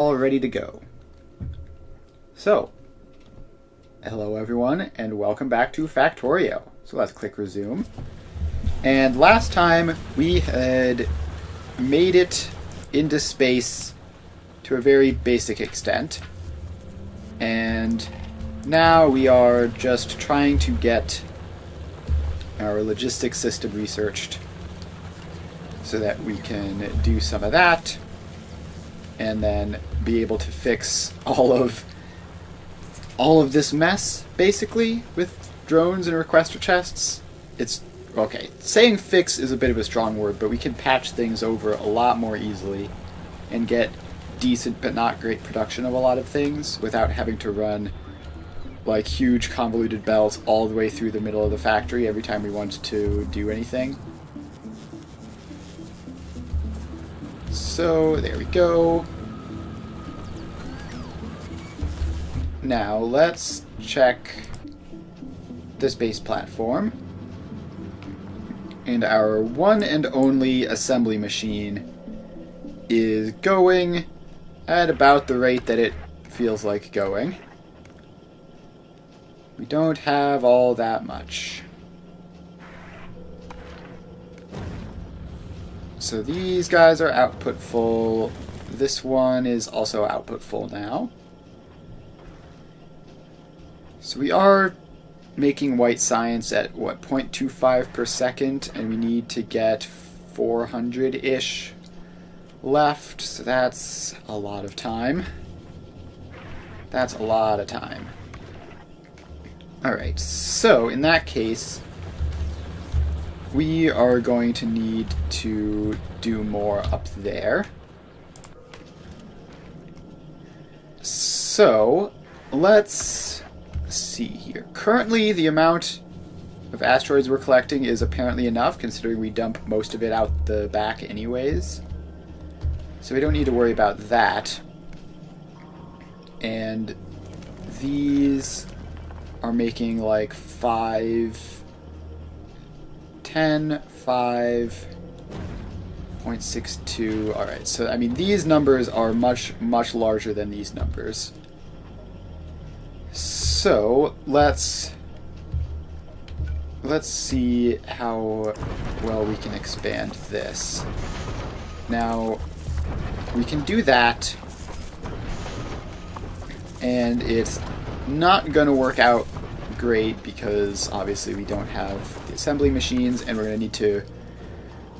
All ready to go. So, hello everyone, and welcome back to Factorio. So let's click resume. And last time we had made it into space to a very basic extent. And now we are just trying to get our logistics system researched so that we can do some of that and then be able to fix all of this mess, basically, with drones and requester chests. It's okay. Saying fix is a bit of a strong word, but we can patch things over a lot more easily and get decent but not great production of a lot of things without having to run like huge convoluted belts all the way through the middle of the factory every time we want to do anything. So there we go. Now let's check the space platform. And our one and only assembly machine is going at about the rate that it feels like going. We don't have all that much. So these guys are output full. This one is also output full now. So we are making white science at, what, 0.25 per second, and we need to get 400-ish left, so that's a lot of time. That's a lot of time. Alright, so in that case, we are going to need to do more up there. So, let's see here. Currently, the amount of asteroids we're collecting is apparently enough, considering we dump most of it out the back anyways. So we don't need to worry about that. And these are making like 5, 10, 5.62. Alright, so I mean these numbers are much larger than these numbers. So let's see how well we can expand this. Now we can do that, and it's not going to work out great because obviously we don't have the assembly machines, and we're going to need to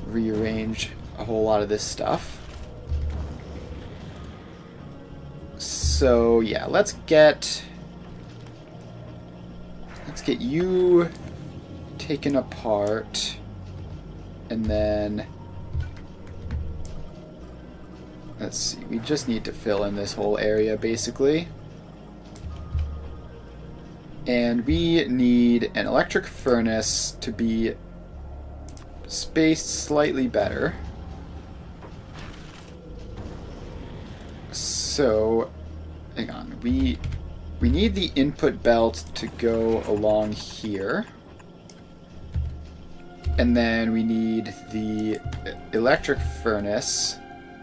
rearrange a whole lot of this stuff. So yeah, let's get you taken apart, and then let's see, we just need to fill in this whole area basically. And we need an electric furnace to be spaced slightly better. So, hang on, we need the input belt to go along here. And then we need the electric furnace,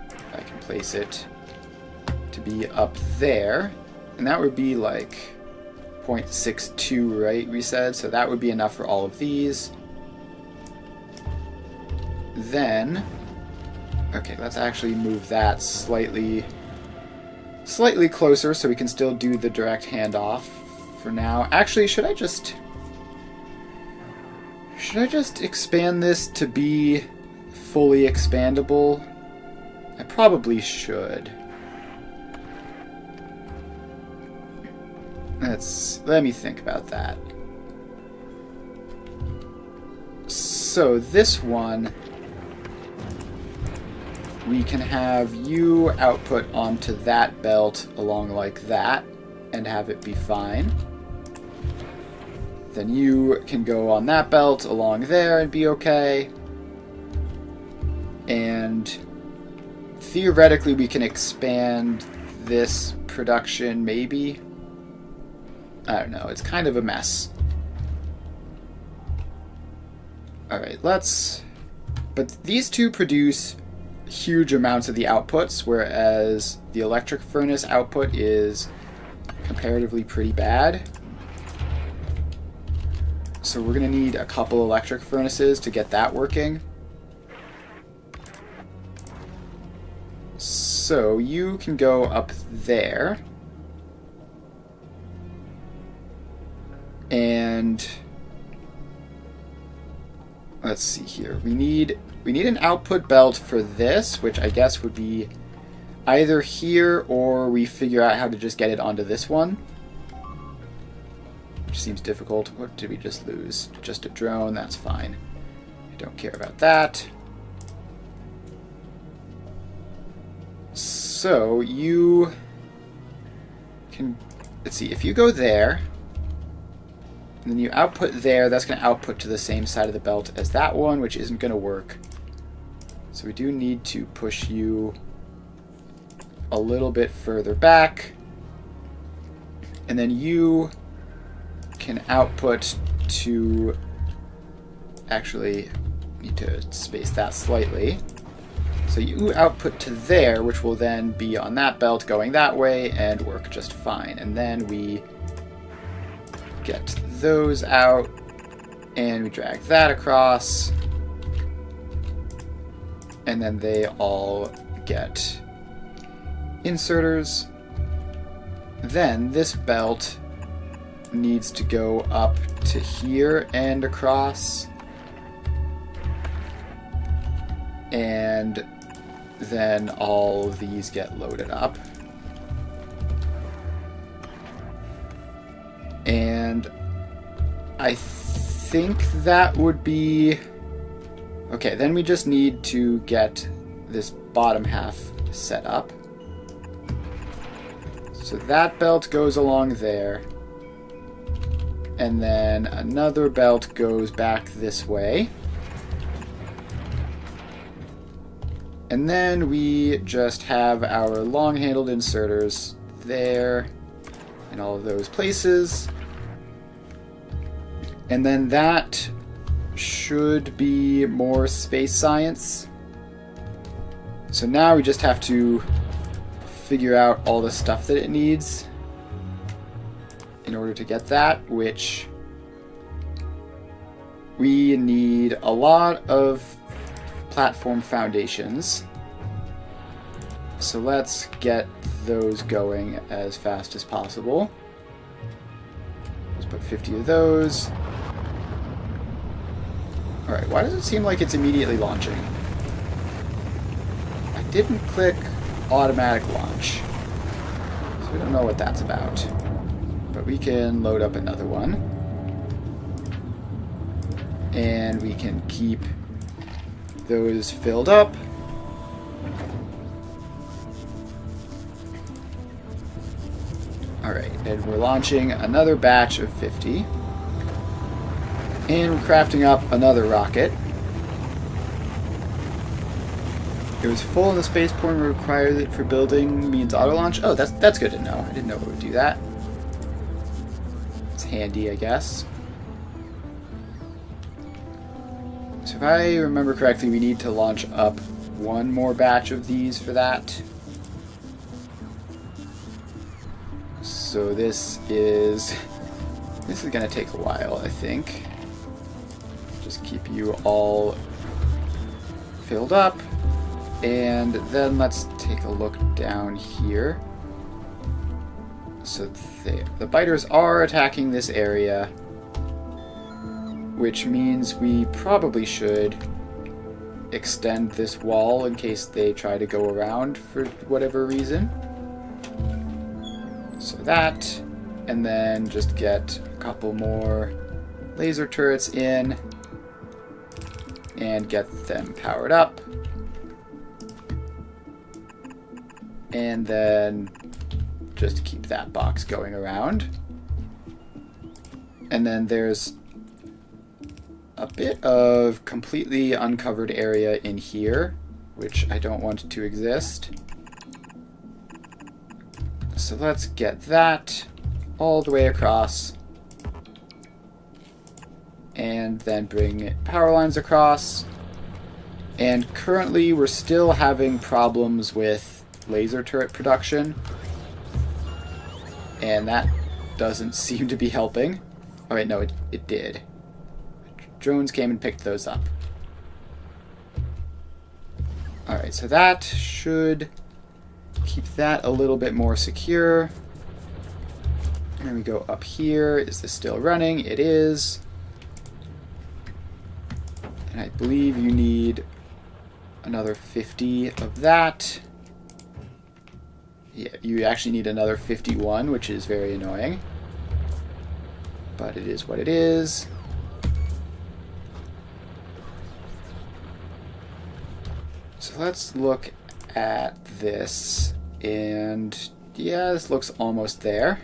if I can place it, to be up there. And that would be like 0.62, right, we said? So that would be enough for all of these. Then, okay, let's actually move that slightly closer so we can still do the direct handoff for now. Actually, should I just expand this to be fully expandable? I probably should. Let me think about that. So this one, we can have you output onto that belt along like that and have it be fine. Then you can go on that belt along there and be okay. And theoretically we can expand this production maybe. I don't know, it's kind of a mess. Alright, but these two produce huge amounts of the outputs, whereas the electric furnace output is comparatively pretty bad. So we're going to need a couple electric furnaces to get that working. So you can go up there. And let's see here. We need an output belt for this, which I guess would be either here or we figure out how to just get it onto this one. Which seems difficult. What did we just lose? Just a drone, that's fine. I don't care about that. So you can, let's see, if you go there, and then you output there, that's going to output to the same side of the belt as that one, which isn't going to work. So we do need to push you a little bit further back. And then you can output to... Actually, need to space that slightly. So you output to there, which will then be on that belt going that way and work just fine. And then we get those out and we drag that across. And then they all get inserters. Then this belt needs to go up to here and across. And then all of these get loaded up. And I think that would be... Okay, then we just need to get this bottom half set up. So that belt goes along there. And then another belt goes back this way. And then we just have our long-handled inserters there in all of those places. And then that should be more space science. So now we just have to figure out all the stuff that it needs in order to get that, which we need a lot of platform foundations. So let's get those going as fast as possible. Let's put 50 of those. Alright, why does it seem like it's immediately launching? I didn't click automatic launch, so we don't know what that's about. But we can load up another one. And we can keep those filled up. Alright, and we're launching another batch of 50. And we're crafting up another rocket. It was full in the spaceport and required it for building means auto launch. Oh, that's good to know. I didn't know it would do that. It's handy, I guess. So if I remember correctly, we need to launch up one more batch of these for that. So this is going to take a while, I think. Just keep you all filled up. And then let's take a look down here. So the biters are attacking this area, which means we probably should extend this wall in case they try to go around for whatever reason. So that, and then just get a couple more laser turrets in and get them powered up. And then just keep that box going around. And then there's a bit of completely uncovered area in here, which I don't want to exist. So let's get that all the way across. And then bring power lines across. And currently we're still having problems with laser turret production. And that doesn't seem to be helping. Oh wait, no, it did. Drones came and picked those up. Alright, so that should keep that a little bit more secure. And we go up here. Is this still running? It is. And I believe you need another 50 of that. Yeah, you actually need another 51, which is very annoying. But it is what it is. So let's look at this. And yeah, this looks almost there.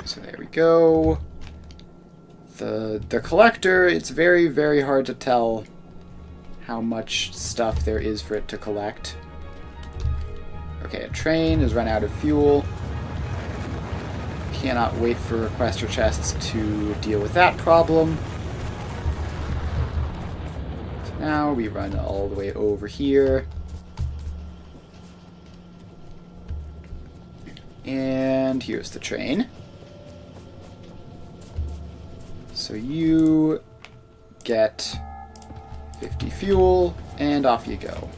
So there we go. The collector, it's very, very hard to tell how much stuff there is for it to collect. Okay, a train has run out of fuel. Cannot wait for requester chests to deal with that problem. So now we run all the way over here. And here's the train. So you get 50 fuel, and off you go.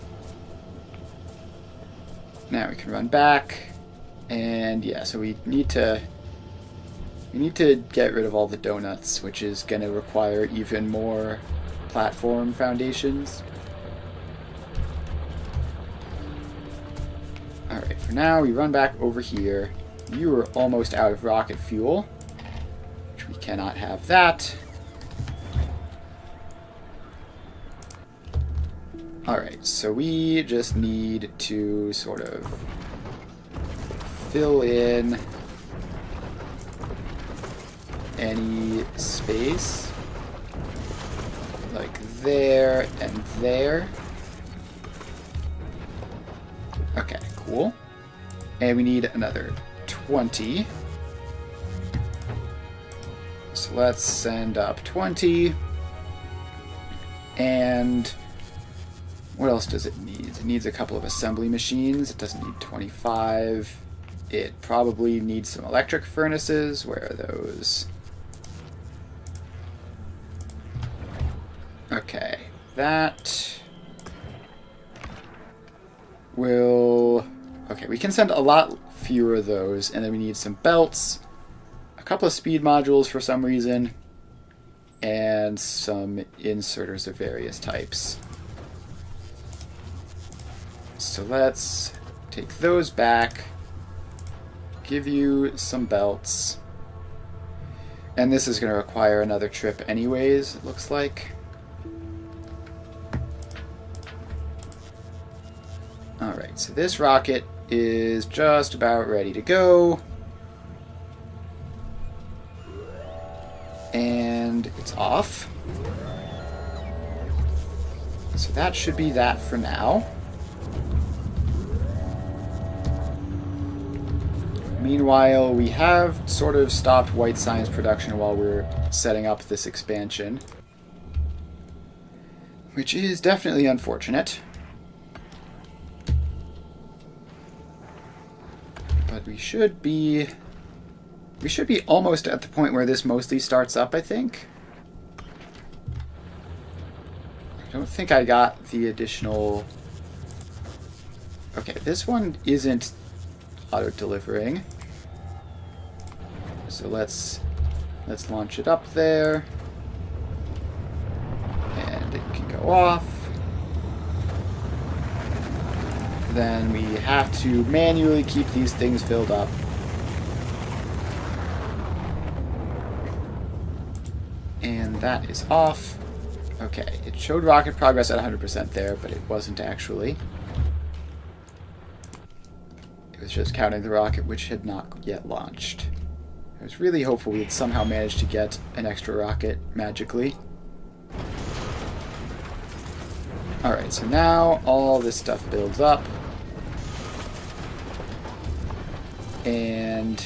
Now we can run back, and yeah, so we need to get rid of all the donuts, which is going to require even more platform foundations. Alright, for now we run back over here. You are almost out of rocket fuel. We cannot have that. Alright, so we just need to sort of fill in any space, like there and there. Okay, cool. And we need another 20. So let's send up 20. And what else does it need? It needs a couple of assembly machines. It doesn't need 25. It probably needs some electric furnaces. Where are those? Okay, that will... Okay, we can send a lot fewer of those, and then we need some belts, a couple of speed modules for some reason, and some inserters of various types. So let's take those back, give you some belts, and this is going to require another trip anyways, it looks like. Alright, so this rocket is just about ready to go. And it's off. So that should be that for now. Meanwhile, we have sort of stopped white science production while we're setting up this expansion, which is definitely unfortunate. But we should be almost at the point where this mostly starts up, I think. I don't think I got the additional... Okay, this one isn't auto-delivering. So let's launch it up there. And it can go off. Then we have to manually keep these things filled up. And that is off. Okay, it showed rocket progress at 100% there, but it wasn't actually. It was just counting the rocket, which had not yet launched. I was really hopeful we'd somehow manage to get an extra rocket magically. Alright, so now all this stuff builds up. And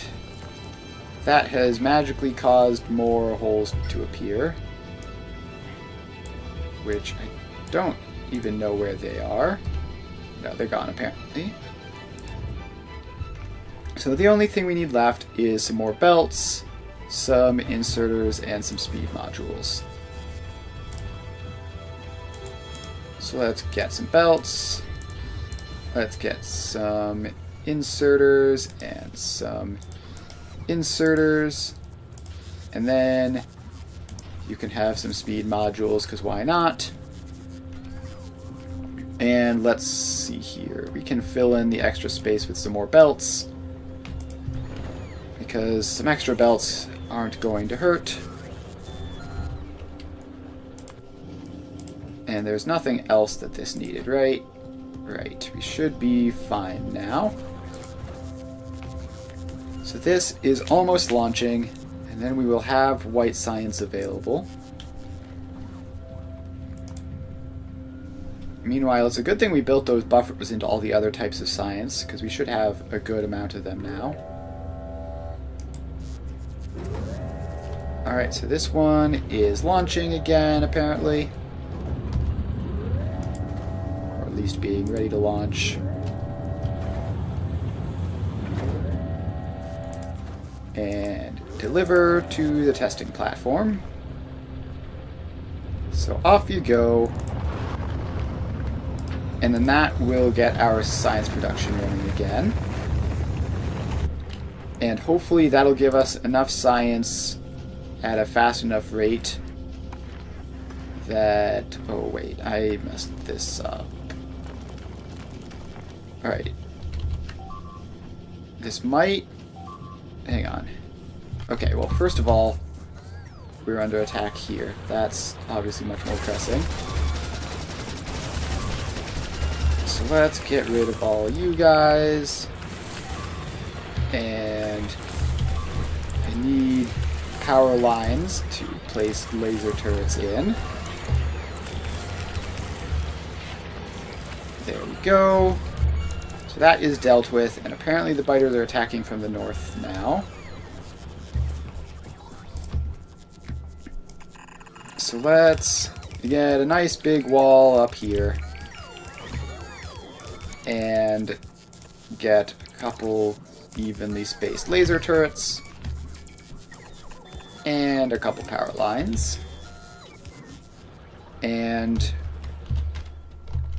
that has magically caused more holes to appear, which I don't even know where they are. No, they're gone apparently. So the only thing we need left is some more belts, some inserters, and some speed modules. So let's get some belts, let's get some inserters and some inserters, and then you can have some speed modules, because why not? And let's see here, we can fill in the extra space with some more belts, because some extra belts aren't going to hurt. And there's nothing else that this needed, right? Right, we should be fine now. So this is almost launching, and then we will have white science available. Meanwhile, it's a good thing we built those buffers into all the other types of science, because we should have a good amount of them now. Alright, so this one is launching again, apparently. Or at least being ready to launch. And deliver to the testing platform. So off you go. And then that will get our science production running again. And hopefully that'll give us enough science at a fast enough rate that... Oh wait, I messed this up. Alright. This might... Hang on. Okay, well, first of all, we're under attack here. That's obviously much more pressing. So let's get rid of all you guys. And I need power lines to place laser turrets in. There we go. So that is dealt with, and apparently the biters are attacking from the north now. So let's get a nice big wall up here. And get a couple evenly spaced laser turrets. And a couple power lines. And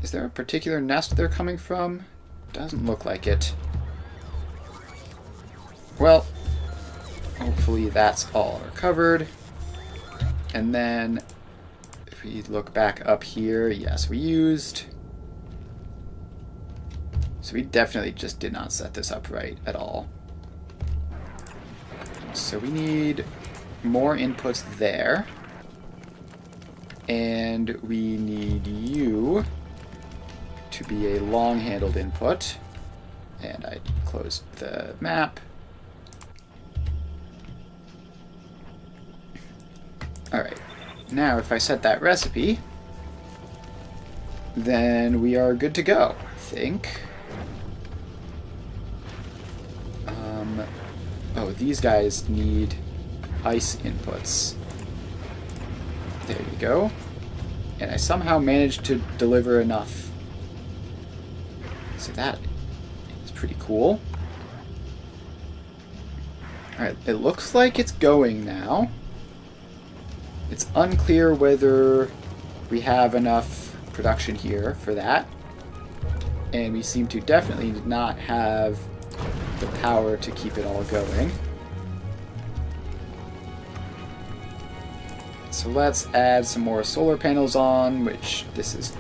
is there a particular nest they're coming from? Doesn't look like it. Well, hopefully that's all recovered. And then if we look back up here, yes, we used... So we definitely just did not set this up right at all. So we need more inputs there. And we need you to be a long-handled input. And I closed the map. Alright, now if I set that recipe, then we are good to go, I think. Oh, these guys need ice inputs. There you go. And I somehow managed to deliver enough. So that is pretty cool. Alright, it looks like it's going now. It's unclear whether we have enough production here for that. And we seem to definitely not have the power to keep it all going. So let's add some more solar panels on, which this is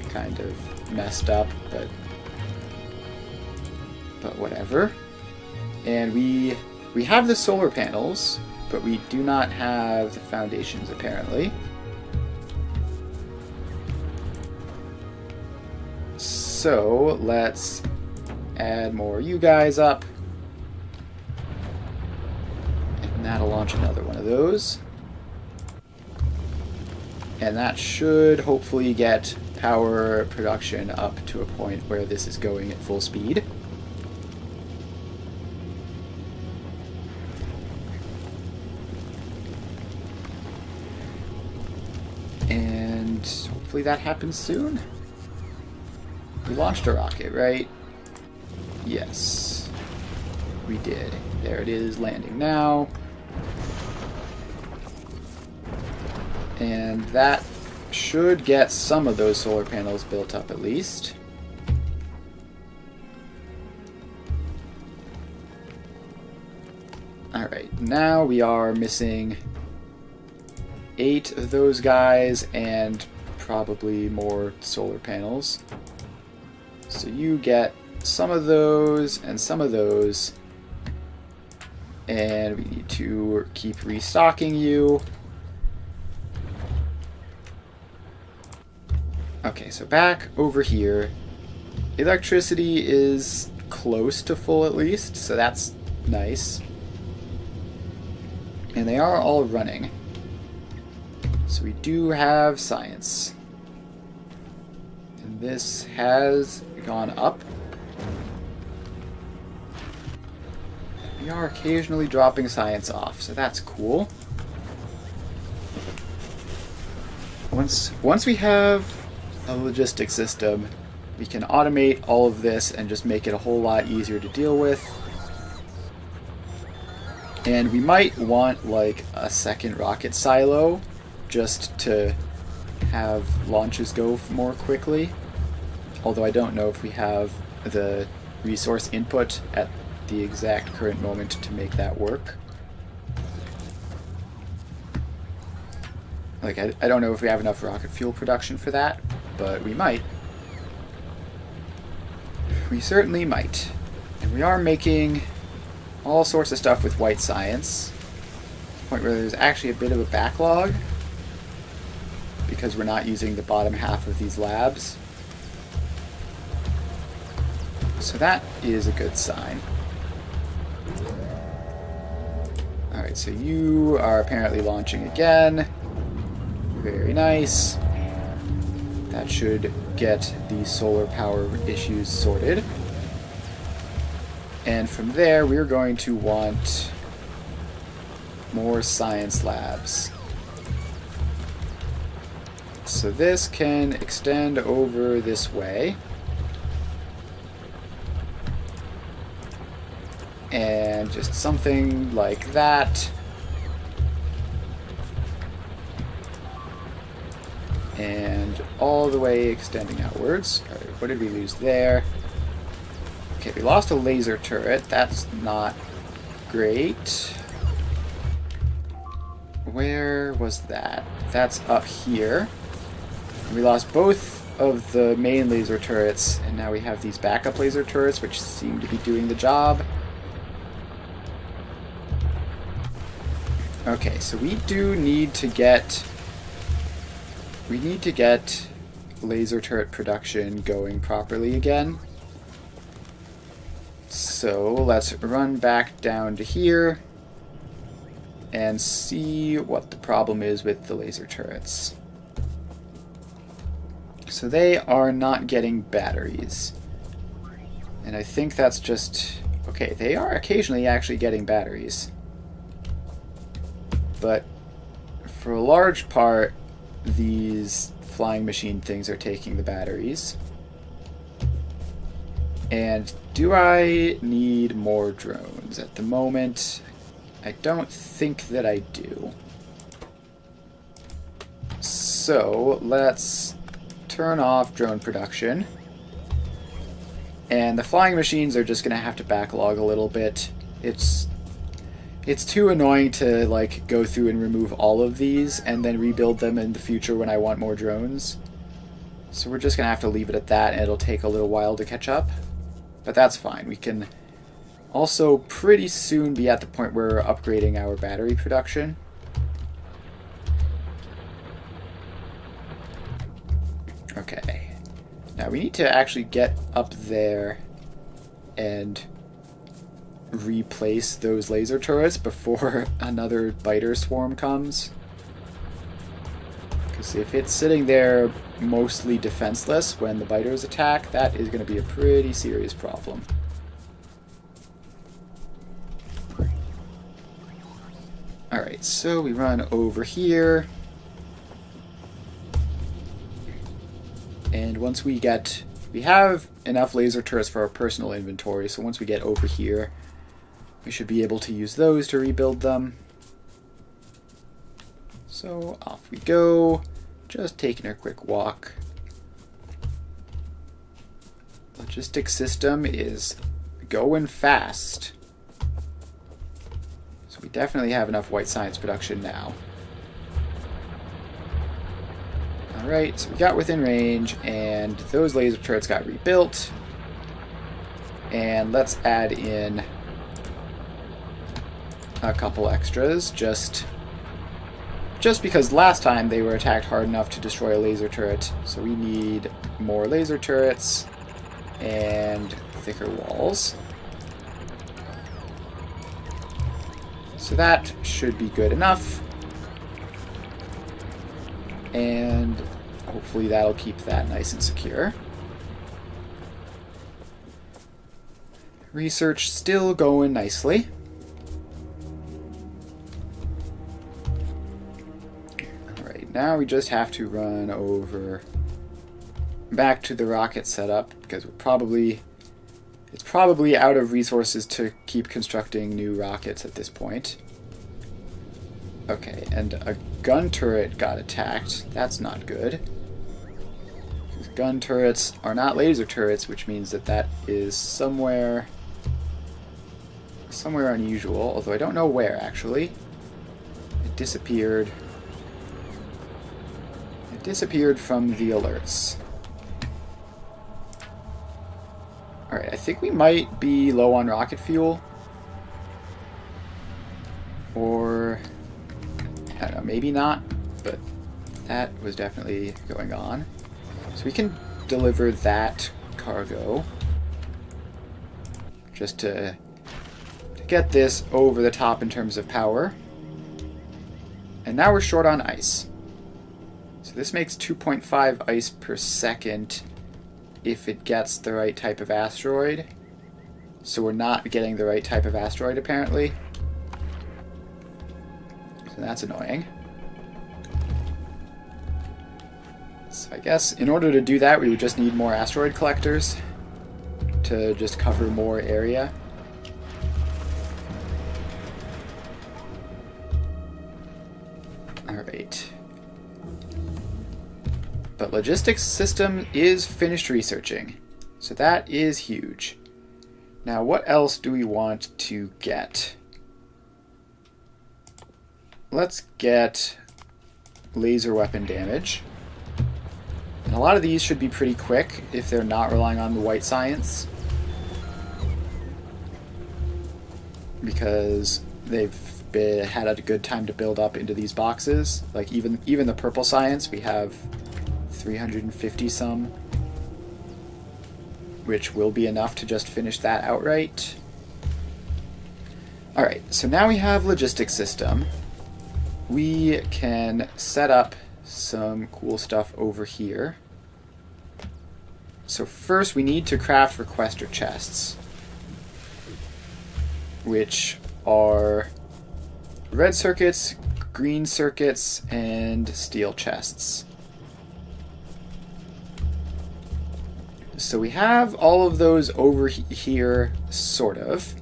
kind of messed up, but whatever. And we have the solar panels, but we do not have the foundations apparently. So let's add more you guys up. And that'll launch another one of those. And that should hopefully get power production up to a point where this is going at full speed. hopefully that happens soon. We launched a rocket, right? Yes. We did. There it is, landing now. And that should get some of those solar panels built up at least. Alright, now we are missing 8 of those guys and probably more solar panels. So you get some of those and some of those. And we need to keep restocking you. Okay, so back over here. Electricity is close to full at least, so that's nice. And they are all running. So we do have science. And this has gone up. We are occasionally dropping science off, so that's cool. Once we have a logistics system, we can automate all of this and just make it a whole lot easier to deal with. And we might want like a second rocket silo just to have launches go more quickly. Although I don't know if we have the resource input at the exact current moment to make that work. Like, I don't know if we have enough rocket fuel production for that, but we might. We certainly might. And we are making all sorts of stuff with white science, to the point where there's actually a bit of a backlog, because we're not using the bottom half of these labs. So that is a good sign. Alright, so you are apparently launching again. Very nice. That should get the solar power issues sorted. And from there, we're going to want more science labs. So this can extend over this way. And just something like that. And all the way extending outwards. All right, what did we lose there? Okay, we lost a laser turret. That's not great. Where was that? That's up here. And we lost both of the main laser turrets, and now we have these backup laser turrets, which seem to be doing the job. Okay, so we do need to get... We need to get laser turret production going properly again. So let's run back down to here and see what the problem is with the laser turrets. So they are not getting batteries. And I think that's just... Okay, they are occasionally actually getting batteries. But for a large part, these flying machine things are taking the batteries. And do I need more drones? At the moment, I don't think that I do. So let's turn off drone production. And the flying machines are just going to have to backlog a little bit. It's too annoying to like go through and remove all of these and then rebuild them in the future when I want more drones. So we're just going to have to leave it at that, and it'll take a little while to catch up. But that's fine. We can also pretty soon be at the point where we're upgrading our battery production. Okay. Now we need to actually get up there and replace those laser turrets before another biter swarm comes. Because if it's sitting there mostly defenseless when the biters attack, that is going to be a pretty serious problem. Alright, so we run over here. And once we have enough laser turrets for our personal inventory, so once we get over here, we should be able to use those to rebuild them. So off we go, just taking a quick walk. Logistics system is going fast. So we definitely have enough white science production now. Alright, so we got within range, and those laser turrets got rebuilt. And let's add in a couple extras, just because last time they were attacked hard enough to destroy a laser turret. So we need more laser turrets and thicker walls. So that should be good enough. And hopefully that'll keep that nice and secure. Research still going nicely. Alright, now we just have to run over back to the rocket setup, because it's probably out of resources to keep constructing new rockets at this point. Okay, and a gun turret got attacked. That's not good. Gun turrets are not laser turrets, which means that is somewhere unusual, although I don't know where actually. It disappeared. It disappeared from the alerts. Alright, I think we might be low on rocket fuel. Or I don't know, maybe not, but that was definitely going on. So we can deliver that cargo just to get this over the top in terms of power. And now we're short on ice. So this makes 2.5 ice per second if it gets the right type of asteroid. So we're not getting the right type of asteroid apparently. So that's annoying. So I guess in order to do that, we would just need more asteroid collectors to just cover more area. Alright. But logistics system is finished researching. So that is huge. Now what else do we want to get? Let's get laser weapon damage. And a lot of these should be pretty quick if they're not relying on the white science. Because they've had a good time to build up into these boxes. Like even the purple science, we have 350 some, which will be enough to just finish that outright. Alright, so now we have logistics system. We can set up some cool stuff over here. So first we need to craft requester chests, which are red circuits, green circuits, and steel chests. So we have all of those over here, sort of.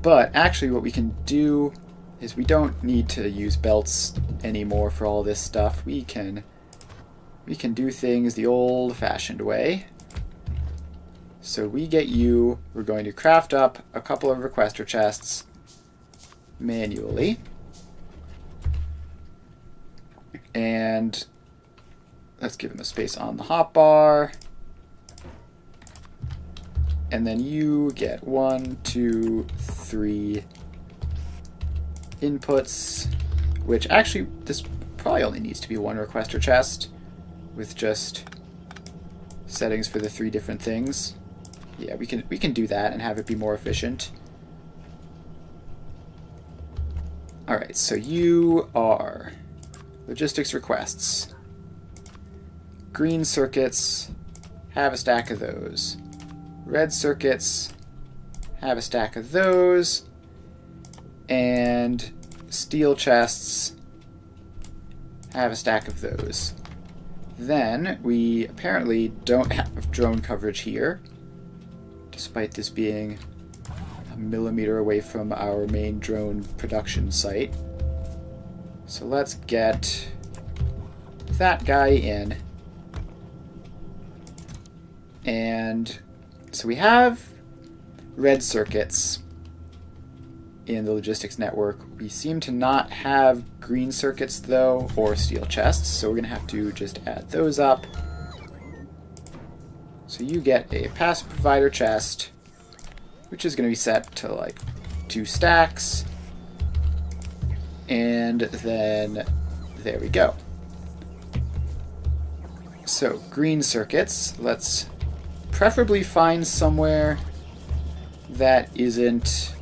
But actually what we can do is we don't need to use belts anymore for all this stuff. We can do things the old-fashioned way. So we're going to craft up a couple of requester chests manually. And let's give him a space on the hotbar. And then you get 1, 2, 3 inputs, which actually this probably only needs to be one requester chest with just settings for the 3 different things. Yeah, we can do that and have it be more efficient. Alright, so you are logistics requests. Green circuits, have a stack of those. Red circuits, have a stack of those. And steel chests, have a stack of those. Then we apparently don't have drone coverage here, despite this being a millimeter away from our main drone production site. So let's get that guy in. And so we have red circuits in the logistics network. We seem to not have green circuits though, or steel chests, so we're going to have to just add those up. So you get a passive provider chest, which is going to be set to like 2 stacks, and then there we go. So green circuits, let's preferably find somewhere that isn't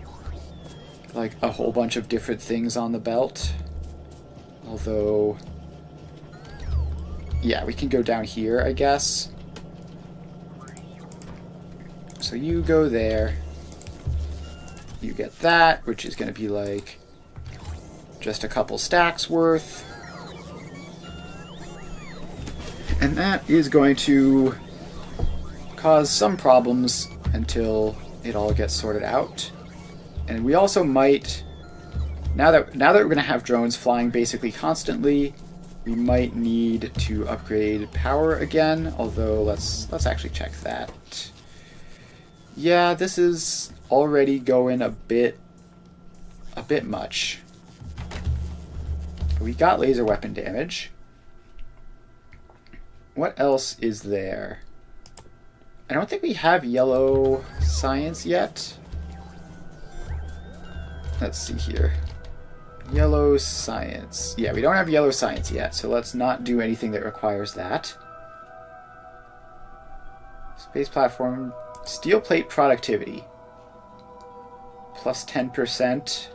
like a whole bunch of different things on the belt. Although, yeah, we can go down here, I guess. So you go there. You get that, which is going to be like just a couple stacks worth. And that is going to cause some problems until it all gets sorted out. And we also might, now that we're going to have drones flying basically constantly, we might need to upgrade power again. Although let's actually check that. Yeah, this is already going a bit much. We got laser weapon damage. What else is there? I don't think we have yellow science yet. Let's see here. Yellow science. Yeah, we don't have yellow science yet, so let's not do anything that requires that. Space platform. Steel plate productivity. Plus 10%.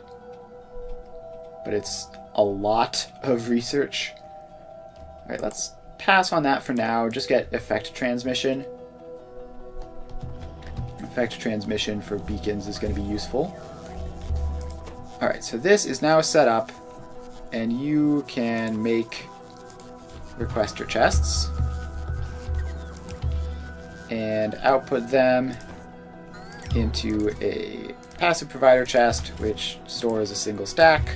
But it's a lot of research. Alright, let's pass on that for now. Just get effect transmission. Effect transmission for beacons is going to be useful. Alright, so this is now set up, and you can make requester chests and output them into a passive provider chest, which stores a single stack.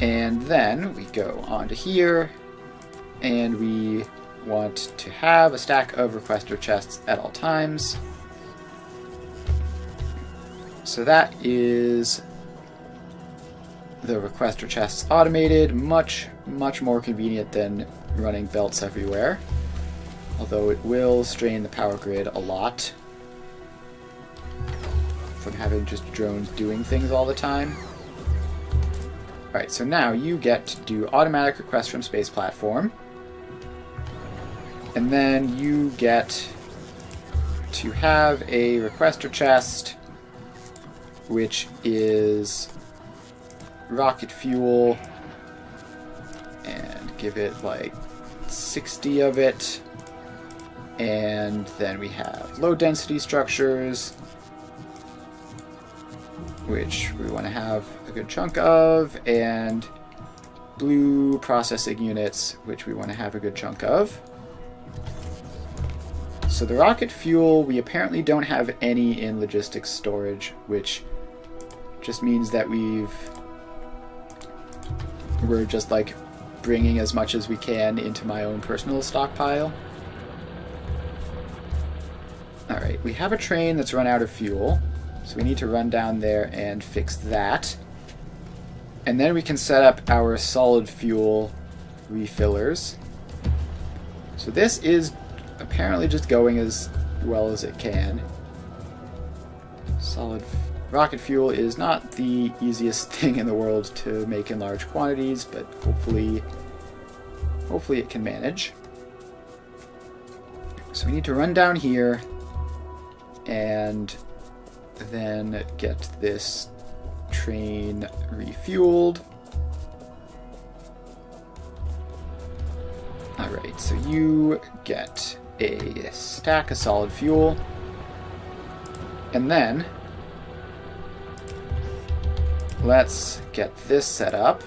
And then we go onto here, and we want to have a stack of requester chests at all times. So that is the requester chests automated. Much more convenient than running belts everywhere. Although it will strain the power grid a lot from having just drones doing things all the time. Alright, so now you get to do automatic requests from space platform. And then you get to have a requester chest, which is rocket fuel, and give it like 60 of it. And then we have low density structures, which we want to have a good chunk of, and blue processing units, which we want to have a good chunk of. So the rocket fuel, we apparently don't have any in logistics storage, which just means that we're just like bringing as much as we can into my own personal stockpile. Alright, we have a train that's run out of fuel, so we need to run down there and fix that. And then we can set up our solid fuel refillers. So this is apparently just going as well as it can. Solid rocket fuel is not the easiest thing in the world to make in large quantities, but hopefully it can manage. So we need to run down here and then get this train refueled. Alright, so you get a stack of solid fuel, and then let's get this set up.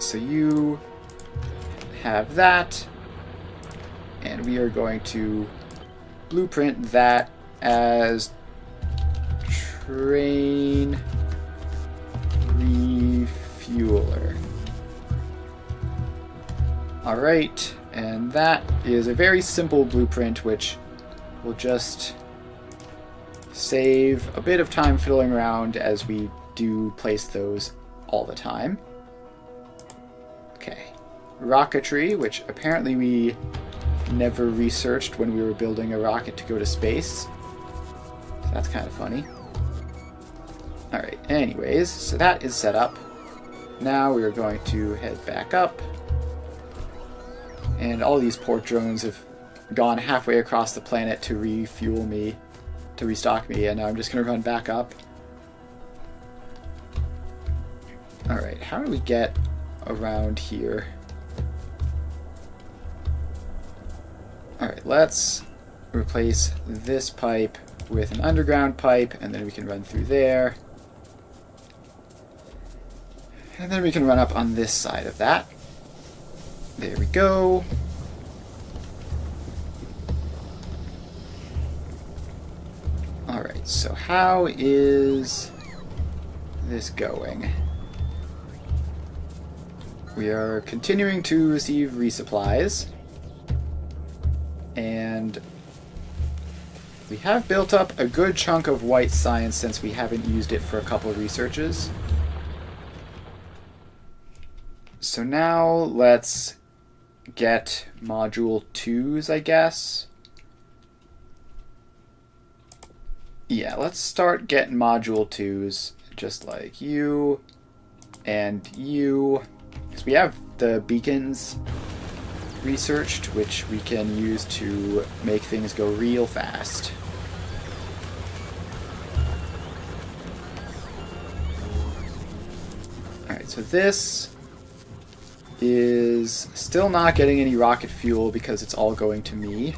so you have that, and we are going to blueprint that as train refueler. Alright, and that is a very simple blueprint which will just save a bit of time fiddling around as we do place those all the time. Okay. Rocketry, which apparently we never researched when we were building a rocket to go to space. So that's kind of funny. Alright, anyways, so that is set up. Now we are going to head back up. And all these port drones have gone halfway across the planet to refuel me, to restock me, and now I'm just going to run back up. Alright, how do we get around here? Alright, let's replace this pipe with an underground pipe, and then we can run through there. And then we can run up on this side of that. There we go. Alright, so how is this going? We are continuing to receive resupplies. And we have built up a good chunk of white science since we haven't used it for a couple of researches. So now let's get module 2s, I guess. Yeah, let's start getting module 2s, just like you and you. Because we have the beacons researched, which we can use to make things go real fast. Alright, so this is still not getting any rocket fuel because it's all going to me.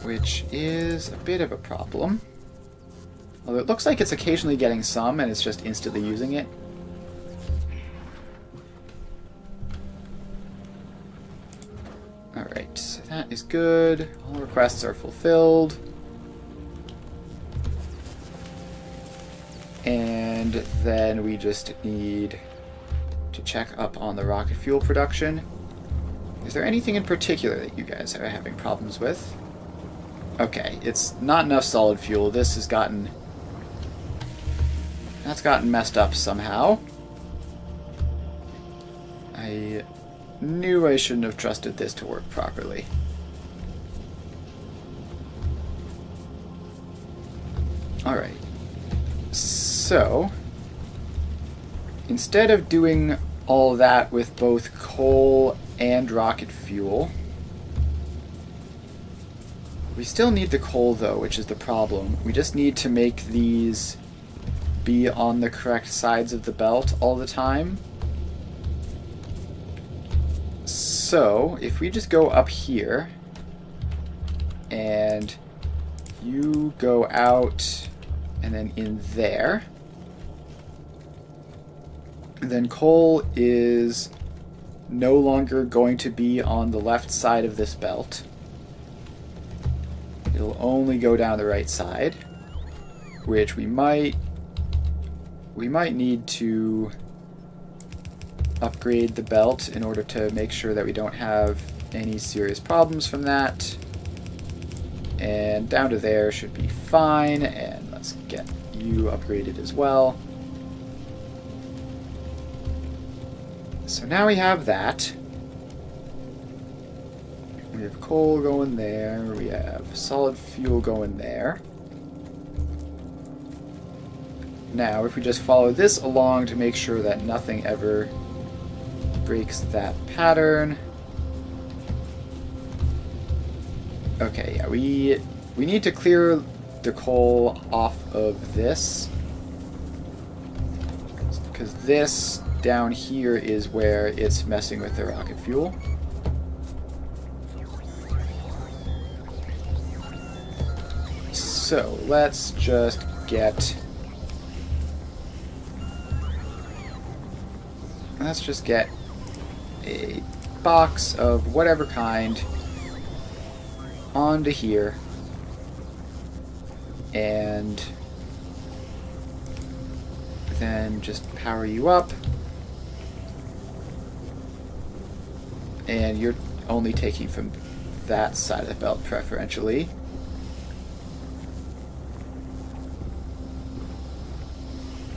Which is a bit of a problem. Although it looks like it's occasionally getting some and it's just instantly using it. Alright, so that is good. All requests are fulfilled. And then we just need to check up on the rocket fuel production. Is there anything in particular that you guys are having problems with? Okay, it's not enough solid fuel. This has gotten... That's gotten messed up somehow. I knew I shouldn't have trusted this to work properly. Alright. So, instead of doing all that with both coal and rocket fuel, we still need the coal though, which is the problem. We just need to make these be on the correct sides of the belt all the time. So, if we just go up here, and you go out, and then in there, and then coal is no longer going to be on the left side of this belt. It'll only go down the right side, which we might need to upgrade the belt in order to make sure that we don't have any serious problems from that. And down to there should be fine, and let's get you upgraded as well. So now we have that. We have coal going there, we have solid fuel going there. Now, if we just follow this along to make sure that nothing ever breaks that pattern. Okay, yeah, we need to clear the coal off of this, because this down here is where it's messing with the rocket fuel. So let's just get let's just get a box of whatever kind onto here, and then just power you up, and you're only taking from that side of the belt preferentially.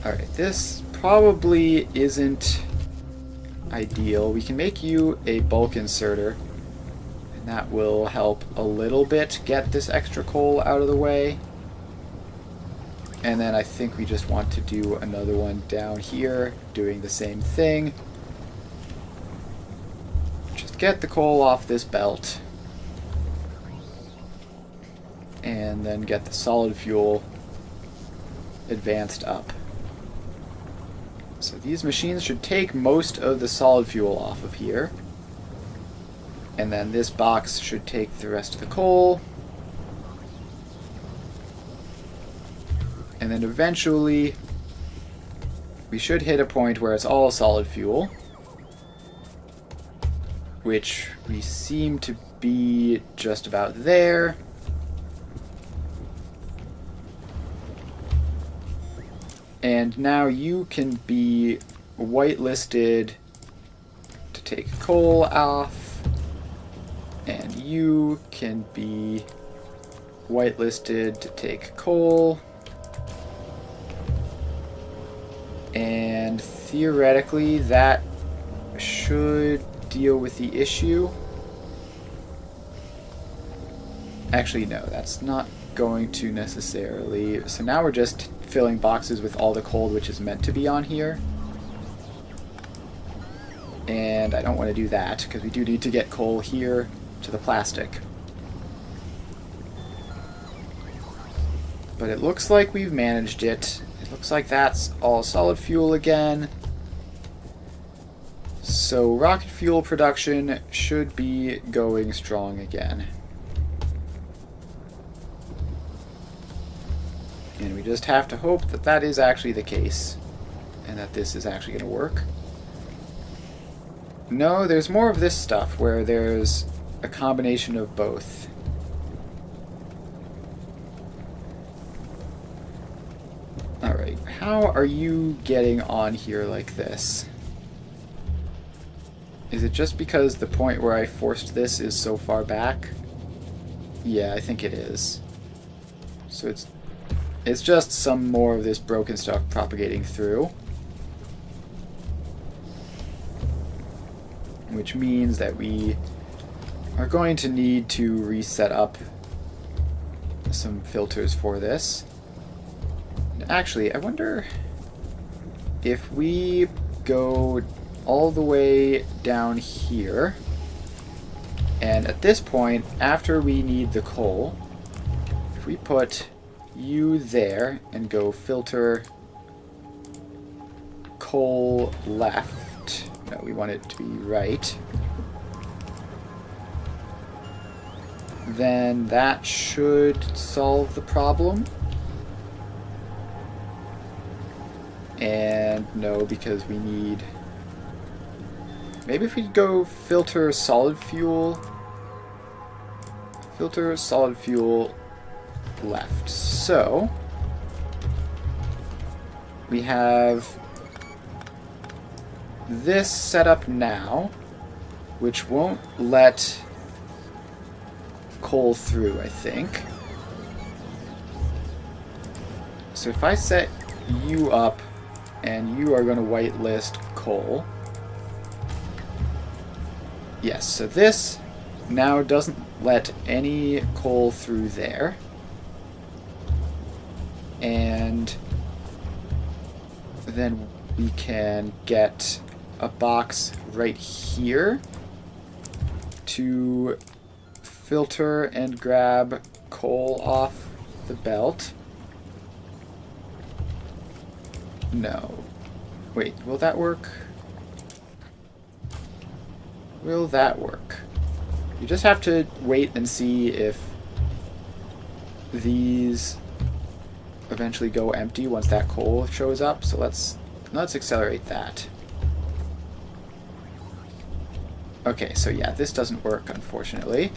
Alright, this probably isn't ideal. We can make you a bulk inserter, and that will help a little bit get this extra coal out of the way. And then I think we just want to do another one down here, doing the same thing. Just get the coal off this belt, and then get the solid fuel advanced up. So these machines should take most of the solid fuel off of here. And then this box should take the rest of the coal. And then eventually we should hit a point where it's all solid fuel, which we seem to be just about there. And now you can be whitelisted to take coal off, and you can be whitelisted to take coal, and theoretically that should deal with the issue. Actually, no, that's not going to necessarily. So now we're just filling boxes with all the coal which is meant to be on here. And I don't want to do that, because we do need to get coal here to the plastic. But it looks like we've managed it. It looks like that's all solid fuel again. So rocket fuel production should be going strong again. And we just have to hope that that is actually the case, and that this is actually going to work. No, there's more of this stuff where there's a combination of both. Alright, how are you getting on here like this? Is it just because the point where I forced this is so far back? Yeah, I think it is. So it's just some more of this broken stuff propagating through. Which means that we are going to need to reset up some filters for this. Actually, I wonder if we go all the way down here, and at this point, after we need the coal, if we put you there and go filter coal left. No, we want it to be right. Then that should solve the problem. And no, because we need... Maybe if we go filter solid fuel. Filter solid fuel left. So we have this set up now, which won't let coal through, I think. So if I set you up and you are going to whitelist coal. Yes, so this now doesn't let any coal through there. And then we can get a box right here to filter and grab coal off the belt. No. Wait, will that work? Will that work? You just have to wait and see if these eventually go empty once that coal shows up. So let's accelerate that. Okay, so yeah, this doesn't work, unfortunately.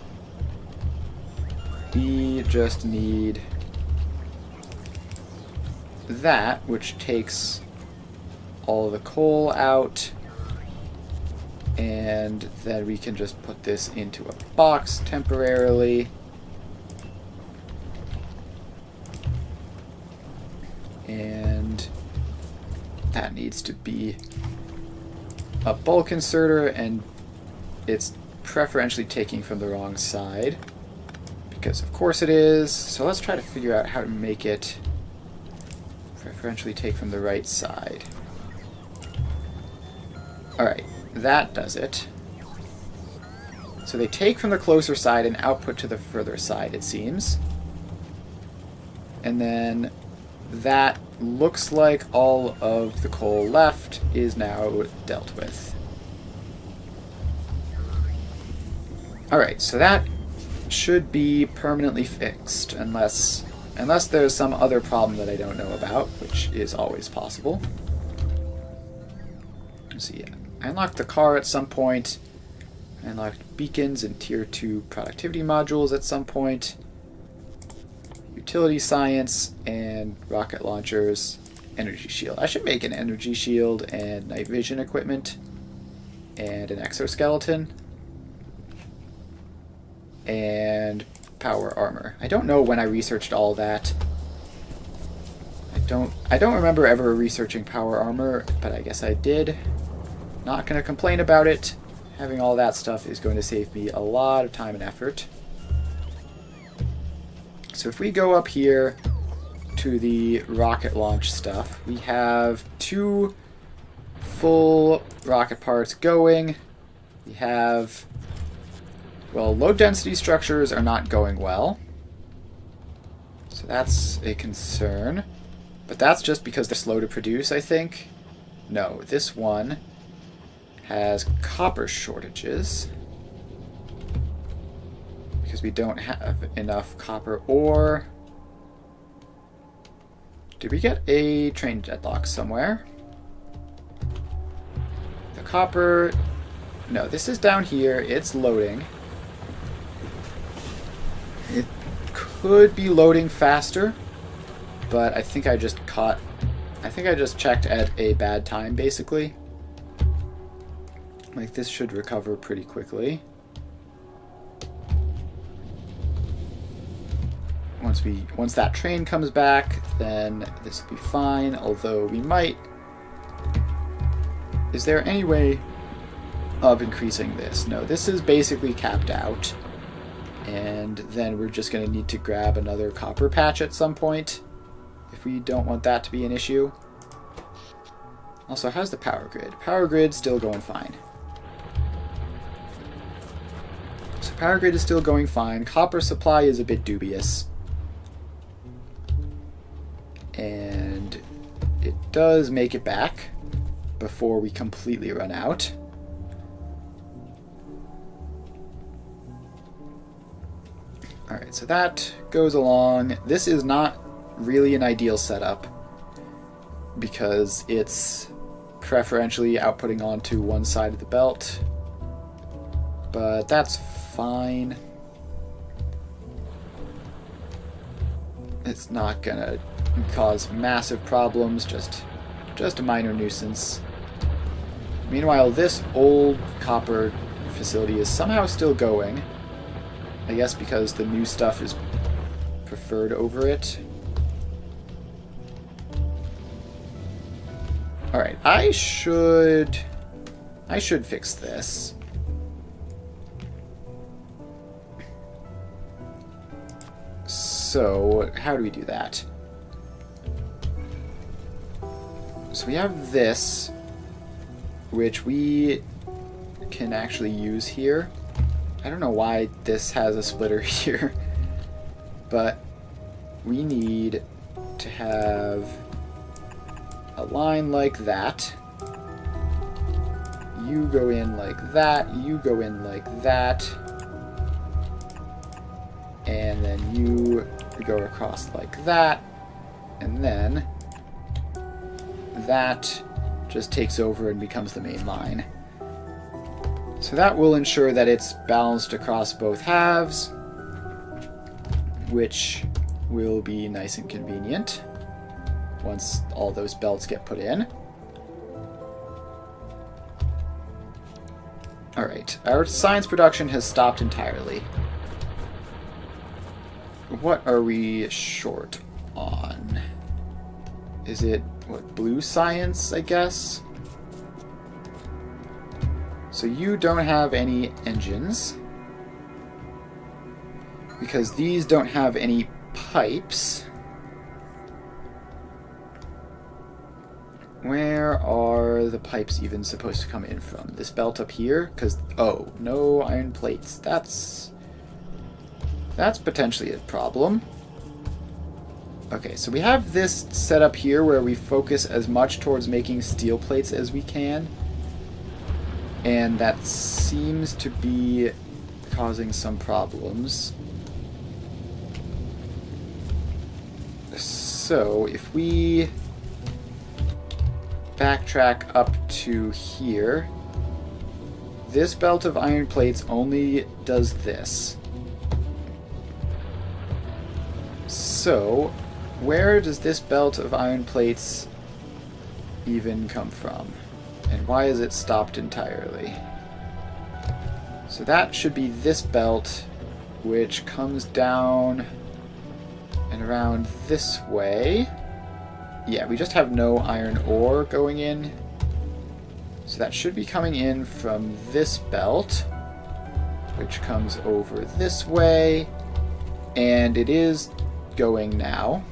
We just need that, which takes all of the coal out, and then we can just put this into a box temporarily. And that needs to be a bulk inserter, and it's preferentially taking from the wrong side, because of course it is. So let's try to figure out how to make it preferentially take from the right side. Alright, that does it. So they take from the closer side and output to the further side, it seems. And then that looks like all of the coal left is now dealt with. Alright, so that should be permanently fixed, unless there's some other problem that I don't know about, which is always possible. Let's see, I unlocked the car at some point. I unlocked beacons and tier 2 productivity modules at some point. Utility science and rocket launchers. Energy shield. I should make an energy shield and night vision equipment and an exoskeleton. And power armor. I don't know when I researched all that. I don't remember ever researching power armor, but I guess I did. Not going to complain about it. Having all that stuff is going to save me a lot of time and effort. So if we go up here to the rocket launch stuff, we have 2 full rocket parts going. We have, well, low density structures are not going well. So that's a concern. But that's just because they're slow to produce, I think. No, this one has copper shortages because we don't have enough copper ore. Did we get a train deadlock somewhere? The copper... No, this is down here. It's loading. It could be loading faster, but I think I just checked at a bad time, basically. Like, this should recover pretty quickly. Once that train comes back, then this will be fine, although we might... Is there any way of increasing this? No, this is basically capped out. And then we're just going to need to grab another copper patch at some point, if we don't want that to be an issue. Also, how's the power grid? Power grid's still going fine. So power grid is still going fine. Copper supply is a bit dubious. And it does make it back before we completely run out. Alright, so that goes along. This is not really an ideal setup because it's preferentially outputting onto one side of the belt. But that's fine. It's not gonna cause massive problems, just a minor nuisance. Meanwhile, this old copper facility is somehow still going. I guess because the new stuff is preferred over it. Alright, I should fix this. So, how do we do that? So we have this, which we can actually use here. I don't know why this has a splitter here, but we need to have a line like that. You go in like that, you go in like that, and then you go across like that, and then that just takes over and becomes the main line. So that will ensure that it's balanced across both halves, which will be nice and convenient once all those belts get put in. Alright, our science production has stopped entirely. What are we short on? Is it, what, blue science, I guess? So you don't have any engines, because these don't have any pipes. Where are the pipes even supposed to come in from? This belt up here? Because, oh, no iron plates. That's potentially a problem. Okay, so we have this set up here where we focus as much towards making steel plates as we can. And that seems to be causing some problems. So, if we backtrack up to here, this belt of iron plates only does this. So, where does this belt of iron plates even come from? And why is it stopped entirely? So that should be this belt, which comes down and around this way. Yeah, we just have no iron ore going in. So that should be coming in from this belt, which comes over this way. And it is going now.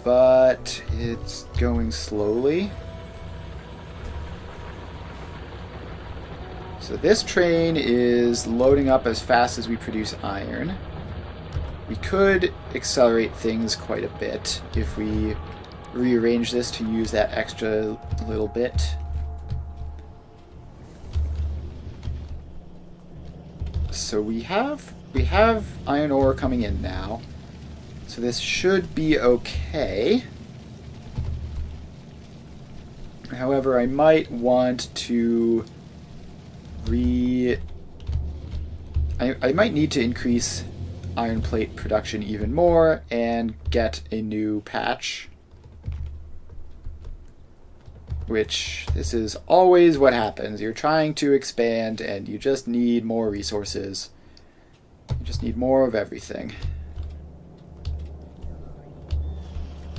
But it's going slowly. So this train is loading up as fast as we produce iron. We could accelerate things quite a bit if we rearrange this to use that extra little bit. So we have iron ore coming in now. So this should be okay. However, I might want to I might need to increase iron plate production even more and get a new patch. Which, this is always what happens. You're trying to expand and you just need more resources. You just need more of everything.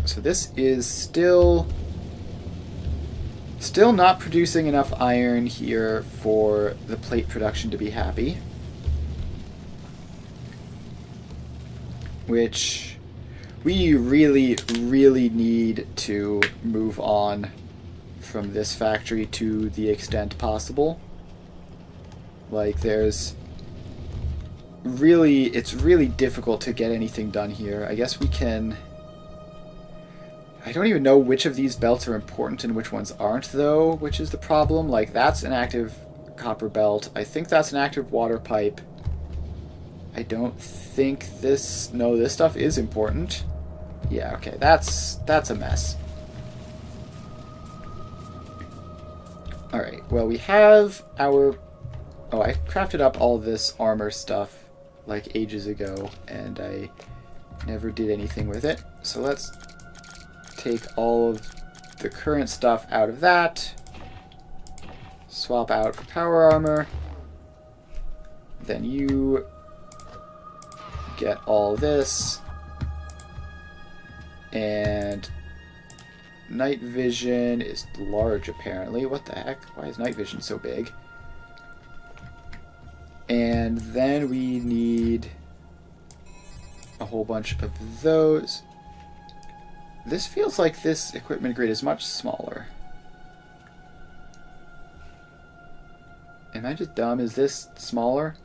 So this is still not producing enough iron here for the plate production to be happy. Which we really, really need to move on from this factory to the extent possible. Like, it's really difficult to get anything done here. I guess we can... I don't even know which of these belts are important and which ones aren't, though, which is the problem. Like, that's an active copper belt. I think that's an active water pipe. I don't think this... No, this stuff is important. Yeah, okay, that's a mess. Alright, well, we have our... Oh, I crafted up all this armor stuff, like, ages ago, and I never did anything with it. So let's take all of the current stuff out of that, swap out for power armor, then you get all this, and night vision is large apparently. What the heck? Why is night vision so big? And then we need a whole bunch of those. This feels like this equipment grid is much smaller. Am I just dumb? Is this smaller?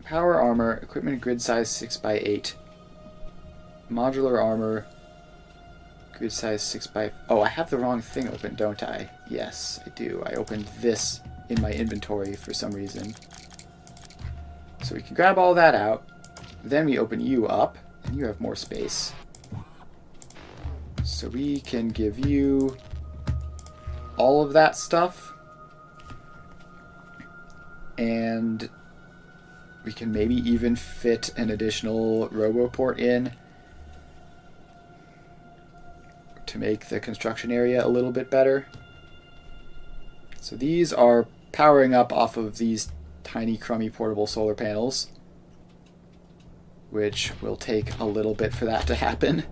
Power armor, equipment grid size 6x8. Modular armor, grid size 6x... Oh, I have the wrong thing open, don't I? Yes, I do. I opened this in my inventory for some reason. So we can grab all that out. Then we open you up, and you have more space. So we can give you all of that stuff. And we can maybe even fit an additional roboport in to make the construction area a little bit better. So these are powering up off of these tiny crummy portable solar panels, which will take a little bit for that to happen.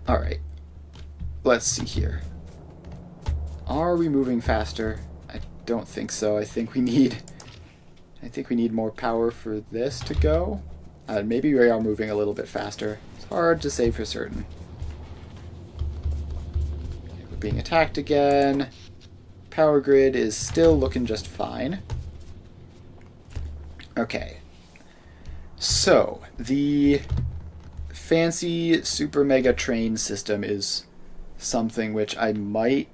Alright, let's see here. Are we moving faster? I don't think so. I think we need more power for this to go. Maybe we are moving a little bit faster. It's hard to say for certain. Okay, we're being attacked again. Power grid is still looking just fine. Okay. So, the fancy super mega train system is something which I might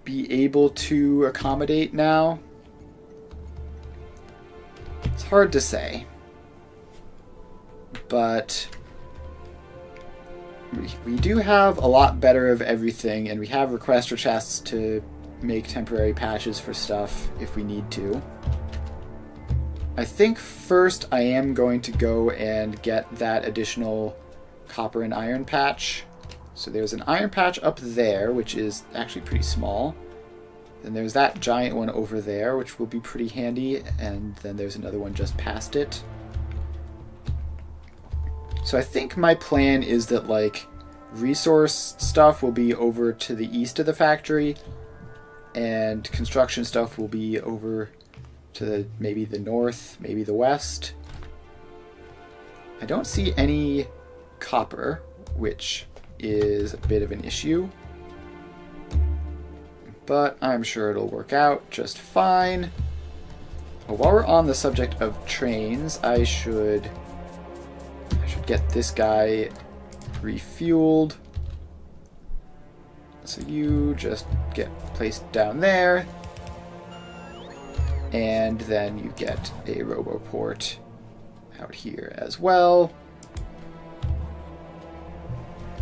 be able to accommodate now. It's hard to say. But we do have a lot better of everything, and we have requester chests to make temporary patches for stuff if we need to. I think first I am going to go and get that additional copper and iron patch. So there's an iron patch up there, which is actually pretty small. Then there's that giant one over there, which will be pretty handy, and then there's another one just past it. So I think my plan is that, like, resource stuff will be over to the east of the factory, and construction stuff will be over to maybe the north, maybe the west. I don't see any copper, which is a bit of an issue, but I'm sure it'll work out just fine. Well, while we're on the subject of trains, I should get this guy refueled. So you just get placed down there, and then you get a roboport out here as well.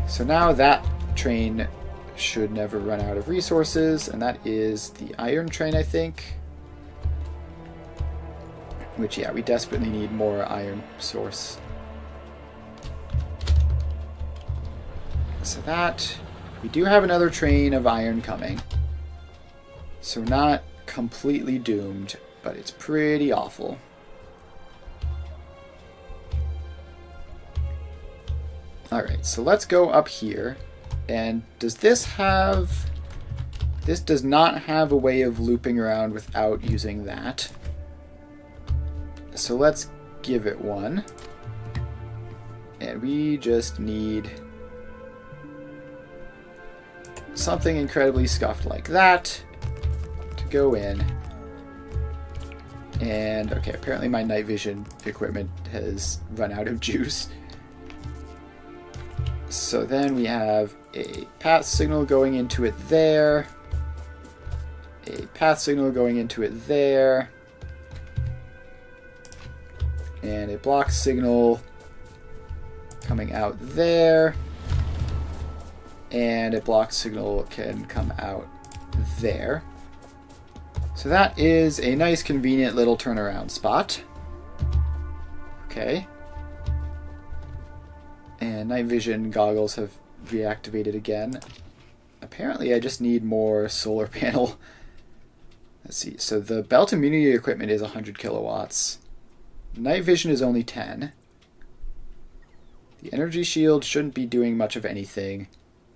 So now that train should never run out of resources, and that is the iron train, I think. Which, yeah, we desperately need more iron source. So that, we do have another train of iron coming. So not completely doomed, but it's pretty awful. Alright, so let's go up here. And does this have... This does not have a way of looping around without using that. So let's give it one. And we just need something incredibly scuffed like that to go in. And, okay, apparently my night vision equipment has run out of juice. So then we have a path signal going into it there. A path signal going into it there. And a block signal coming out there. And a block signal can come out there. So that is a nice convenient little turnaround spot. Okay. And night vision goggles have reactivated again. Apparently I just need more solar panel. Let's see. So the belt immunity equipment is 100 kilowatts. Night vision is only 10. The energy shield shouldn't be doing much of anything.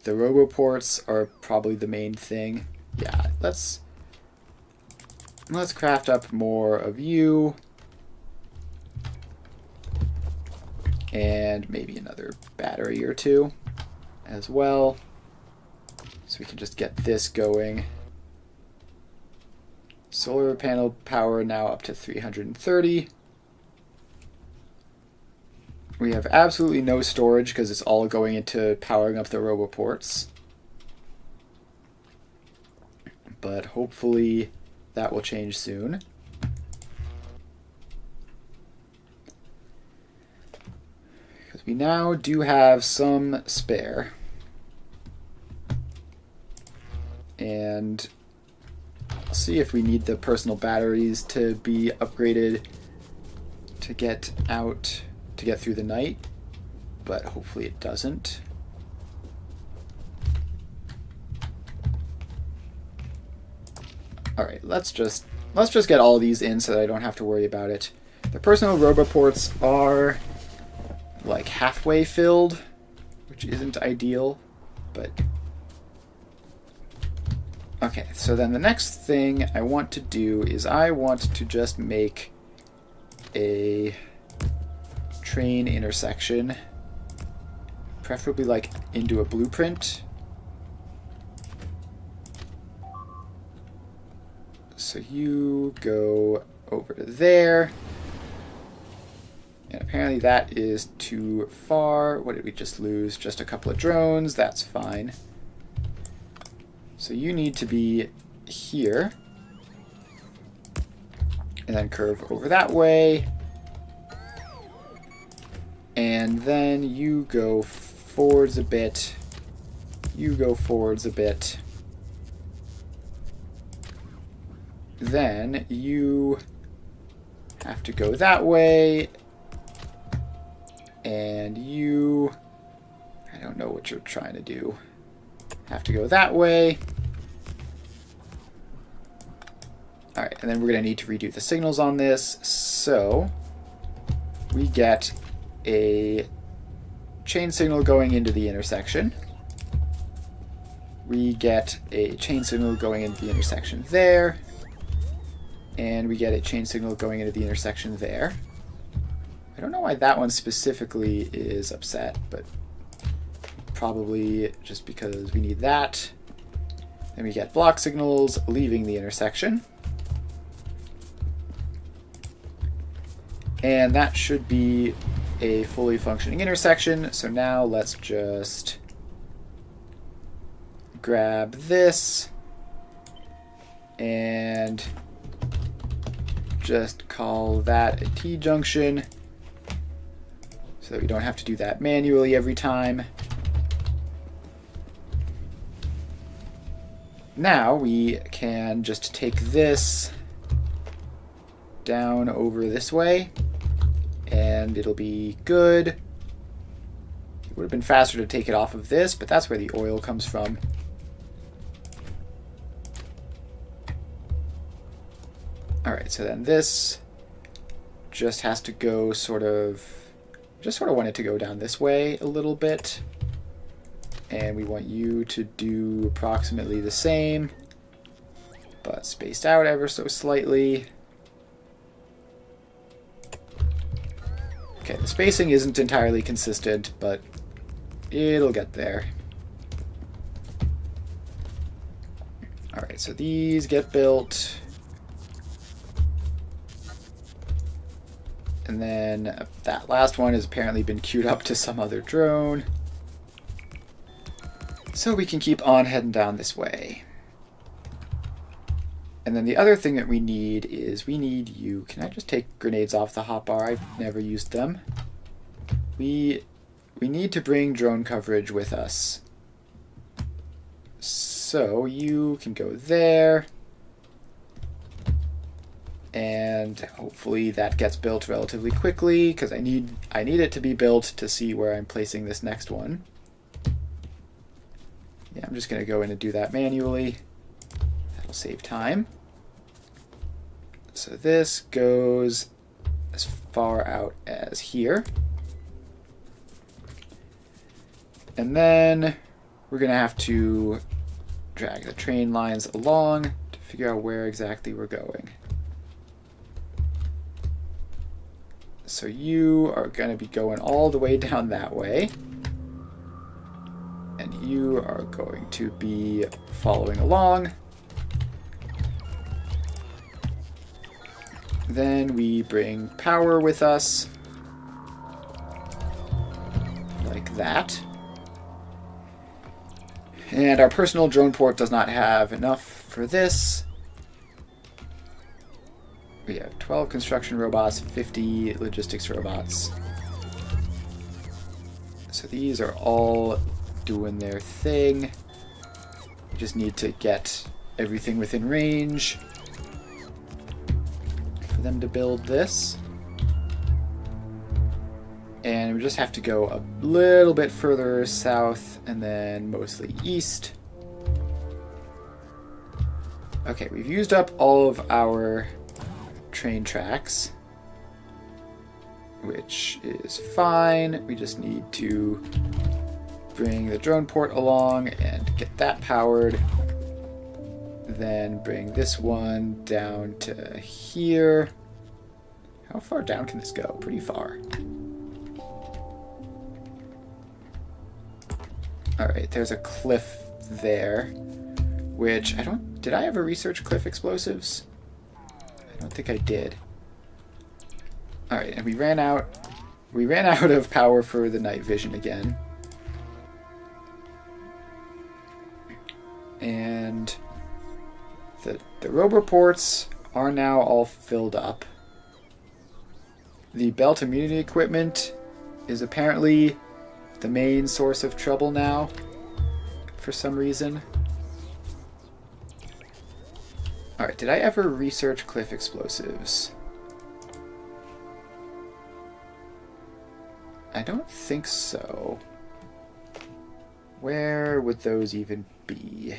The roboports are probably the main thing. Yeah, let's craft up more of you. And maybe another battery or two as well. So we can just get this going. Solar panel power now up to 330. We have absolutely no storage because it's all going into powering up the roboports. But hopefully that will change soon. Because We now do have some spare. And I'll see if we need the personal batteries to be upgraded to get through the night, but hopefully it doesn't. All right, let's just get all these in so that I don't have to worry about it. The personal roboports are like halfway filled, which isn't ideal, but okay. So then the next thing I want to do is I want to just make a train intersection, preferably like into a blueprint. So you go over to there. And apparently that is too far. What did we just lose? Just a couple of drones. That's fine. So you need to be here. And then curve over that way. And then you go forwards a bit. You go forwards a bit. Then you have to go that way. And you, I don't know what you're trying to do. Have to go that way. All right, and then we're going to need to redo the signals on this. So we get a chain signal going into the intersection. We get a chain signal going into the intersection there. And we get a chain signal going into the intersection there. I don't know why that one specifically is upset, but probably just because we need that. Then we get block signals leaving the intersection. And that should be a fully functioning intersection. So now let's just grab this and just call that a T-junction so that we don't have to do that manually every time. Now we can just take this down over this way and it'll be good. It would have been faster to take it off of this, but that's where the oil comes from. Alright, so then this just has to go sort of want it to go down this way a little bit. And we want you to do approximately the same, but spaced out ever so slightly. Okay, the spacing isn't entirely consistent, but it'll get there. Alright, so these get built. And then that last one has apparently been queued up to some other drone. So we can keep on heading down this way. And then the other thing that we need is we need you. Can I just take grenades off the hotbar? I've never used them. We need to bring drone coverage with us. So you can go there. And hopefully that gets built relatively quickly because I need it to be built to see where I'm placing this next one. Yeah, I'm just going to go in and do that manually. That'll save time. So this goes as far out as here. And then we're going to have to drag the train lines along to figure out where exactly we're going. So you are going to be going all the way down that way. And you are going to be following along. Then we bring power with us. Like that. And our personal drone port does not have enough for this. We have 12 construction robots, 50 logistics robots. So these are all doing their thing. We just need to get everything within range for them to build this. And we just have to go a little bit further south and then mostly east. Okay, we've used up all of our train tracks, which is fine. We just need to bring the drone port along and get that powered. Then bring this one down to here. How far down can this go? Pretty far. Alright, there's a cliff there, which I don't... Did I ever research cliff explosives? I don't think I did. Alright, and we ran out of power for the night vision again. And the roboports are now all filled up. The belt immunity equipment is apparently the main source of trouble now, for some reason. Alright, did I ever research cliff explosives? I don't think so. Where would those even be?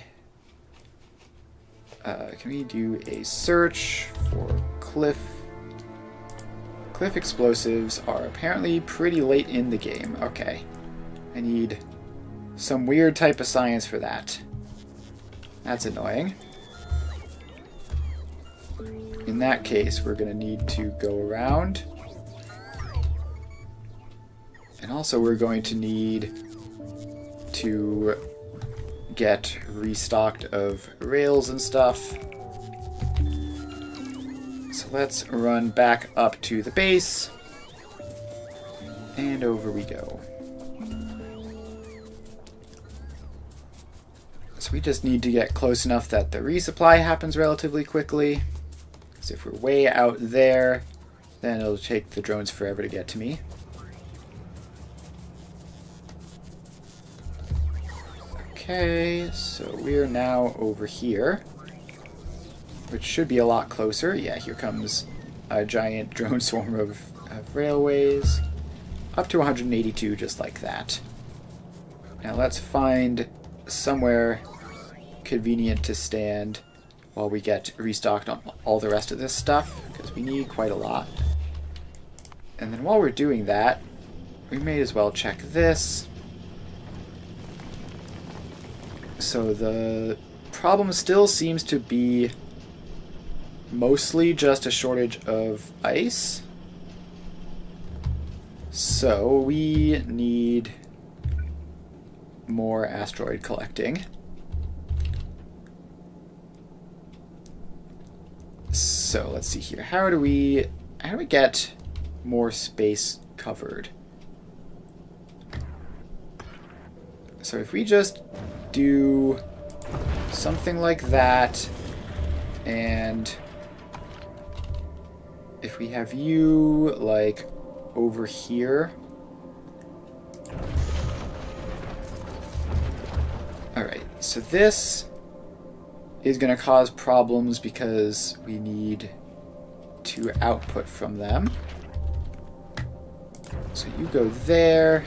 Can we do a search for cliff? Cliff explosives are apparently pretty late in the game. Okay. I need some weird type of science for that. That's annoying. In that case, we're going to need to go around. And also we're going to need to get restocked of rails and stuff. So let's run back up to the base. And over we go. So we just need to get close enough that the resupply happens relatively quickly. Because if we're way out there, then it'll take the drones forever to get to me. Okay, so we're now over here, which should be a lot closer. Yeah, here comes a giant drone swarm of railways. Up to 182, just like that. Now let's find somewhere convenient to stand while we get restocked on all the rest of this stuff, because we need quite a lot. And then while we're doing that, we may as well check this. So the problem still seems to be mostly just a shortage of ice. So we need more asteroid collecting. So let's see here. How do we get more space covered? So if we just do something like that, and if we have you like over here. Alright, so this is going to cause problems because we need to output from them. So you go there.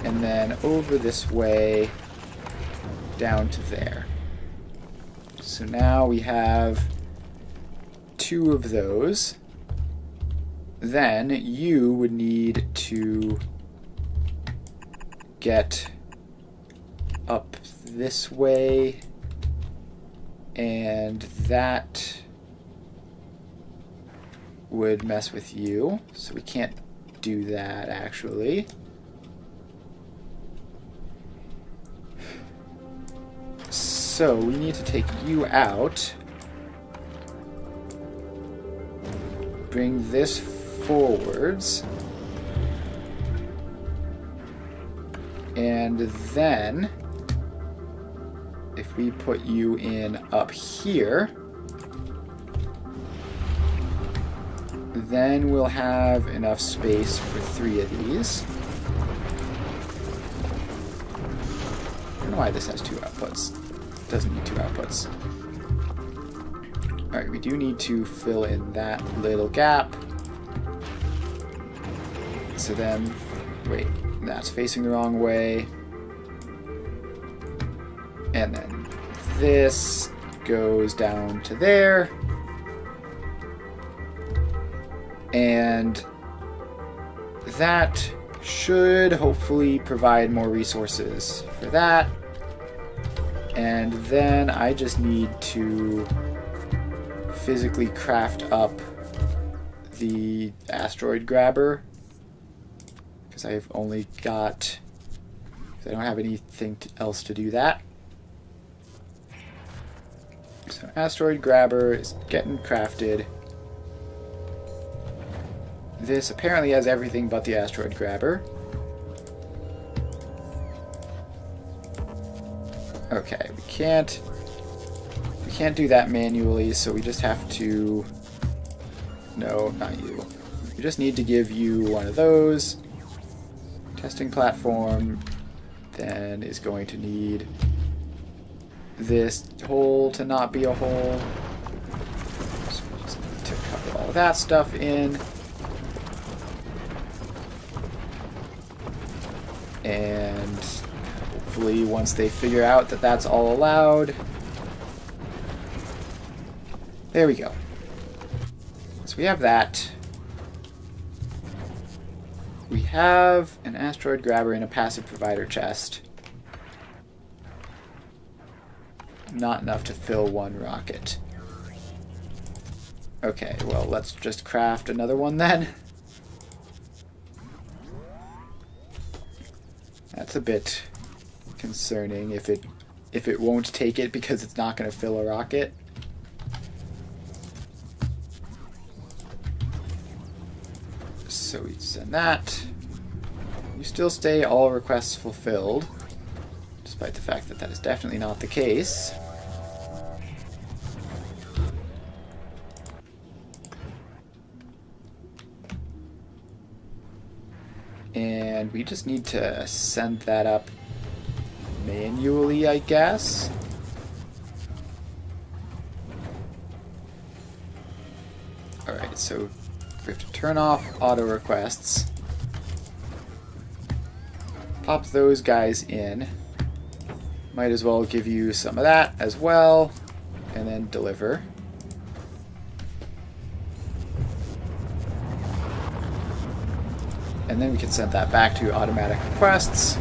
And then over this way, down to there. So now we have 2 of those. Then you would need to get up this way, and that would mess with you. So we can't do that, actually. So we need to take you out, bring this forwards, and then if we put you in up here, then we'll have enough space for 3 of these. I don't know why this has 2 outputs. It doesn't need 2 outputs. Alright, we do need to fill in that little gap. So then, wait, that's facing the wrong way. And then this goes down to there. And that should hopefully provide more resources for that. And then I just need to physically craft up the asteroid grabber, because I've only got, I don't have anything else to do that. So asteroid grabber is getting crafted. This apparently has everything but the asteroid grabber. Okay, we can't do that manually, so we just have to... No, not you. We just need to give you one of those. Testing platform then is going to need this hole to not be a hole. So we just need to cover all of that stuff in. And hopefully once they figure out that that's all allowed... There we go. So we have that. We have an asteroid grabber in a passive provider chest. Not enough to fill one rocket. Okay, well, let's just craft another one then. That's a bit concerning if it won't take it because it's not going to fill a rocket. So we send that. You still stay all requests fulfilled, despite the fact that that is definitely not the case. And we just need to send that up manually, I guess. Alright, so we have to turn off auto requests. Pop those guys in. Might as well give you some of that as well. And then deliver. And then we can send that back to automatic requests.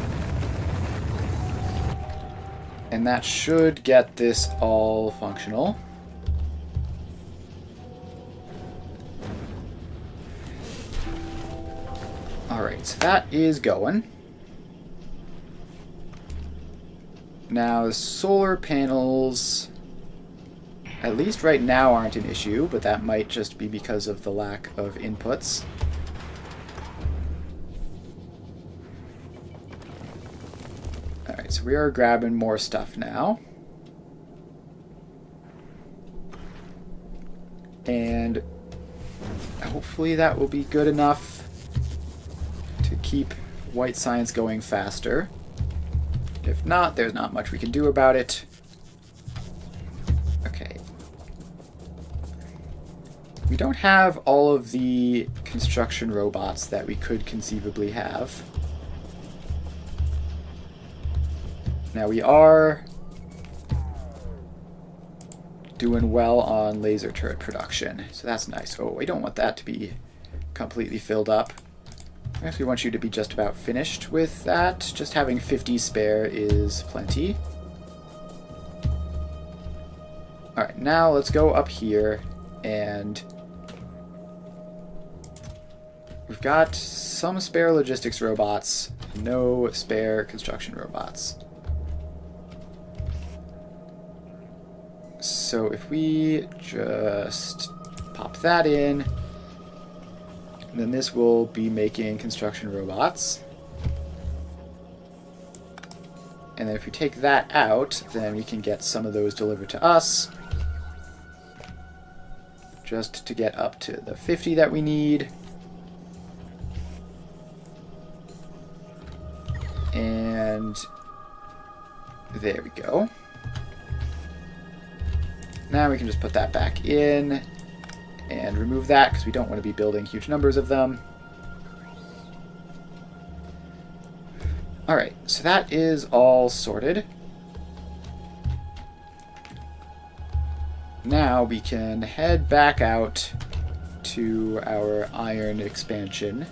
And that should get this all functional. Alright, so that is going. Now, the solar panels, at least right now, aren't an issue, but that might just be because of the lack of inputs. Alright, so we are grabbing more stuff now. And hopefully that will be good enough to keep white science going faster. If not, there's not much we can do about it. Okay. We don't have all of the construction robots that we could conceivably have. Now we are doing well on laser turret production, so that's nice. Oh, we don't want that to be completely filled up. I actually want you to be just about finished with that. Just having 50 spare is plenty. Alright, now let's go up here, and we've got some spare logistics robots, no spare construction robots. So if we just pop that in, then this will be making construction robots. And then if we take that out, then we can get some of those delivered to us. just to get up to the 50 that we need. And there we go. Now we can just put that back in and remove that because we don't want to be building huge numbers of them. Alright, so that is all sorted. Now we can head back out to our iron expansion,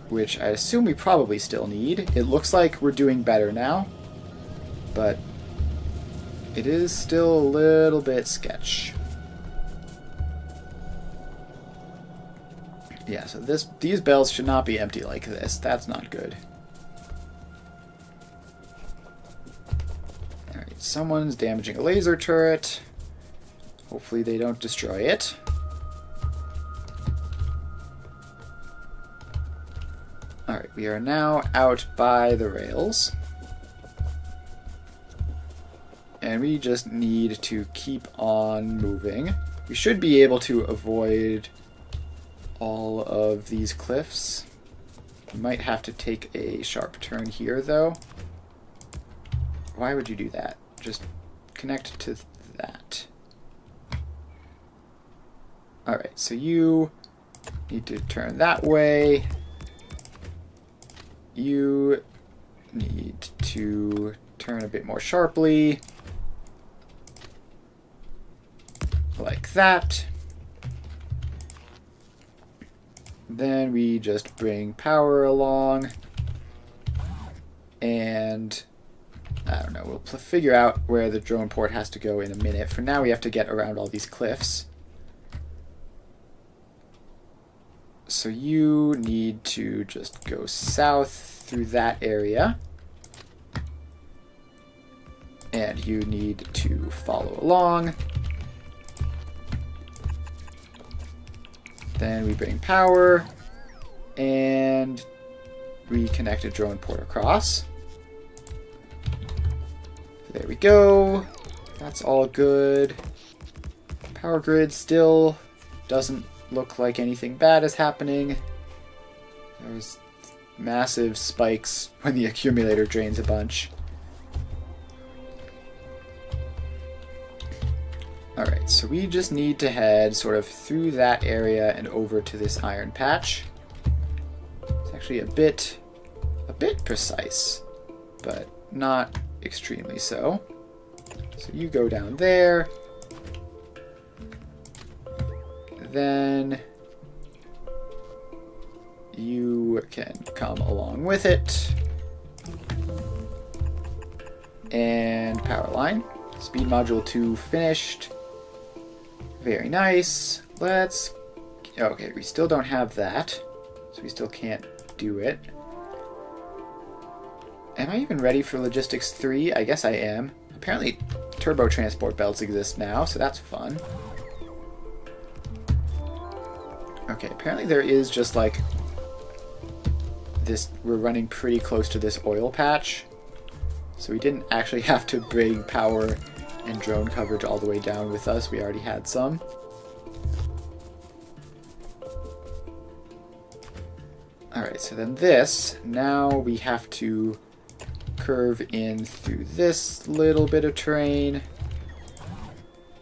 which I assume we probably still need. It looks like we're doing better now, but it is still a little bit sketch. Yeah, so these bells should not be empty like this. That's not good. Alright, someone's damaging a laser turret. Hopefully they don't destroy it. Alright, we are now out by the rails. And we just need to keep on moving. We should be able to avoid all of these cliffs. We might have to take a sharp turn here, though. Why would you do that? Just connect to that. Alright, so you need to turn that way. You need to turn a bit more sharply. Like that. Then we just bring power along, and I don't know, we'll figure out where the drone port has to go in a minute. For now we have to get around all these cliffs. So you need to just go south through that area, and you need to follow along. Then we bring power, and we connect a drone port across. There we go. That's all good. Power grid still doesn't look like anything bad is happening. There's massive spikes when the accumulator drains a bunch. Alright, so we just need to head sort of through that area and over to this iron patch. It's actually a bit precise, but not extremely so. So you go down there. Then you can come along with it. And power line. Speed module 2 finished. Very nice. Let's... Okay, we still don't have that, so we still can't do it. Am I even ready for Logistics 3? I guess I am. Apparently turbo transport belts exist now, so that's fun. Okay, apparently there is just like this... We're running pretty close to this oil patch, so we didn't actually have to bring power and drone coverage all the way down with us. We already had some. Alright, so then this, now we have to curve in through this little bit of terrain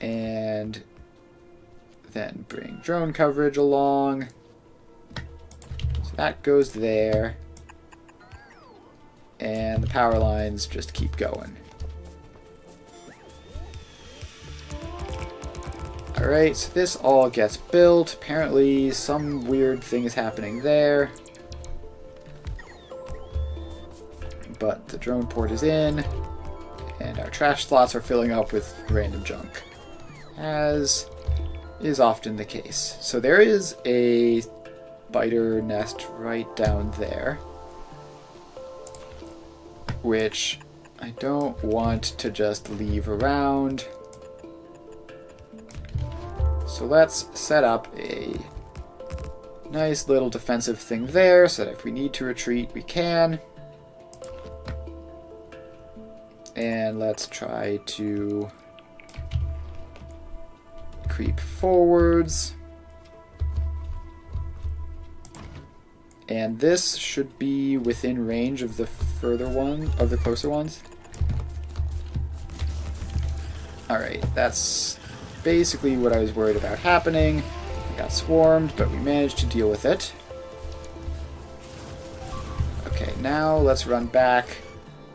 and then bring drone coverage along. So that goes there. And the power lines just keep going. Alright, so this all gets built. Apparently some weird thing is happening there. But the drone port is in, and our trash slots are filling up with random junk, as is often the case. So there is a spider nest right down there, which I don't want to just leave around. So let's set up a nice little defensive thing there so that if we need to retreat, we can. And let's try to creep forwards. And this should be within range of the closer ones. Alright, that's basically what I was worried about happening. We got swarmed, but we managed to deal with it. Okay, now let's run back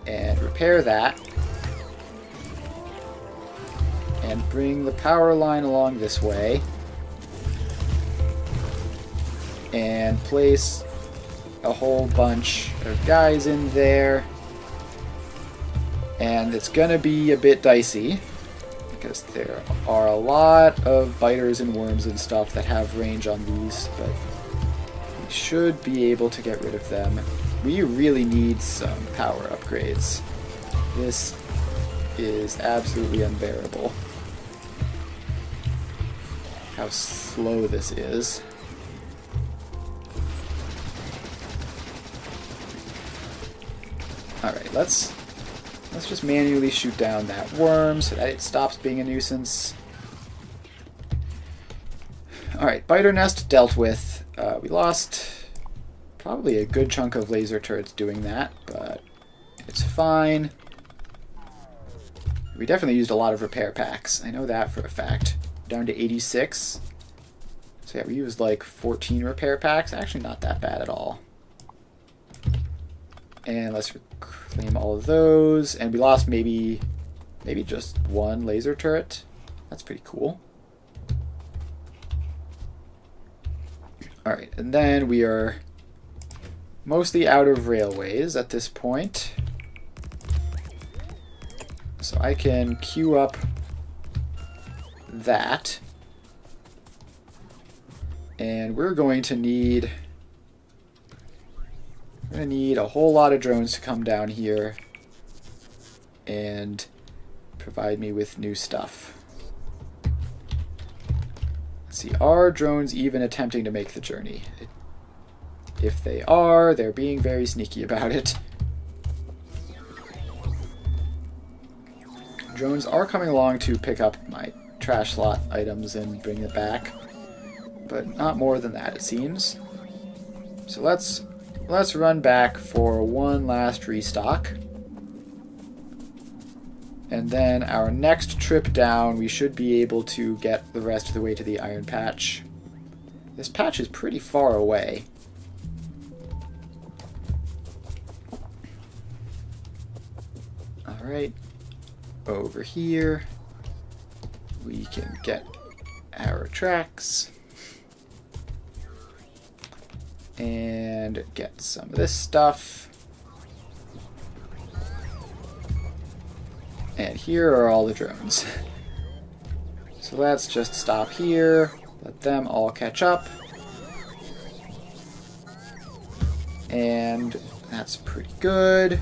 and repair that. And bring the power line along this way. And place a whole bunch of guys in there. And it's gonna be a bit dicey, because there are a lot of biters and worms and stuff that have range on these, but we should be able to get rid of them. We really need some power upgrades. This is absolutely unbearable. How slow this is. Alright, let's just manually shoot down that worm so that it stops being a nuisance. Alright, biter nest dealt with. We lost probably a good chunk of laser turrets doing that, but it's fine. We definitely used a lot of repair packs. I know that for a fact. Down to 86. So yeah, we used like 14 repair packs. Actually not that bad at all. And let's claim all of those. And we lost maybe just one laser turret. That's pretty cool. Alright, and then we are mostly out of railways at this point. So I can queue up that. And we're going to need a whole lot of drones to come down here and provide me with new stuff. Let's see, are drones even attempting to make the journey? If they are, they're being very sneaky about it. Drones are coming along to pick up my trash slot items and bring it back, but not more than that, it seems. So let's run back for one last restock. And then our next trip down, we should be able to get the rest of the way to the Iron Patch. This patch is pretty far away. Alright, over here we can get our tracks and get some of this stuff. And here are all the drones. So let's just stop here, let them all catch up. And that's pretty good.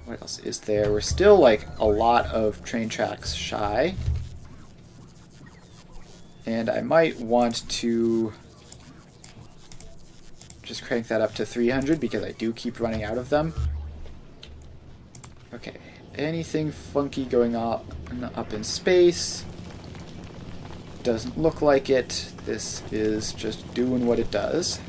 What else is there? We're still like a lot of train tracks shy. And I might want to just crank that up to 300 because I do keep running out of them. Okay, anything funky going up in space? Doesn't look like it. This is just doing what it does.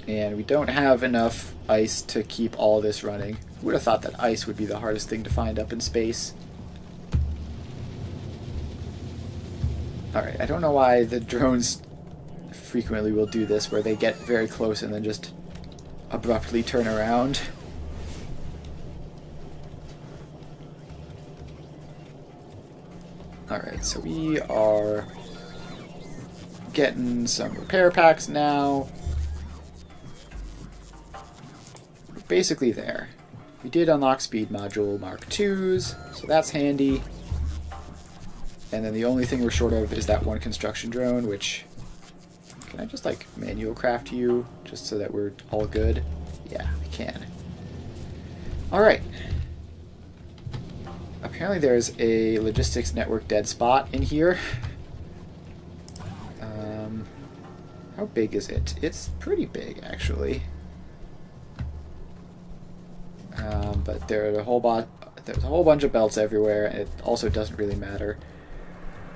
And we don't have enough ice to keep all this running. Who would have thought that ice would be the hardest thing to find up in space? Alright, I don't know why the drones frequently will do this, where they get very close and then just abruptly turn around. Alright, so we are getting some repair packs now. We're basically there. We did unlock Speed Module Mark IIs, so that's handy. And then the only thing we're short of is that one construction drone, which... Can I just, like, manual craft you, just so that we're all good? Yeah, I can. Alright. Apparently there's a logistics network dead spot in here. How big is it? It's pretty big, actually. But there are a whole there's a whole bunch of belts everywhere, and it also doesn't really matter.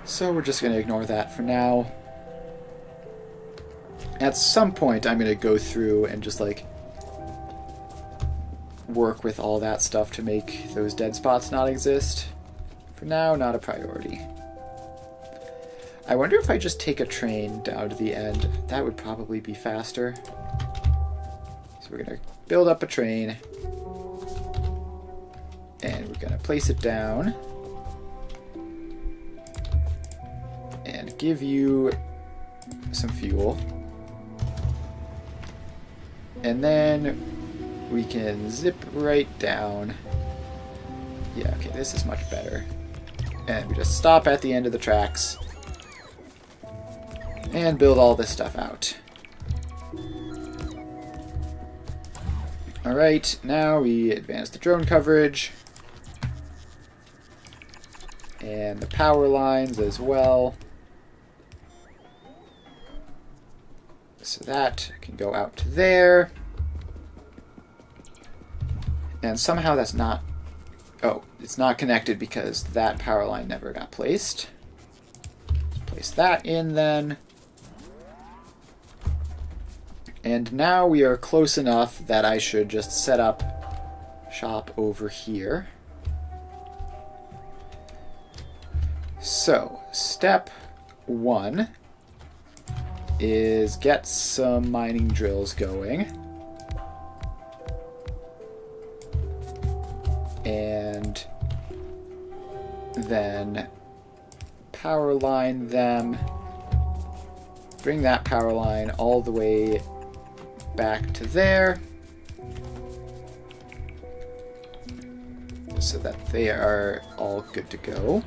So we're just going to ignore that for now. At some point, I'm going to go through and just, like, work with all that stuff to make those dead spots not exist. For now, not a priority. I wonder if I just take a train down to the end. That would probably be faster. So we're going to build up a train. And we're going to place it down. And give you some fuel. And then we can zip right down. Yeah, okay, this is much better. And we just stop at the end of the tracks. And build all this stuff out. Alright, now we advance the drone coverage. And the power lines as well. So that can go out to there. And somehow that's not... Oh, it's not connected because that power line never got placed. Let's place that in then. And now we are close enough that I should just set up shop over here. So, step 1 is get some mining drills going. And then power line them. Bring that power line all the way back to there. So that they are all good to go.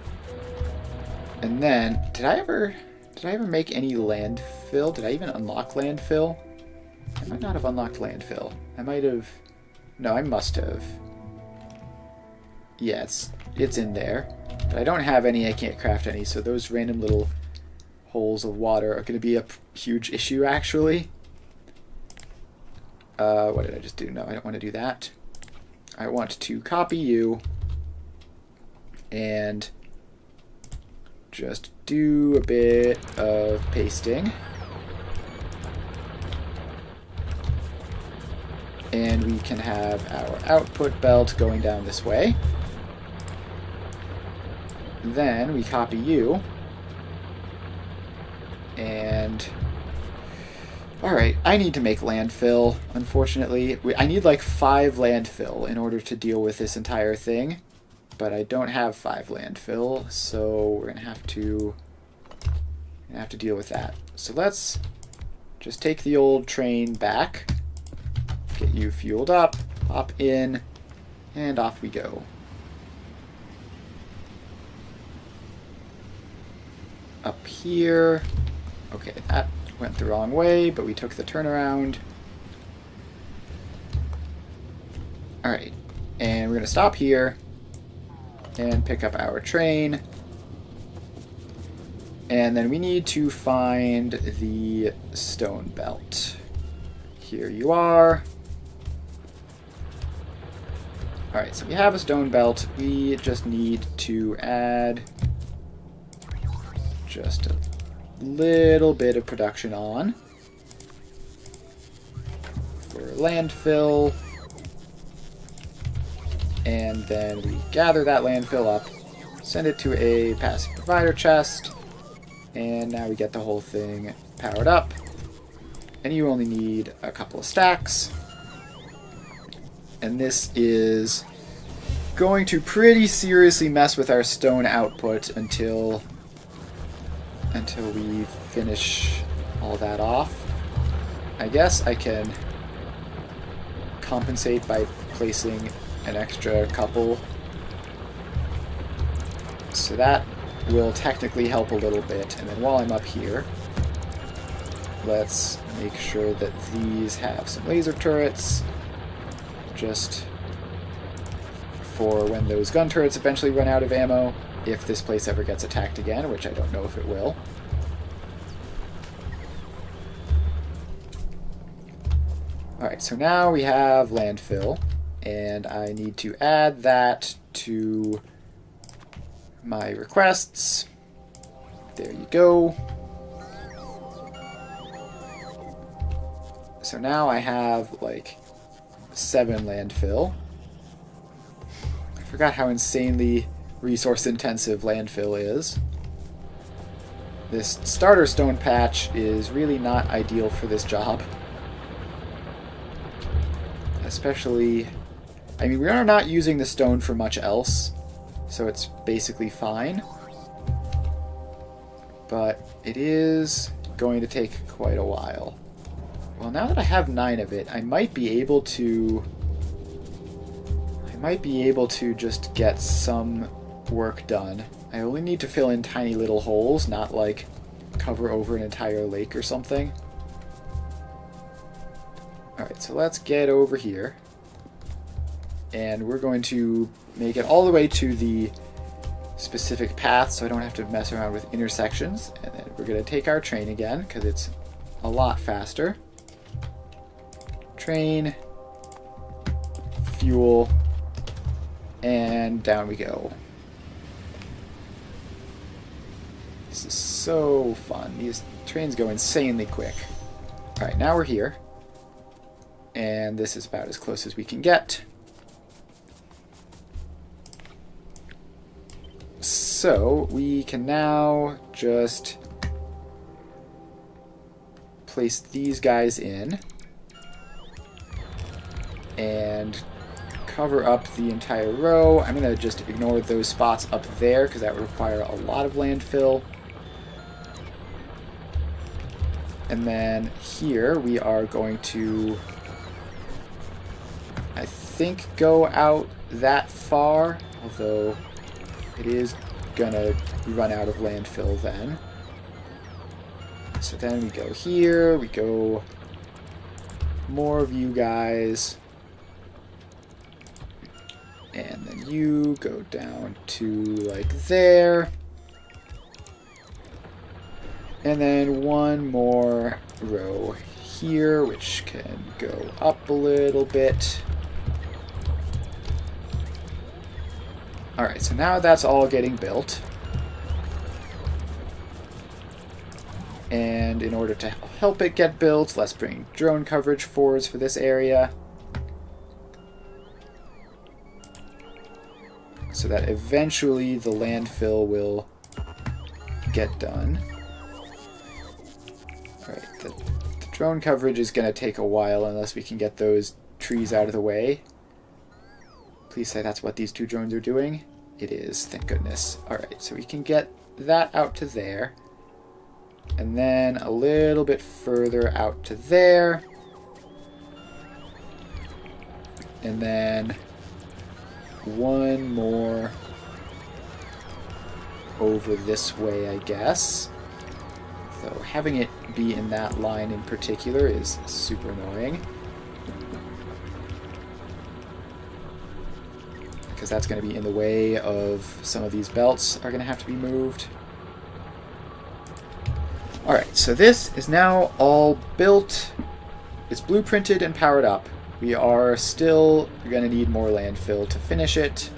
And then, did I ever make any landfill? Did I even unlock landfill? I might not have unlocked landfill. I might have... No, I must have. Yeah, it's in there. But I don't have any, I can't craft any, so those random little holes of water are going to be a huge issue, actually. What did I just do? No, I don't want to do that. I want to copy you and just do a bit of pasting. And we can have our output belt going down this way. Then we copy you. And... Alright, I need to make landfill, unfortunately. I need like 5 landfill in order to deal with this entire thing. But I don't have 5 landfill, so we're gonna have to deal with that. So let's just take the old train back, get you fueled up, hop in, and off we go. Up here. Okay, that went the wrong way, but we took the turnaround. Alright, and we're gonna stop here and pick up our train. And then we need to find the stone belt. Here you are. Alright, so we have a stone belt. We just need to add just a little bit of production on for landfill. And then we gather that landfill up, send it to a passive provider chest, and now we get the whole thing powered up. And you only need a couple of stacks. And this is going to pretty seriously mess with our stone output until we finish all that off. I guess I can compensate by placing an extra couple. So that will technically help a little bit. And then while I'm up here, let's make sure that these have some laser turrets, just for when those gun turrets eventually run out of ammo, if this place ever gets attacked again, which I don't know if it will. Alright, so now we have landfill, and I need to add that to my requests. There you go. So now I have like 7 landfill. I forgot how insanely resource intensive landfill is. This starter stone patch is really not ideal for this job. Especially, I mean, we are not using the stone for much else, so it's basically fine. But it is going to take quite a while. Well, now that I have 9 of it, I might be able to just get some work done. I only need to fill in tiny little holes, not like cover over an entire lake or something. Alright, so let's get over here. And we're going to make it all the way to the specific path so I don't have to mess around with intersections. And then we're going to take our train again because it's a lot faster. Train, fuel, and down we go. This is so fun. These trains go insanely quick. Alright, now we're here. And this is about as close as we can get. So we can now just place these guys in and cover up the entire row. I'm going to just ignore those spots up there because that would require a lot of landfill. And then here we are going to, I think, go out that far, although it is gonna run out of landfill then. So then we go here, we go more of you guys, and then you go down to like there, and then one more row here which can go up a little bit. Alright, so now that's all getting built. And in order to help it get built, let's bring drone coverage forwards for this area. So that eventually the landfill will get done. Alright, the drone coverage is going to take a while unless we can get those trees out of the way. Please say that's what these 2 drones are doing. It is, thank goodness. Alright, so we can get that out to there. And then a little bit further out to there. And then one more over this way, I guess. Though having it be in that line in particular is super annoying. Because that's going to be in the way of some of these belts are going to have to be moved. Alright, so this is now all built. It's blueprinted and powered up. We are still going to need more landfill to finish it.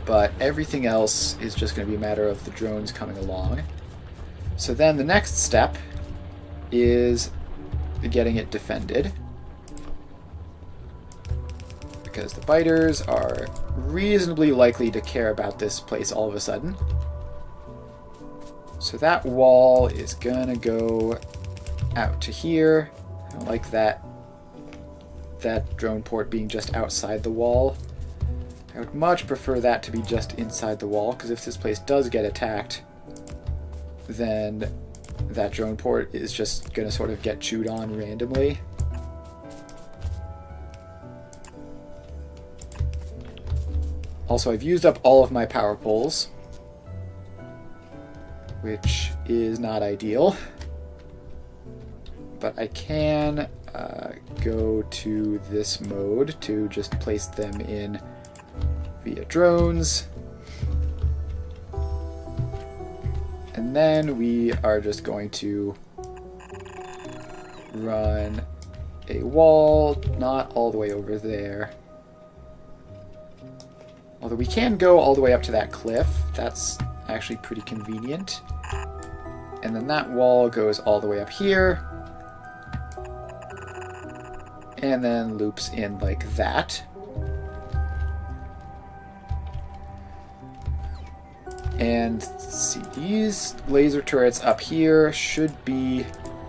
But everything else is just going to be a matter of the drones coming along. So then the next step is getting it defended. Because the biters are reasonably likely to care about this place all of a sudden. So that wall is gonna go out to here. I don't like that drone port being just outside the wall. I would much prefer that to be just inside the wall, because if this place does get attacked, then that drone port is just gonna sort of get chewed on randomly. Also, I've used up all of my power poles, which is not ideal. But I can go to this mode to just place them in via drones. And then we are just going to run a wall, not all the way over there, Although we can go all the way up to that cliff. That's actually pretty convenient. And then that wall goes all the way up here. And then loops in like that. And let's see, these laser turrets up here should be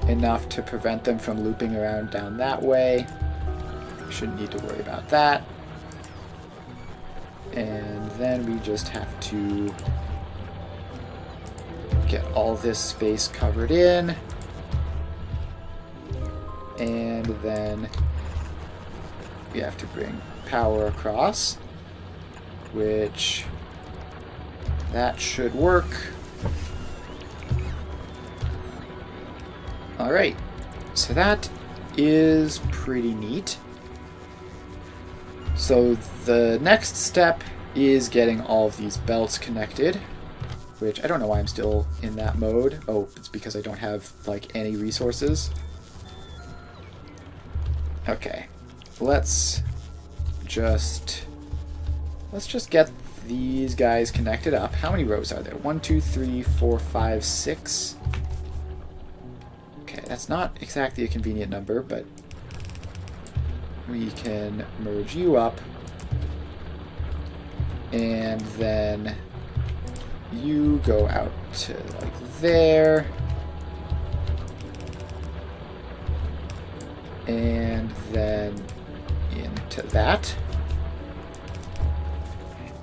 enough to prevent them from looping around down that way. Shouldn't need to worry about that. And then we just have to get all this space covered in. And then we have to bring power across, which that should work. Alright, so that is pretty neat. So the next step is getting all of these belts connected, which I don't know why I'm still in that mode. Oh, it's because I don't have like any resources. Okay, let's just get these guys connected up. How many rows are there? 1, 2, 3, 4, 5, 6. Okay, that's not exactly a convenient number, but we can merge you up. And then you go out to like there. And then into that.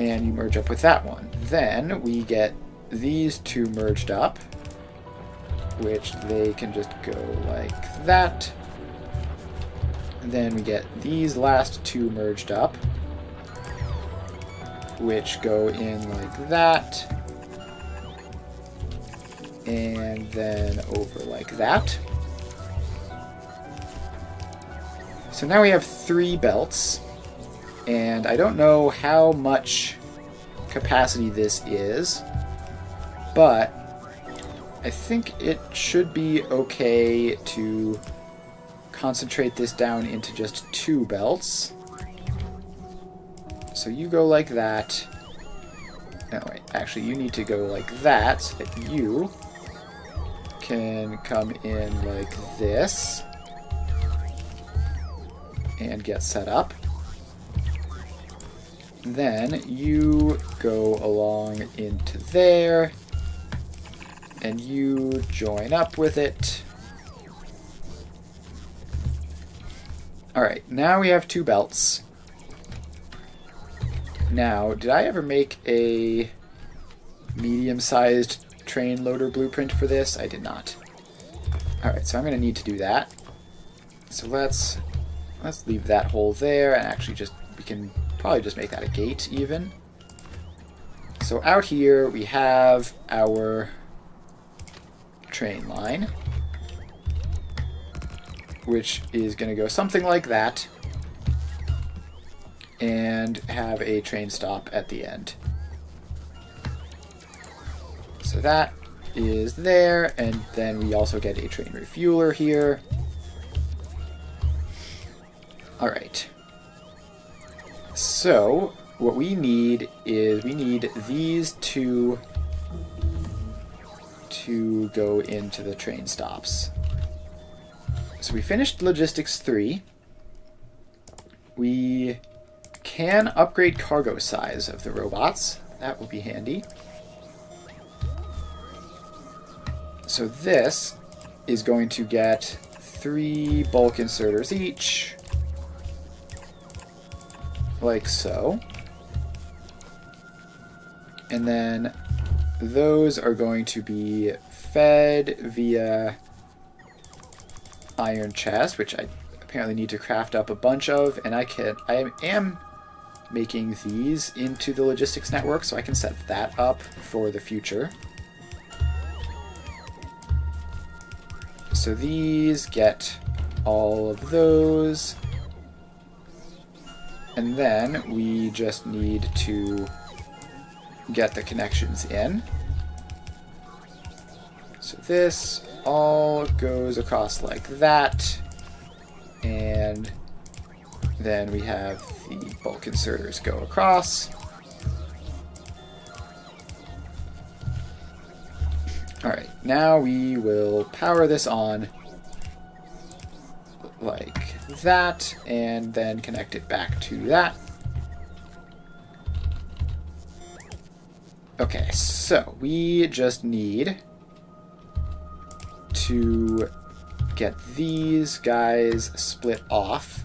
And you merge up with that one. Then we get these two merged up, which they can just go like that. And then we get these last two merged up, which go in like that. And then over like that. So now we have 3 belts. And I don't know how much capacity this is, but I think it should be okay to concentrate this down into just 2 belts. So you go like that. No, wait, actually you need to go like that so that you can come in like this and get set up. Then you go along into there, and you join up with it. Alright, now we have 2 belts. Now, did I ever make a medium-sized train loader blueprint for this? I did not. Alright, so I'm going to need to do that. So let's leave that hole there, and actually we can probably just make that a gate even. So out here we have our train line, which is going to go something like that and have a train stop at the end. So that is there, and then we also get a train refueler here. Alright. So, what we need is these two to go into the train stops. So we finished Logistics 3. We can upgrade cargo size of the robots. That will be handy. So this is going to get 3 bulk inserters each. Like so. And then those are going to be fed via iron chest, which I apparently need to craft up a bunch of, and I am making these into the logistics network, so I can set that up for the future. So these get all of those. And then we just need to get the connections in. So this all goes across like that. And then we have the bulk inserters go across. Alright, now we will power this on like that, and then connect it back to that. Okay, so we just need to get these guys split off.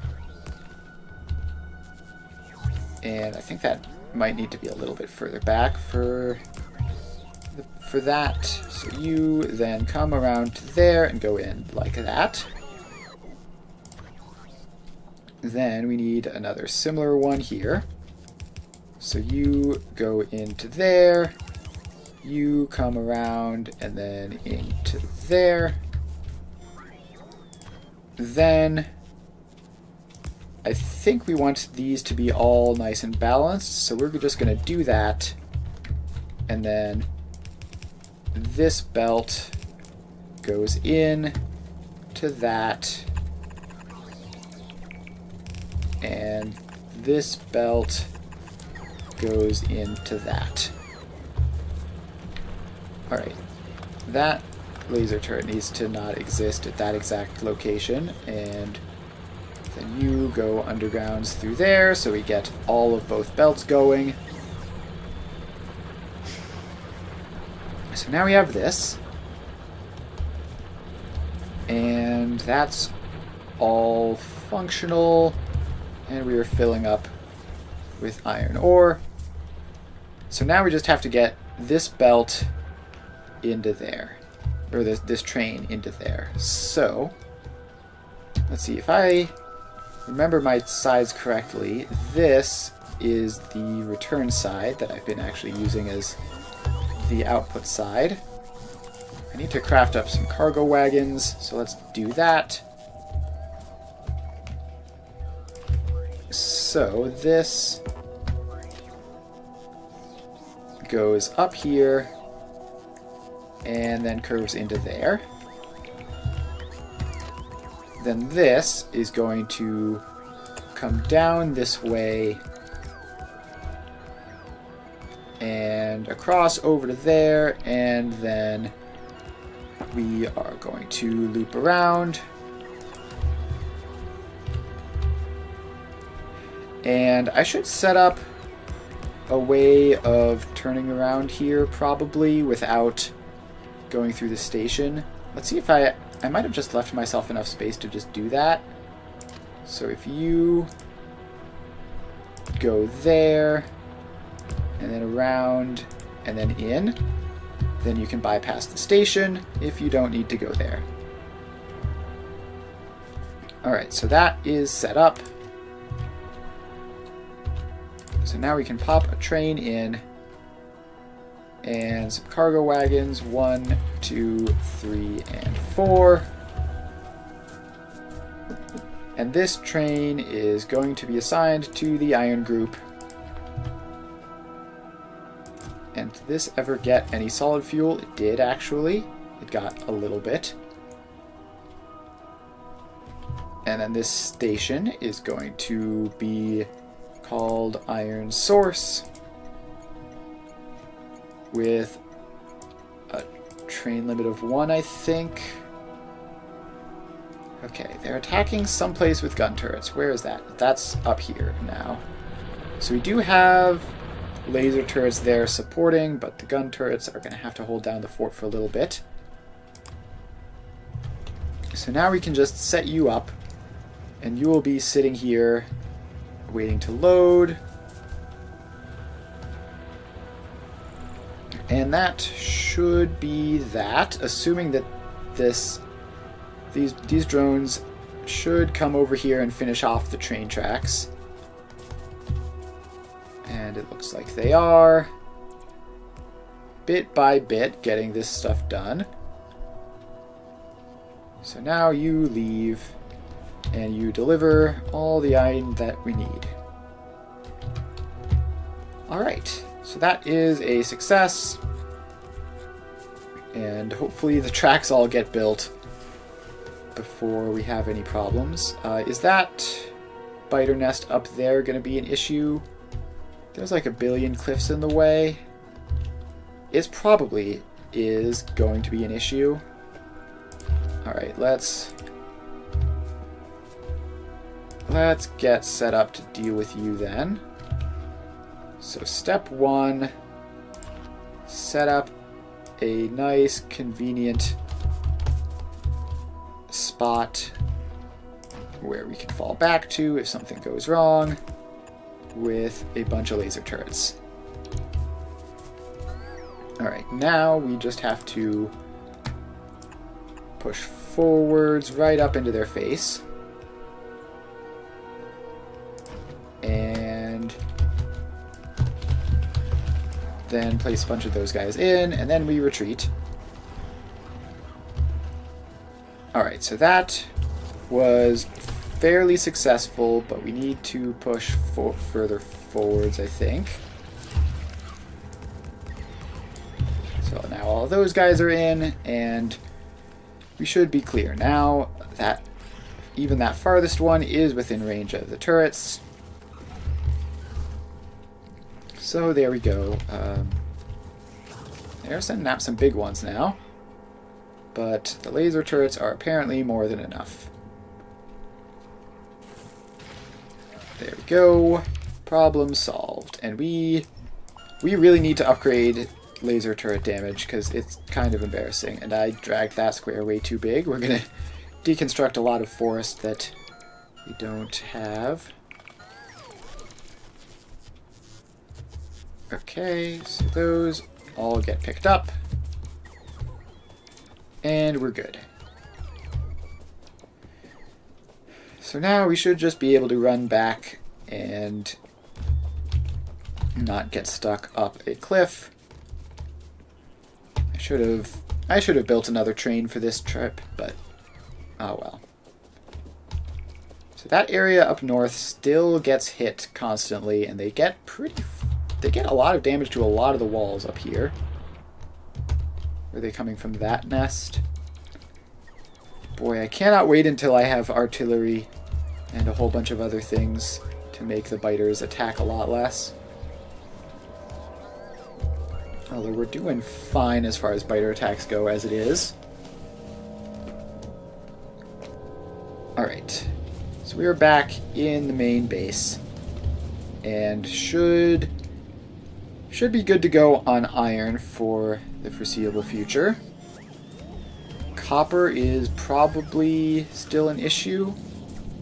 And I think that might need to be a little bit further back for that. So you then come around to there and go in like that. Then we need another similar one here. So you go into there, you come around and then into there. Then I think we want these to be all nice and balanced, so we're just going to do that. And then this belt goes in to that. And this belt goes into that. Alright, that laser turret needs to not exist at that exact location, and then you go undergrounds through there, so we get all of both belts going. So now we have this, and that's all functional, and we are filling up with iron ore. So now we just have to get this belt into there, or this train into there. So let's see, if I remember my sides correctly, this is the return side that I've been actually using as the output side. I need to craft up some cargo wagons, so let's do that. So this goes up here and then curves into there. Then this is going to come down this way and across over to there, and then we are going to loop around. And I should set up a way of turning around here probably without going through the station. Let's see if I might have just left myself enough space to just do that. So if you go there and then around and then in, then you can bypass the station if you don't need to go there. Alright, so that is set up. So now we can pop a train in and some cargo wagons, 1, 2, 3, and 4. And this train is going to be assigned to the iron group. And did this ever get any solid fuel? It did, actually. It got a little bit. And then this station is going to be called Iron Source, with a train limit of 1, I think. Okay, they're attacking someplace with gun turrets. Where is that? That's up here now. So we do have laser turrets there supporting, but the gun turrets are going to have to hold down the fort for a little bit. So now we can just set you up, and you will be sitting here waiting to load. And that should be that, assuming that these drones should come over here and finish off the train tracks. And it looks like they are, bit by bit, getting this stuff done. So now you leave and you deliver all the iron that we need. Alright, so that is a success. And hopefully the tracks all get built before we have any problems. Is that biter nest up there going to be an issue? There's like a billion cliffs in the way. It's probably is going to be an issue. Alright, let's get set up to deal with you then. So step 1, set up a nice, convenient spot where we can fall back to if something goes wrong with a bunch of laser turrets. Alright, now we just have to push forwards right up into their face. And then place a bunch of those guys in, and then we retreat. Alright, so that was fairly successful, but we need to push further forwards, I think. So now all of those guys are in, and we should be clear. Now that even that farthest one is within range of the turrets. So there we go. They're sending out some big ones now, but the laser turrets are apparently more than enough. There we go. Problem solved. And we really need to upgrade laser turret damage because it's kind of embarrassing. And I dragged that square way too big. We're going to deconstruct a lot of forest that we don't have. Okay, so those all get picked up. And we're good. So now we should just be able to run back and not get stuck up a cliff. I should have built another train for this trip, but oh well. So that area up north still gets hit constantly, and they get a lot of damage to a lot of the walls up here. Are they coming from that nest? Boy, I cannot wait until I have artillery and a whole bunch of other things to make the biters attack a lot less. Although we're doing fine as far as biter attacks go as it is. Alright, so we are back in the main base and should be good to go on iron for the foreseeable future. Copper is probably still an issue.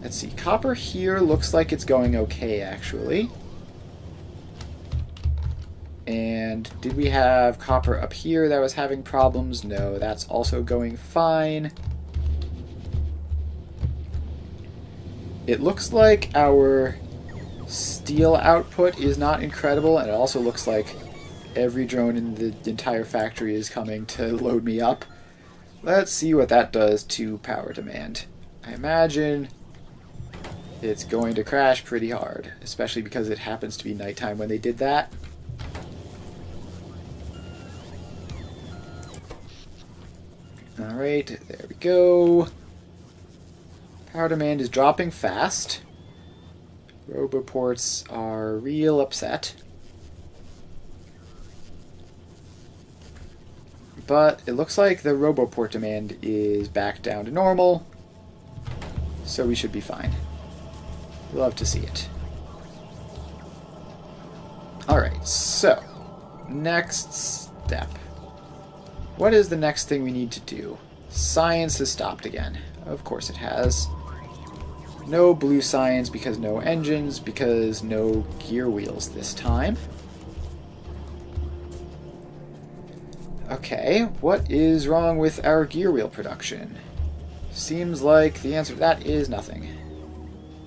Let's see, copper here looks like it's going okay, actually. And did we have copper up here that was having problems? No, that's also going fine. It looks like our steel output is not incredible, and it also looks like every drone in the entire factory is coming to load me up. Let's see what that does to power demand. I imagine it's going to crash pretty hard, especially because it happens to be nighttime when they did that. Alright, there we go. Power demand is dropping fast. Roboports are real upset. But it looks like the Roboport demand is back down to normal, so we should be fine. Love to see it. Alright, so, next step. What is the next thing we need to do? Science has stopped again. Of course it has. No blue science because no engines, because no gear wheels this time. Okay, what is wrong with our gear wheel production? Seems like the answer to that is nothing.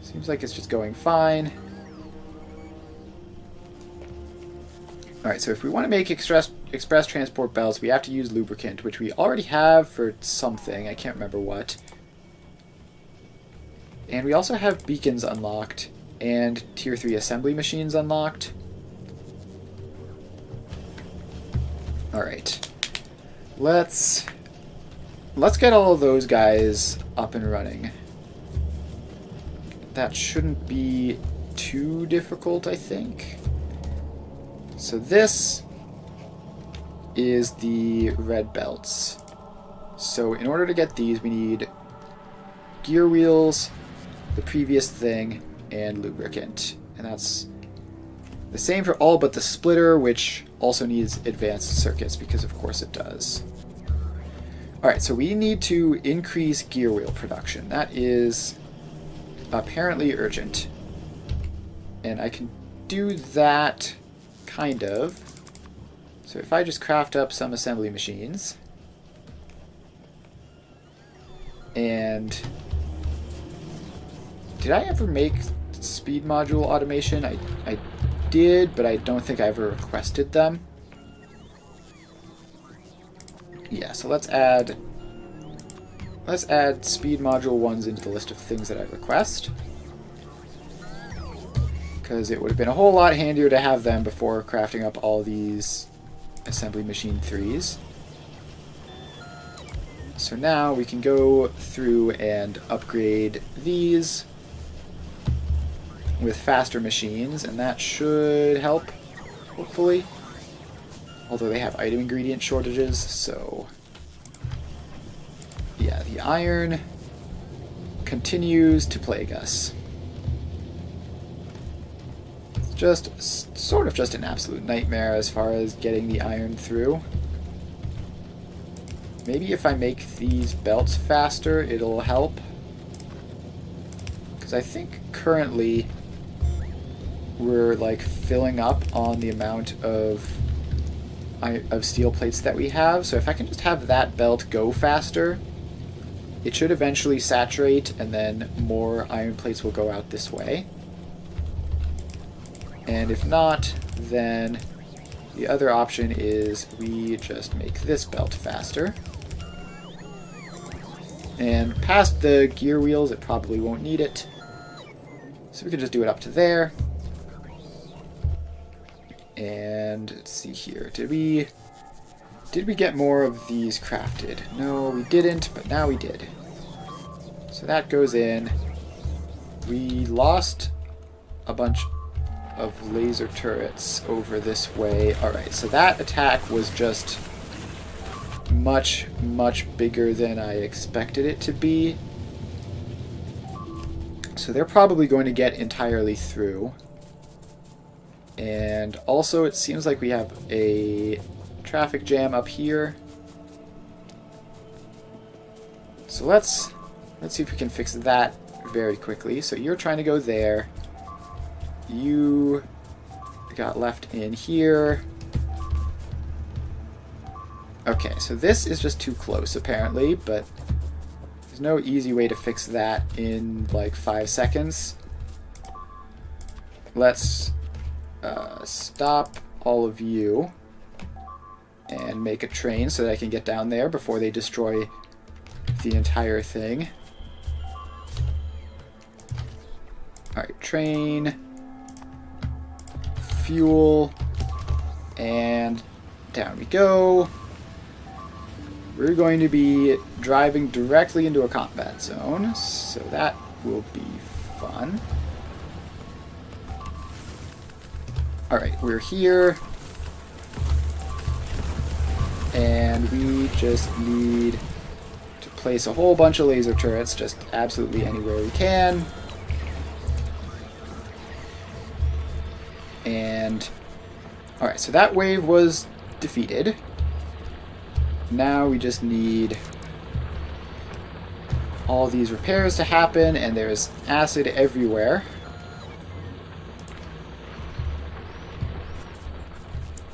Seems like it's just going fine. Alright, so if we want to make express transport belts, we have to use lubricant, which we already have for something. I can't remember what. And we also have beacons unlocked and tier 3 assembly machines unlocked. Alright. Let's get all of those guys up and running. That shouldn't be too difficult, I think. So this is the red belts. So in order to get these, we need gear wheels, the previous thing, and lubricant. And that's the same for all but the splitter, which also needs advanced circuits, because of course it does. Alright, so we need to increase gear wheel production. That is apparently urgent. And I can do that, kind of. So if I just craft up some assembly machines, and did I ever make speed module automation? I did, but I don't think I ever requested them. Yeah, so let's add speed module ones into the list of things that I request, because it would have been a whole lot handier to have them before crafting up all these assembly machine 3s. So now we can go through and upgrade these with faster machines, and that should help, hopefully. Although they have item ingredient shortages, so yeah, the iron continues to plague us. It's just sort of just an absolute nightmare as far as getting the iron through. Maybe if I make these belts faster, it'll help. Because I think currently we're like filling up on the amount of steel plates that we have. So if I can just have that belt go faster, it should eventually saturate, and then more iron plates will go out this way. And if not, then the other option is we just make this belt faster. And past the gear wheels, it probably won't need it. So we can just do it up to there. And let's see here. Did we get more of these crafted? No, we didn't, but now we did. So that goes in. We lost a bunch of laser turrets over this way. Alright, so that attack was just much, much bigger than I expected it to be. So they're probably going to get entirely through. And also it seems like we have a traffic jam up here. So let's see if we can fix that very quickly. So you're trying to go there. You got left in here. Okay, so this is just too close apparently, but there's no easy way to fix that in like 5 seconds. Let's stop all of you and make a train so that I can get down there before they destroy the entire thing. Alright, train, fuel, and down we go. We're going to be driving directly into a combat zone, so that will be fun. Alright, we're here. And we just need to place a whole bunch of laser turrets just absolutely anywhere we can. And alright, so that wave was defeated. Now we just need all these repairs to happen, and there's acid everywhere.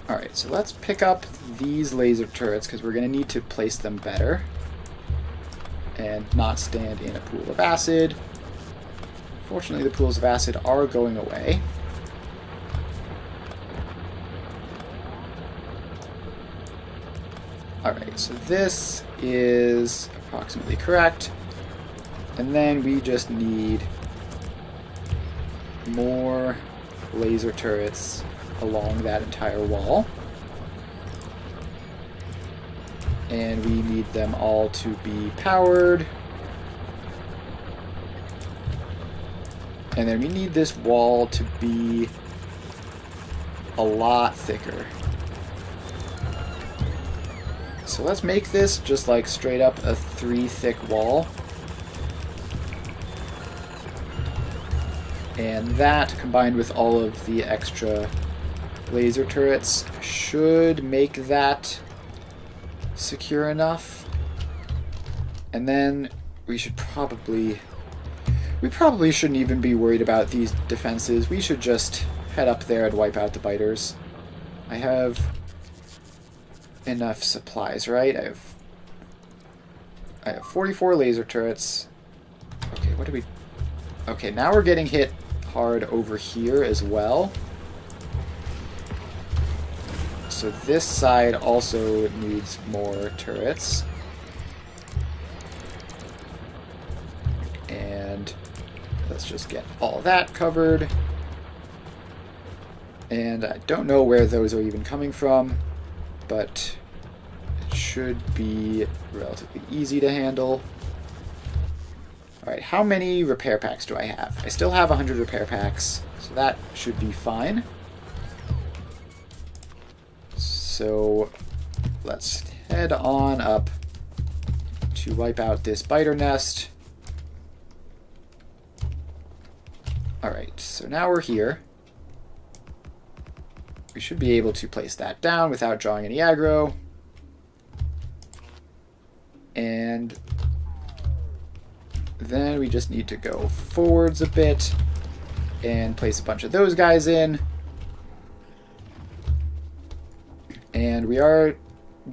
Alright, so let's pick up these laser turrets because we're going to need to place them better and not stand in a pool of acid. Fortunately, the pools of acid are going away. Alright, so this is approximately correct. And then we just need more laser turrets along that entire wall. And we need them all to be powered. And then we need this wall to be a lot thicker. So let's make this just like straight up a 3 thick wall. And that, combined with all of the extra laser turrets, should make that secure enough. And then we probably shouldn't even be worried about these defenses. We should just head up there and wipe out the biters. I have enough supplies, right? I have 44 laser turrets. Okay, what do we... Okay, now we're getting hit hard over here as well. So this side also needs more turrets. And let's just get all that covered. And I don't know where those are even coming from, but it should be relatively easy to handle. Alright, how many repair packs do I have? I still have 100 repair packs, so that should be fine. So let's head on up to wipe out this biter nest. Alright, so now we're here. We should be able to place that down without drawing any aggro. And then we just need to go forwards a bit and place a bunch of those guys in. And we are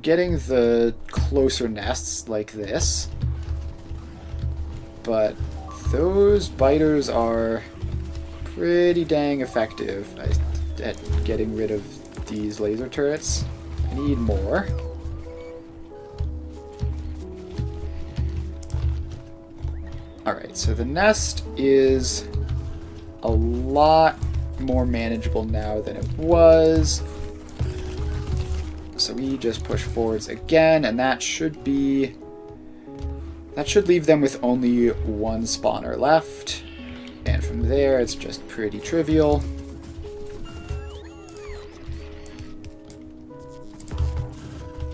getting the closer nests like this. But those biters are pretty dang effective at getting rid of these laser turrets. I need more. Alright, so the nest is a lot more manageable now than it was. So we just push forwards again, and that should leave them with only one spawner left. And from there, it's just pretty trivial.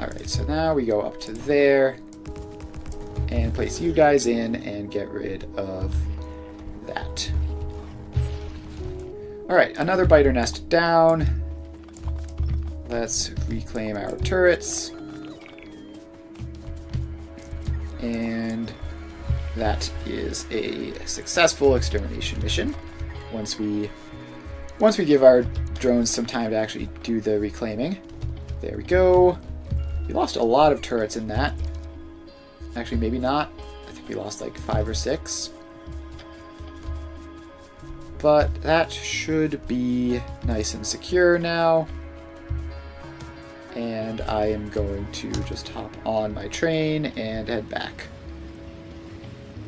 Alright, so now we go up to there and place you guys in and get rid of that. Alright, another biter nest down. Let's reclaim our turrets. And that is a successful extermination mission. Once we give our drones some time to actually do the reclaiming. There we go. We lost a lot of turrets in that. Actually, maybe not. I think we lost like 5 or 6. But that should be nice and secure now. And I am going to just hop on my train and head back.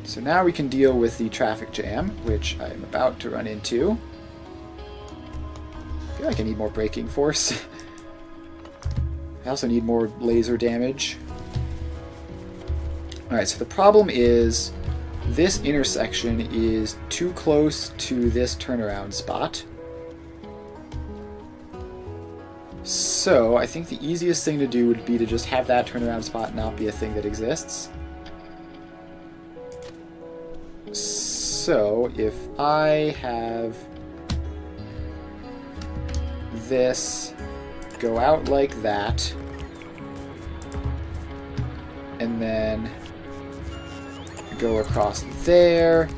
So now we can deal with the traffic jam, which I'm about to run into. I feel like I need more braking force. I also need more laser damage. Alright, so the problem is this intersection is too close to this turnaround spot. So I think the easiest thing to do would be to just have that turnaround spot not be a thing that exists. So if I have this go out like that, and then go across there,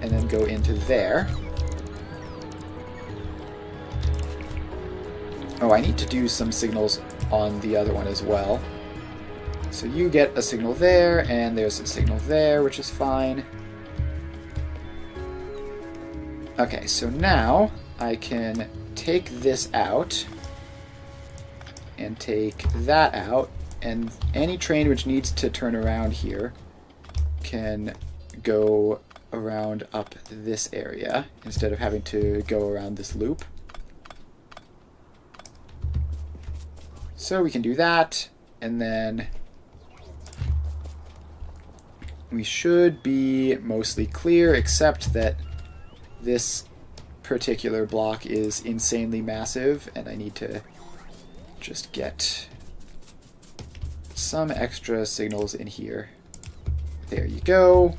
and then go into there. Oh, I need to do some signals on the other one as well. So you get a signal there, and there's a signal there, which is fine. Okay, so now I can take this out, and take that out, and any train which needs to turn around here can go around up this area, instead of having to go around this loop. So we can do that, and then we should be mostly clear, except that this particular block is insanely massive, and I need to just get some extra signals in here. There you go.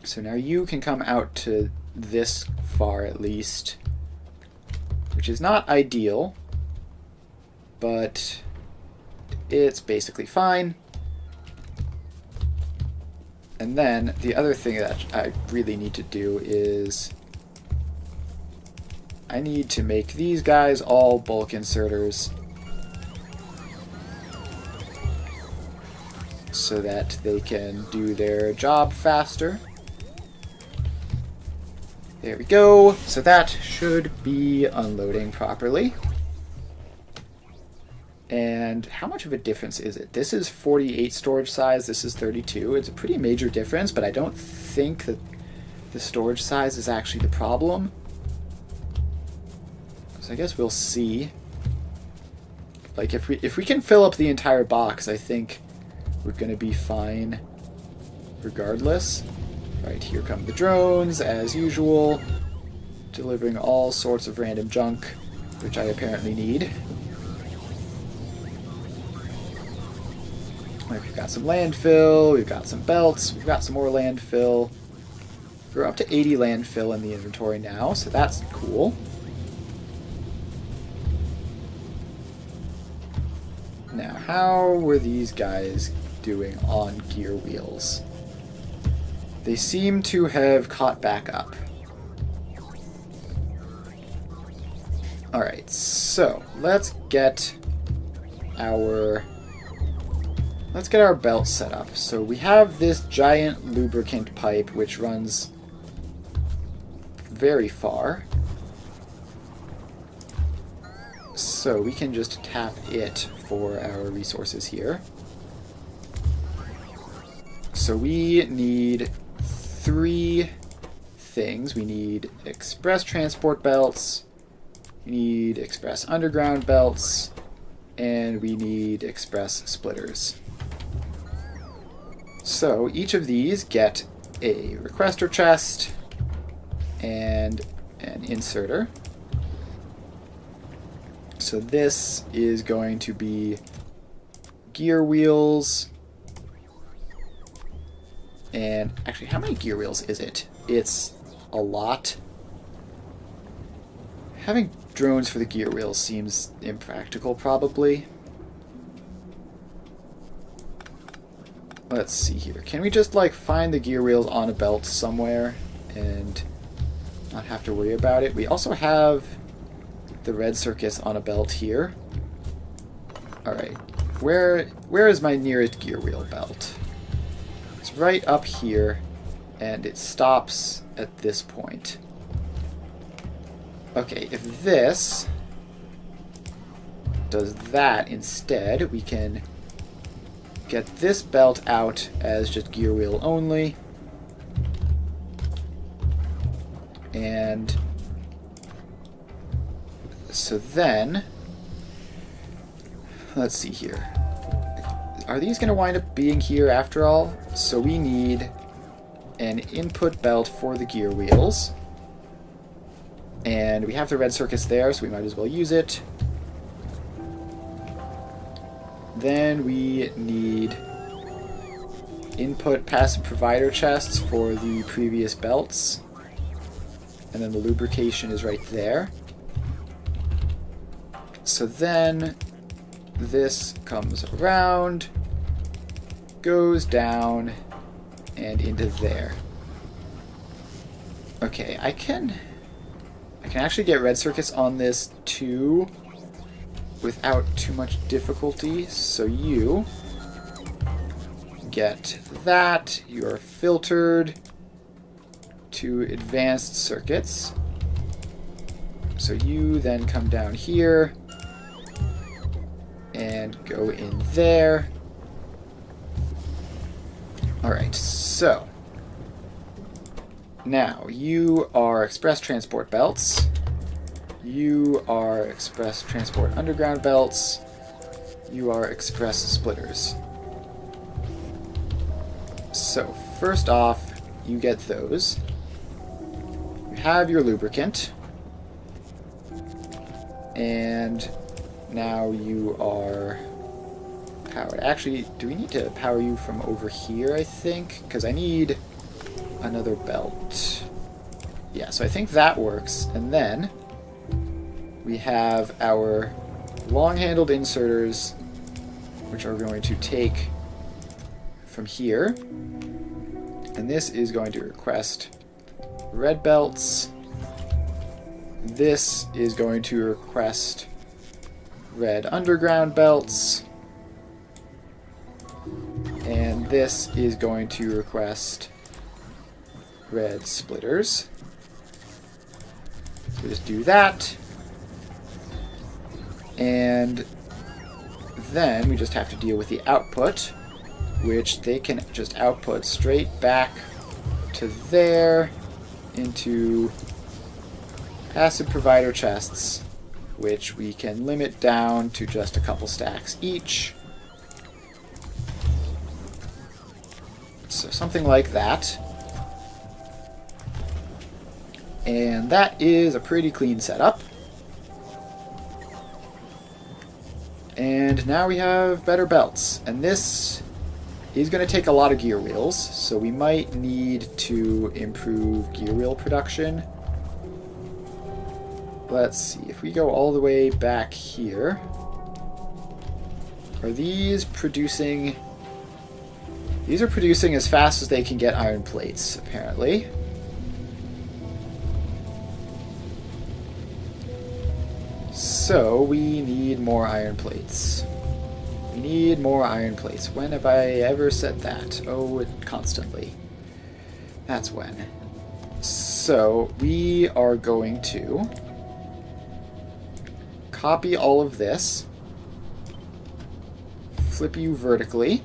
So now you can come out to this far at least, which is not ideal, but it's basically fine. And then the other thing that I really need to do is I need to make these guys all bulk inserters so that they can do their job faster. There we go. So that should be unloading properly. And how much of a difference is it? This is 48 storage size, this is 32. It's a pretty major difference, but I don't think that the storage size is actually the problem. So I guess we'll see. Like if we can fill up the entire box, I think we're gonna be fine regardless. Right, here come the drones, as usual, delivering all sorts of random junk, which I apparently need. Right, we've got some landfill, we've got some belts, we've got some more landfill. We're up to 80 landfill in the inventory now, so that's cool. Now, how were these guys doing on gear wheels? They seem to have caught back up. Alright, so let's get our belt set up. So we have this giant lubricant pipe which runs very far. So we can just tap it for our resources here. So we need 3 things. We need express transport belts, we need express underground belts, and we need express splitters. So each of these get a requester chest and an inserter. So this is going to be gear wheels. And actually, how many gear wheels is it? It's a lot. Having drones for the gear wheels seems impractical, probably. Let's see here. Can we just, like, find the gear wheels on a belt somewhere and not have to worry about it? We also have the red circus on a belt here. Alright. Where is my nearest gear wheel belt? It's right up here, and it stops at this point. Okay, if this does that instead, we can get this belt out as just gear wheel only. And so then, let's see here. Are these going to wind up being here after all? So we need an input belt for the gear wheels. And we have the red circus there, so we might as well use it. Then we need input passive provider chests for the previous belts. And then the lubrication is right there. So then this comes around, goes down, and into there. Okay, I can actually get red circus on this too without too much difficulty. So you get that. You are filtered to advanced circuits. So you then come down here and go in there. Alright, so now you are express transport belts. You are express transport underground belts. You are express splitters. So first off, you get those. You have your lubricant. And now you are powered. Actually, do we need to power you from over here, I think? Because I need another belt. Yeah, so I think that works. And then we have our long-handled inserters, which are going to take from here. And this is going to request red belts. This is going to request red underground belts. And this is going to request red splitters. So we just do that. And then we just have to deal with the output, which they can just output straight back to there into passive provider chests, which we can limit down to just a couple stacks each. So something like that. And that is a pretty clean setup. And now we have better belts. And this is going to take a lot of gear wheels, so we might need to improve gear wheel production. Let's see, if we go all the way back here, are these producing... These are producing as fast as they can get iron plates, apparently. So we need more iron plates. We need more iron plates. When have I ever said that? Oh, constantly. That's when. So we are going to copy all of this, flip you vertically,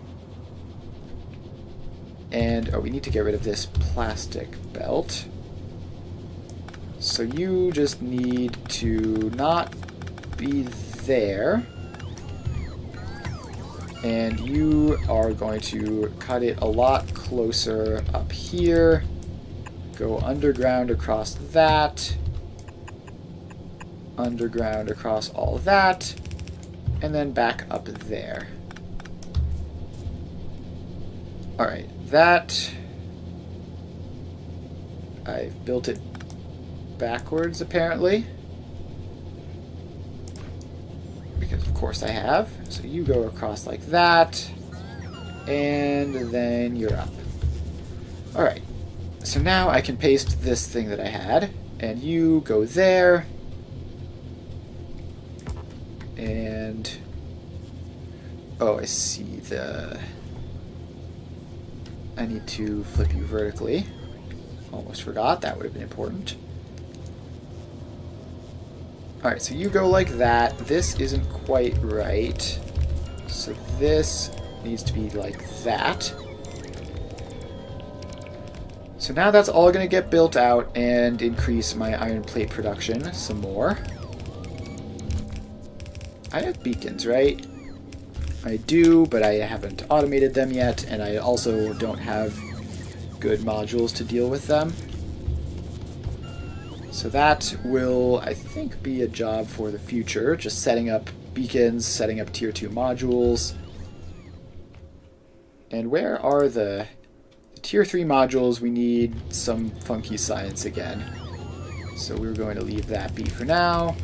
and we need to get rid of this plastic belt. So you just need to not be there. And you are going to cut it a lot closer up here. Go underground across that. Underground across all that. And then back up there. Alright, that... I've built it backwards, apparently. Because of course I have. So you go across like that. And then you're up. Alright. So now I can paste this thing that I had. And you go there. And... oh, I see the... I need to flip you vertically. Almost forgot. That would have been important. Alright, so you go like that. This isn't quite right. So this needs to be like that. So now that's all going to get built out and increase my iron plate production some more. I have beacons, right? I do, but I haven't automated them yet, and I also don't have good modules to deal with them. So that will, I think, be a job for the future, just setting up beacons, setting up tier 2 modules. And where are the tier 3 modules? We need some funky science again. So we're going to leave that be for now.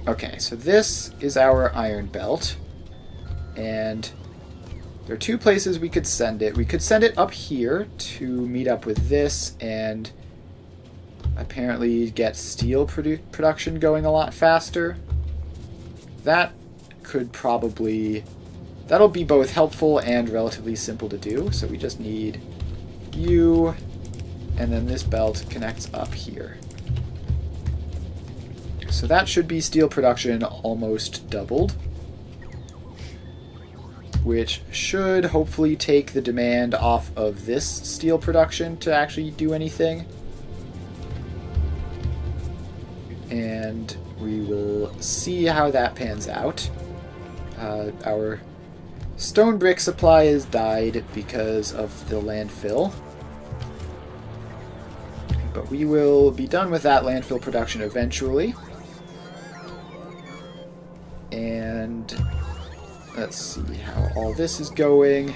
Okay, so this is our iron belt, and there are two places we could send it. We could send it up here to meet up with this and apparently get steel production going a lot faster. That could probably... that'll be both helpful and relatively simple to do, so we just need you, and then this belt connects up here. So that should be steel production almost doubled, which should hopefully take the demand off of this steel production to actually do anything. And we will see how that pans out. Our stone brick supply has died because of the landfill. But we will be done with that landfill production eventually. And let's see how all this is going.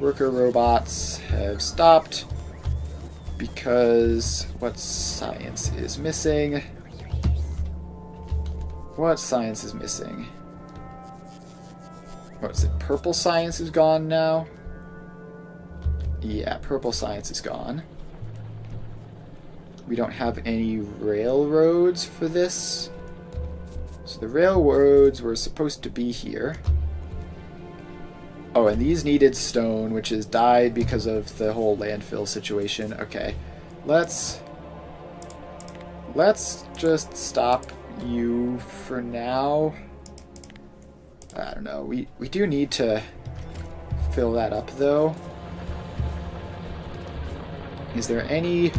Worker robots have stopped because what science is missing? What science is missing? What is it? Purple science is gone now? Yeah, purple science is gone. We don't have any railroads for this. So the railroads were supposed to be here. Oh, and these needed stone, which has died because of the whole landfill situation. Okay, let's just stop you for now. I don't know. We do need to fill that up, though. Is there any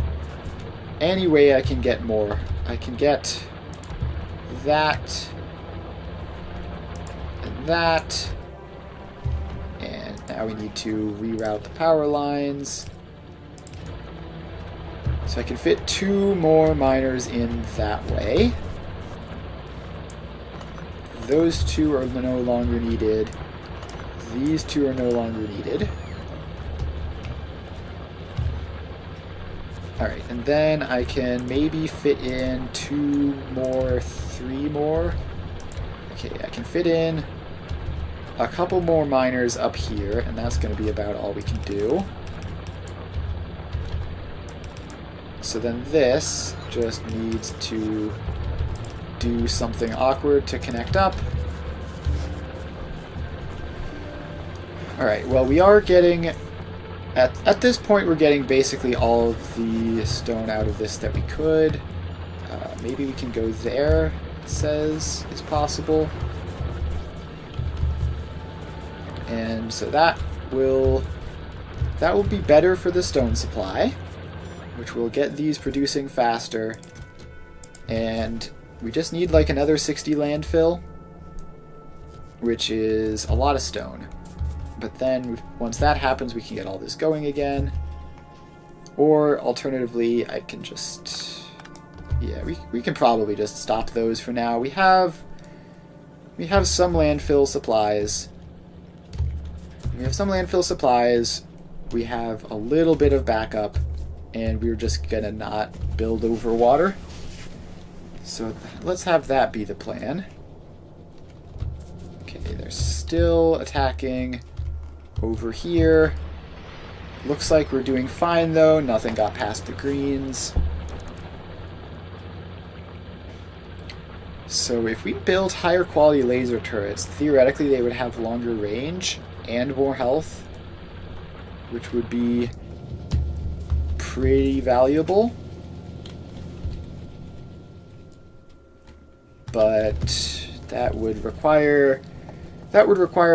way I can get more? I can get that and that. And now we need to reroute the power lines. So I can fit 2 more miners in that way. Those 2 are no longer needed. These 2 are no longer needed. Alright, and then I can maybe fit in 2 more, 3 more. Okay, I can fit in a couple more miners up here, and that's going to be about all we can do. So then this just needs to do something awkward to connect up. Alright, well, we are getting... At this point, we're getting basically all of the stone out of this that we could. Maybe we can go there, it says, is possible. And so that will be better for the stone supply, which will get these producing faster. And we just need like another 60 landfill, which is a lot of stone. But then once that happens, we can get all this going again. Or alternatively, I can just... Yeah, we can probably just stop those for now. We have some landfill supplies. We have some landfill supplies. We have a little bit of backup. And we're just gonna not build over water. So let's have that be the plan. Okay, they're still attacking over here. Looks like we're doing fine though. Nothing got past the greens. So if we build higher quality laser turrets, theoretically they would have longer range and more health, which would be pretty valuable. But that would require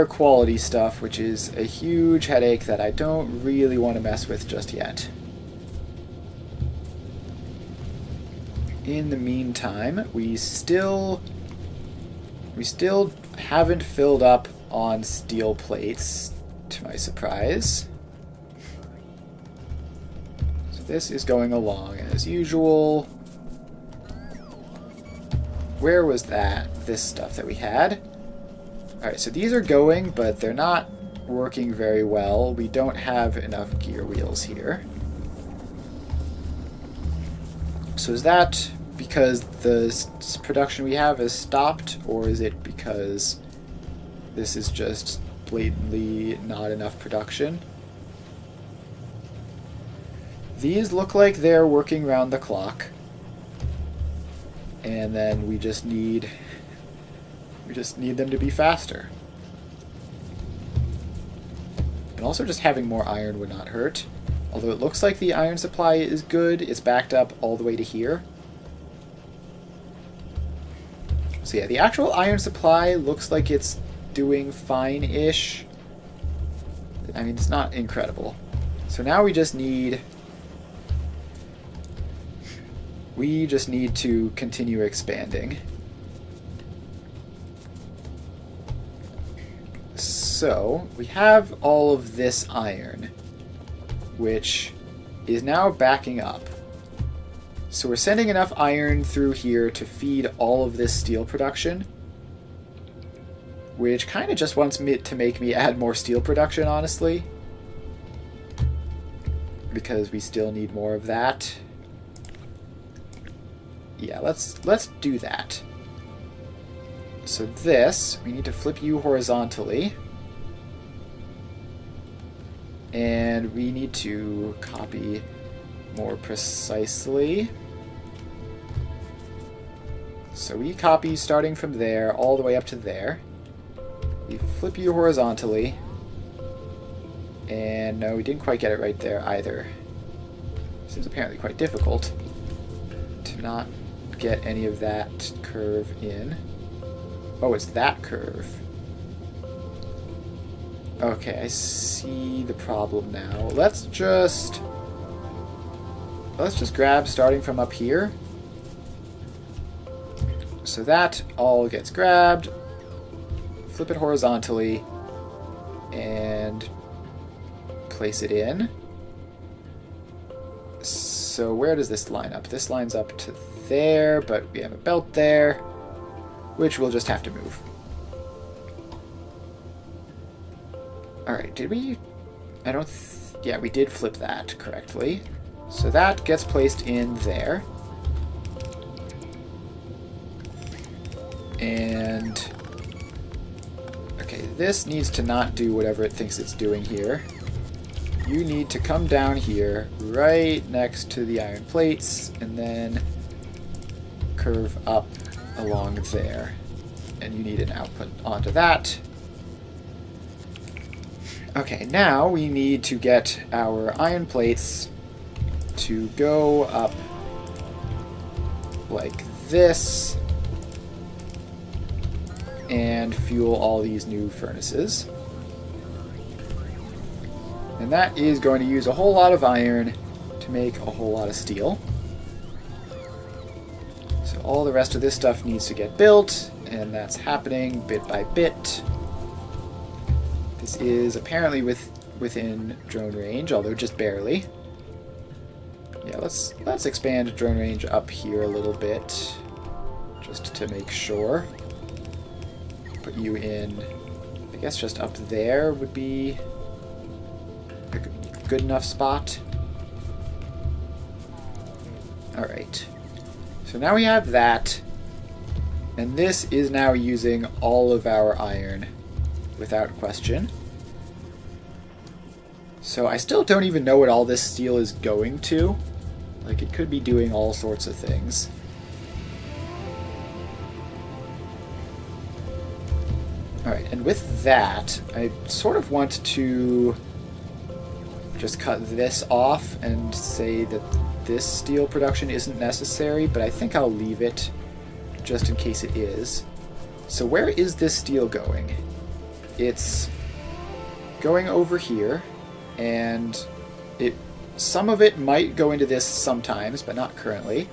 quality stuff, which is a huge headache that I don't really want to mess with just yet. In the meantime, we still haven't filled up on steel plates, to my surprise. So this is going along as usual. Where was that? This stuff that we had? Alright, so these are going, but they're not working very well. We don't have enough gear wheels here. So is that because the production we have is stopped, or is it because this is just blatantly not enough production? These look like they're working round the clock. And then we just need them to be faster. And also just having more iron would not hurt. Although it looks like the iron supply is good, it's backed up all the way to here. So yeah, the actual iron supply looks like it's doing fine-ish. I mean, it's not incredible. So now we just need to continue expanding. So we have all of this iron, which is now backing up. So we're sending enough iron through here to feed all of this steel production, which kind of just wants me to make me add more steel production, honestly, because we still need more of that. Yeah, let's do that. So this, we need to flip you horizontally. And we need to copy more precisely. So we copy starting from there all the way up to there. We flip you horizontally. And no, we didn't quite get it right there either. This is apparently quite difficult to not get any of that curve in. Oh, it's that curve. Okay, I see the problem now. Let's just grab starting from up here. So that all gets grabbed, flip it horizontally, and place it in. So where does this line up? This lines up to there, but we have a belt there, which we'll just have to move. Alright, did we... yeah, we did flip that correctly. So that gets placed in there. And... okay, this needs to not do whatever it thinks it's doing here. You need to come down here, right next to the iron plates, and then curve up along there. And you need an output onto that. Okay, now we need to get our iron plates to go up like this and fuel all these new furnaces. And that is going to use a whole lot of iron to make a whole lot of steel. So all the rest of this stuff needs to get built, and that's happening bit by bit. This is apparently within drone range, although just barely. Yeah, let's expand drone range up here a little bit, just to make sure. Put you in, I guess just up there would be a good enough spot. Alright, so now we have that, and this is now using all of our iron without question. So I still don't even know what all this steel is going to. Like, it could be doing all sorts of things. Alright, and with that, I sort of want to just cut this off and say that this steel production isn't necessary, but I think I'll leave it just in case it is. So where is this steel going? It's going over here, and some of it might go into this sometimes, but not currently.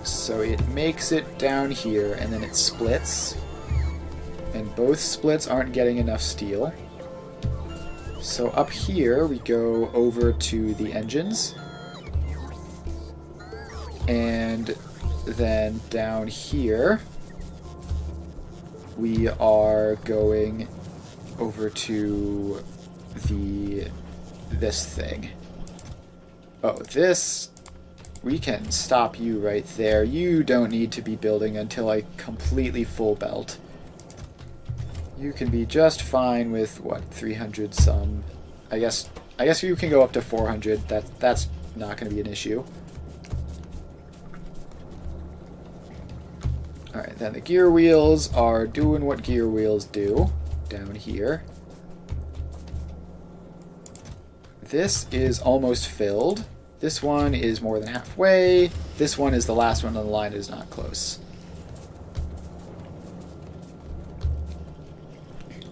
So it makes it down here, and then it splits. And both splits aren't getting enough steel. So up here, we go over to the engines. And then down here, we are going over to this thing. Oh, this, we can stop you right there. You don't need to be building until I completely full belt. You can be just fine with, what, 300 some. I guess you can go up to 400. That's not going to be an issue. Alright, then the gear wheels are doing what gear wheels do down here. This is almost filled. This one is more than halfway. This one is the last one on the line, is not close.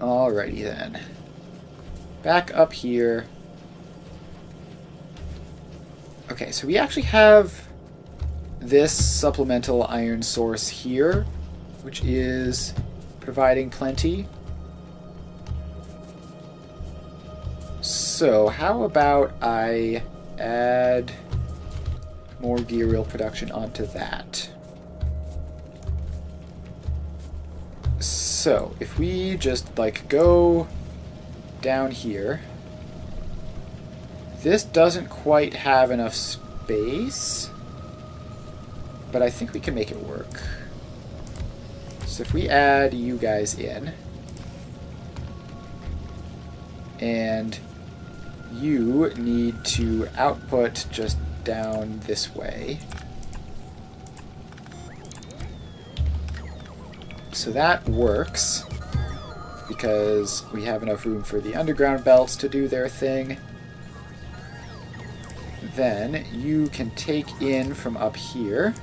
Alrighty then. Back up here. Okay, so we actually have this supplemental iron source here, which is providing plenty. So how about I add more gear wheel production onto that? So, if we just, like, go down here, this doesn't quite have enough space, but I think we can make it work. So if we add you guys in, and you need to output just down this way. So that works, because we have enough room for the underground belts to do their thing. Then you can take in from up here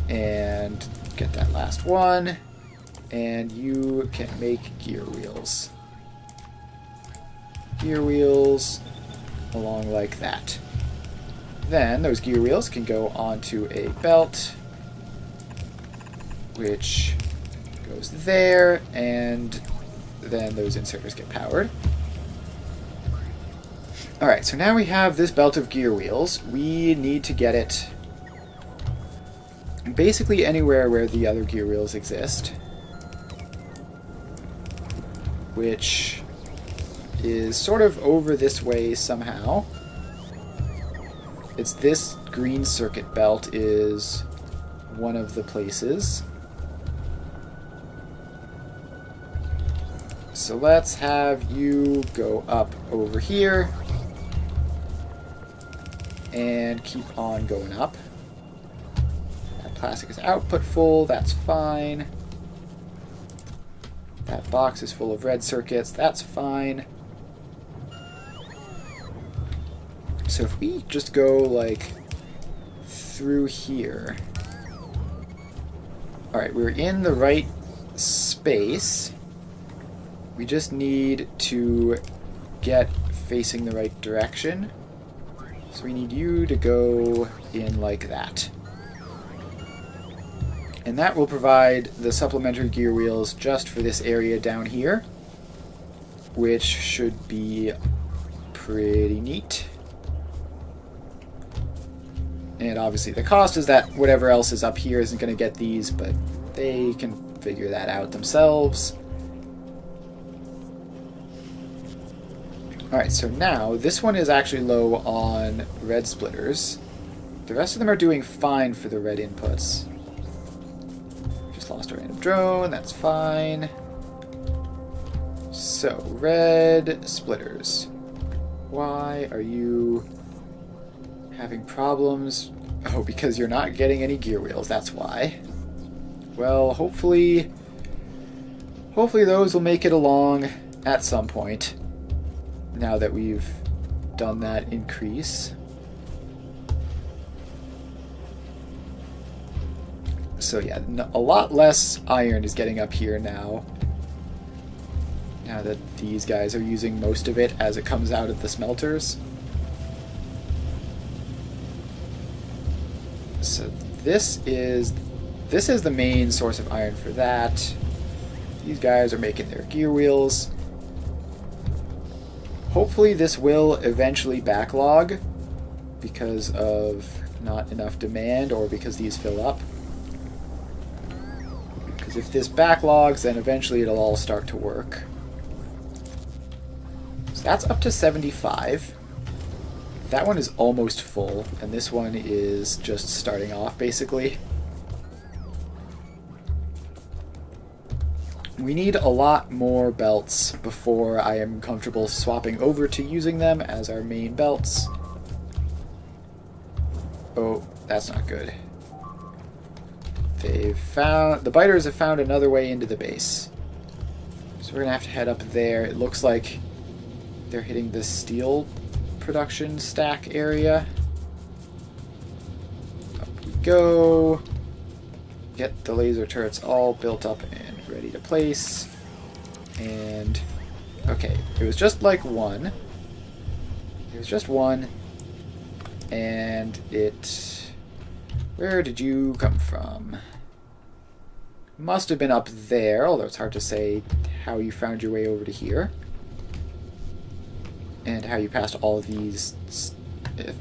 and get that last one, and you can make gear wheels. Gear wheels along like that. Then those gear wheels can go onto a belt, which goes there, and then those inserters get powered. Alright, so now we have this belt of gear wheels. We need to get it basically anywhere where the other gear wheels exist, which is sort of over this way somehow. It's this green circuit belt is one of the places. So let's have you go up over here and keep on going up. That plastic is output full, that's fine. That box is full of red circuits, that's fine. So if we just go like through here. Alright, we're in the right space. We just need to get facing the right direction. So we need you to go in like that. And that will provide the supplementary gear wheels just for this area down here, which should be pretty neat. And obviously the cost is that whatever else is up here isn't going to get these, but they can figure that out themselves. Alright, so now this one is actually low on red splitters. The rest of them are doing fine for the red inputs. Just lost a random drone, that's fine. So, red splitters. Why are you having problems? Oh, because you're not getting any gear wheels, that's why. Well, hopefully those will make it along at some point, now that we've done that increase. So yeah, a lot less iron is getting up here now. Now that these guys are using most of it as it comes out of the smelters. So this is the main source of iron for that. These guys are making their gear wheels. Hopefully this will eventually backlog because of not enough demand or because these fill up. Because if this backlogs, then eventually it'll all start to work. So that's up to 75. That one is almost full, and this one is just starting off, basically. We need a lot more belts before I am comfortable swapping over to using them as our main belts. Oh, that's not good. The biters have found another way into the base. So we're gonna have to head up there. It looks like they're hitting the steel production stack area. Up we go. Get the laser turrets all built up and ready to place. And okay, it was just like one. It was just one. And it... Where did you come from? Must have been up there, although it's hard to say how you found your way over to here. And how you passed all of these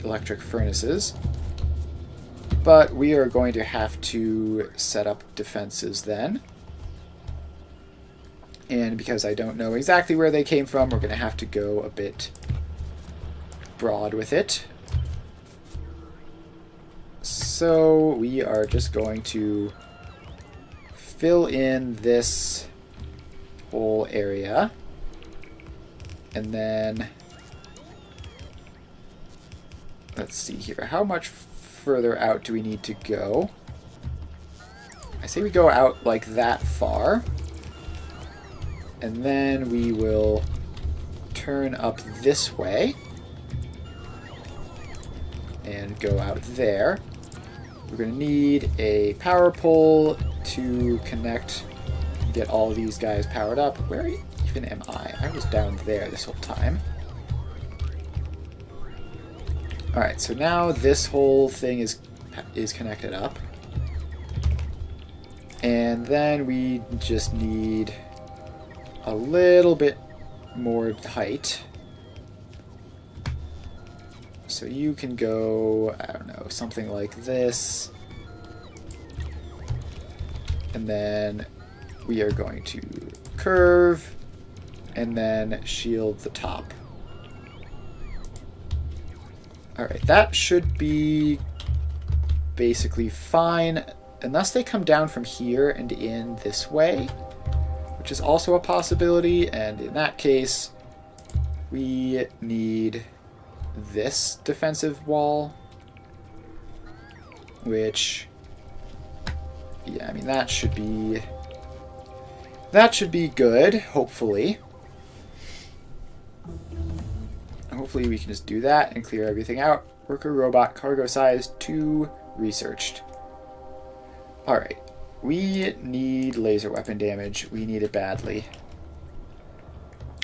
electric furnaces. But we are going to have to set up defenses then. And because I don't know exactly where they came from, we're going to have to go a bit broad with it. So we are just going to fill in this whole area. And then, let's see here. How much further out do we need to go? I say we go out like that far. And then we will turn up this way. And go out there. We're going to need a power pole to connect and get all these guys powered up. Where even am I? I was down there this whole time. Alright, so now this whole thing is connected up. And then we just need a little bit more height. So you can go, I don't know, something like this. And then we are going to curve and then shield the top. Alright, that should be basically fine, unless they come down from here and in this way, which is also a possibility, and in that case, we need this defensive wall, which, yeah, I mean, that should be good, hopefully. Hopefully we can just do that and clear everything out. Worker robot cargo size 2 researched. Alright, we need laser weapon damage. We need it badly.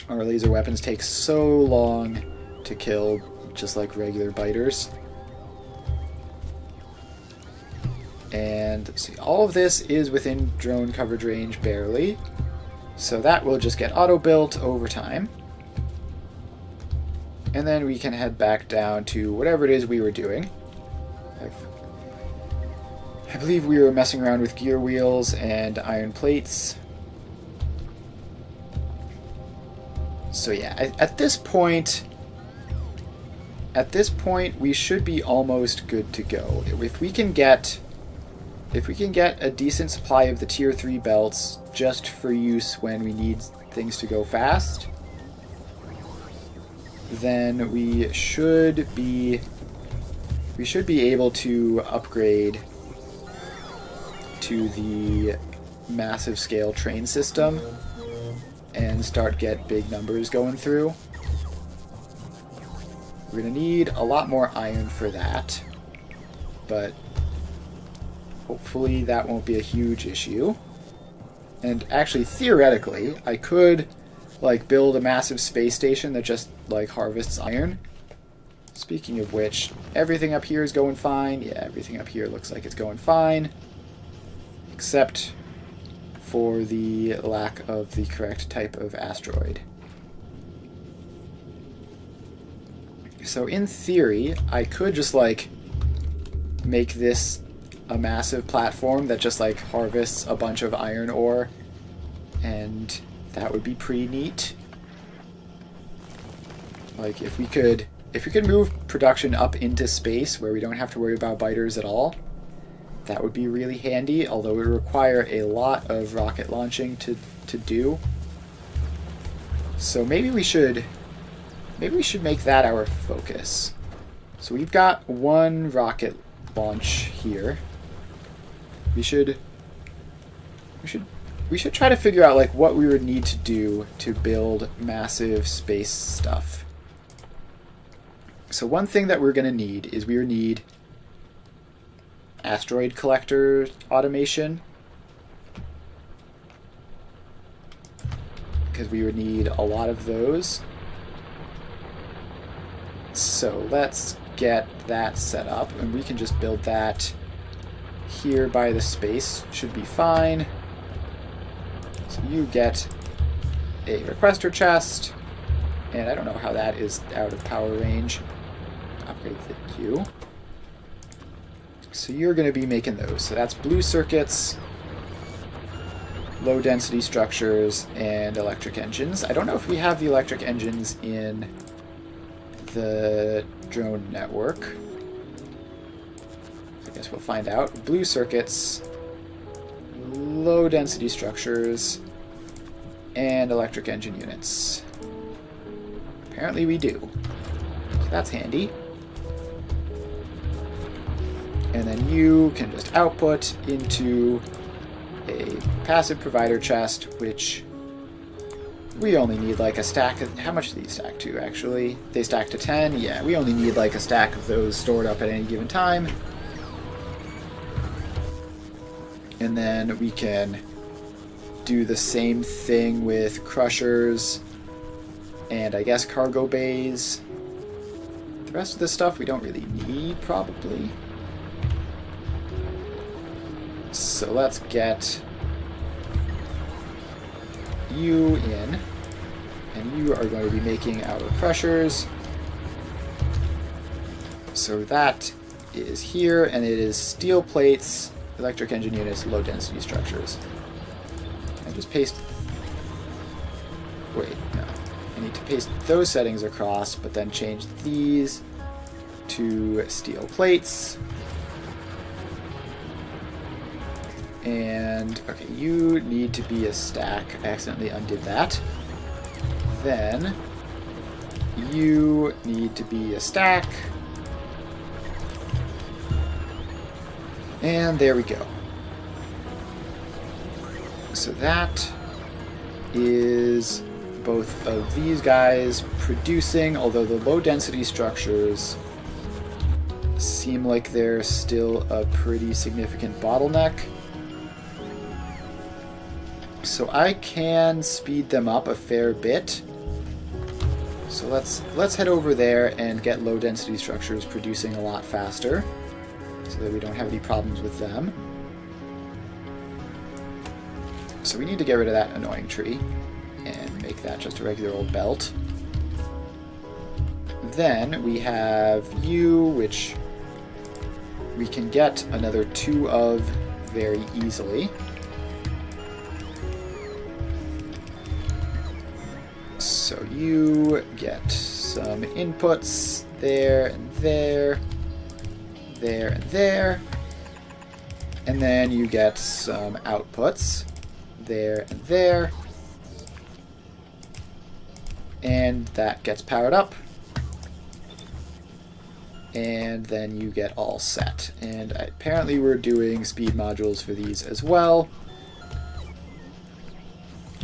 Our laser weapons take so long to kill, just like regular biters. And see, all of this is within drone coverage range barely. So that will just get auto-built over time. And then we can head back down to whatever it is we were doing. I believe we were messing around with gear wheels and iron plates. So yeah, at this point, we should be almost good to go. If we can get a decent supply of the tier 3 belts just for use when we need things to go fast, then we should be able to upgrade to the massive scale train system and start get big numbers going through. We're going to need a lot more iron for that, but hopefully that won't be a huge issue. And actually, theoretically, I could like build a massive space station that just like harvests iron. Speaking of which, everything up here is going fine. Yeah, everything up here looks like it's going fine, except for the lack of the correct type of asteroid. So in theory, I could just like make this a massive platform that just like harvests a bunch of iron ore, and that would be pretty neat. Like if we could move production up into space where we don't have to worry about biters at all, that would be really handy, although it would require a lot of rocket launching to do. So maybe we should make that our focus. So we've got one rocket launch here. We should try to figure out like what we would need to do to build massive space stuff. So one thing that we're going to need is we would need asteroid collector automation, because we would need a lot of those. So let's get that set up, and we can just build that here by the space. Should be fine. So you get a requester chest, and I don't know how that is out of power range. Upgrade the queue. So you're going to be making those. So that's blue circuits, low density structures, and electric engines. I don't know if we have the electric engines in the drone network. I guess we'll find out. Blue circuits, low density structures, and electric engine units. Apparently we do. So that's handy. And then you can just output into a passive provider chest, which we only need like a stack of... How much do these stack to, actually? They stack to 10? Yeah, we only need like a stack of those stored up at any given time. And then we can do the same thing with crushers and I guess cargo bays. The rest of this stuff we don't really need, probably. So let's get you in, and you are going to be making our crushers. So that is here, and it is steel plates, electric engine units, low density structures. I just paste... Wait, no. I need to paste those settings across, but then change these to steel plates. And, okay, you need to be a stack. I accidentally undid that. Then, you need to be a stack. And there we go. So that is both of these guys producing, although the low density structures seem like they're still a pretty significant bottleneck. So I can speed them up a fair bit. So let's head over there and get low density structures producing a lot faster, so that we don't have any problems with them. So we need to get rid of that annoying tree and make that just a regular old belt. Then we have you, which we can get another 2 of very easily. So you get some inputs there and there, there and there, and then you get some outputs there and there, and that gets powered up, and then you get all set. And apparently we're doing speed modules for these as well,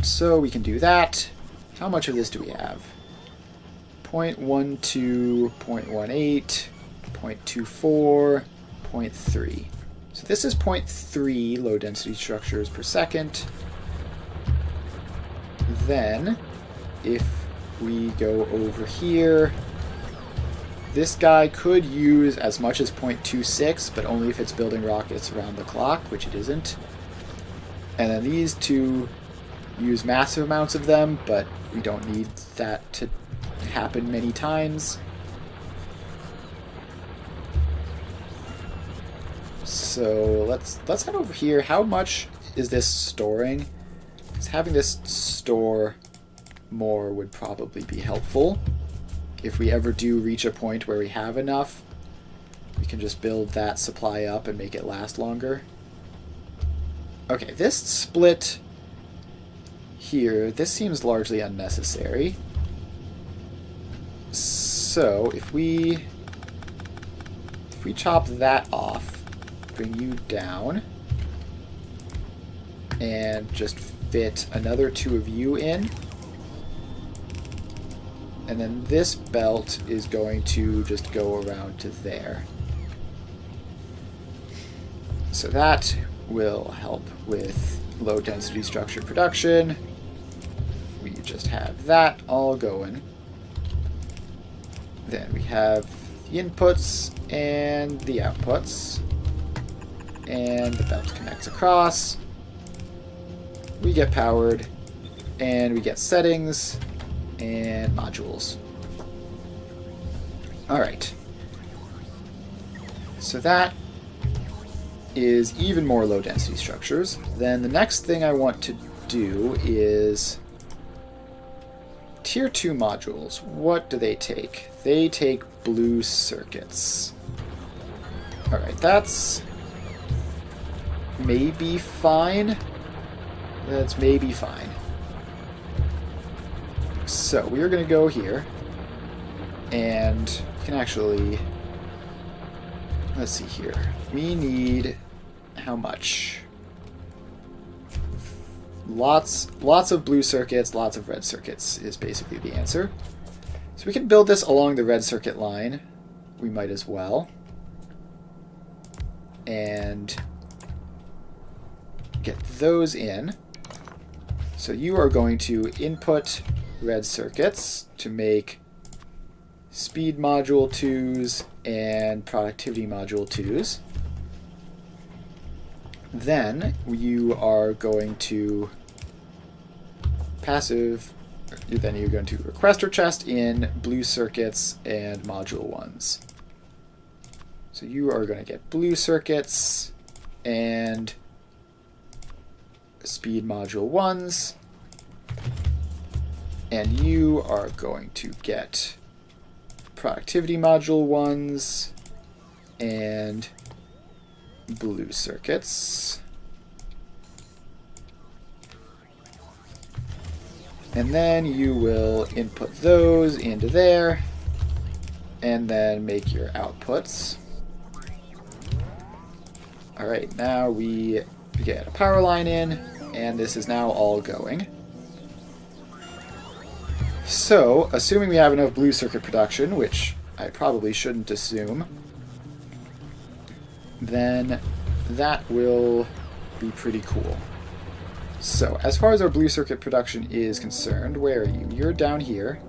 so we can do that. How much of this do we have? 0.12, 0.18, 0.24, 0.3. So this is 0.3 low density structures per second. Then, if we go over here, this guy could use as much as 0.26, but only if it's building rockets around the clock, which it isn't. And then these two use massive amounts of them, but we don't need that to happen many times. So let's head over here. How much is this storing? Because having this store more would probably be helpful. If we ever do reach a point where we have enough, we can just build that supply up and make it last longer. Okay, this split here, this seems largely unnecessary. So if we chop that off, bring you down, and just fit another 2 of you in, and then this belt is going to just go around to there. So that will help with low density structure production. We just have that all going. Then we have the inputs and the outputs. And the belt connects across. We get powered. And we get settings and modules. Alright. So that is even more low density structures. Then the next thing I want to do is Tier 2 modules. What do they take? They take blue circuits. Alright, that's maybe fine. That's maybe fine. So we're going to go here, and we can actually, let's see here. We need how much? Lots of blue circuits, lots of red circuits is basically the answer. So we can build this along the red circuit line. We might as well. And get those in. So you are going to input red circuits to make speed module 2s and productivity module 2s. Then you are going to then you're going to requester chest in blue circuits and module 1s. So you are going to get blue circuits and speed module 1s, and you are going to get productivity module 1s and blue circuits. And then you will input those into there, and then make your outputs. Alright, now we get a power line in, and this is now all going. So, assuming we have enough blue circuit production, which I probably shouldn't assume, then that will be pretty cool. So, as far as our blue circuit production is concerned, where are you? You're down here,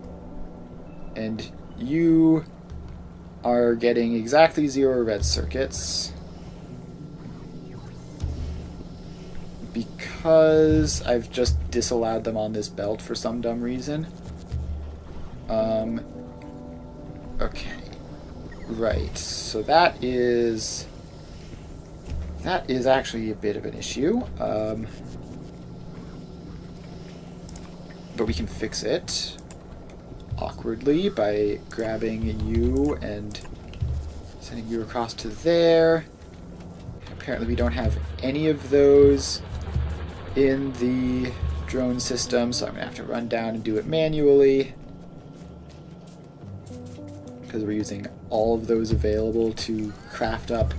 and you are getting exactly 0 red circuits because I've just disallowed them on this belt for some dumb reason. Okay. Right, so that is actually a bit of an issue. But we can fix it awkwardly by grabbing you and sending you across to there. Apparently we don't have any of those in the drone system, so I'm going to have to run down and do it manually, because we're using all of those available to craft up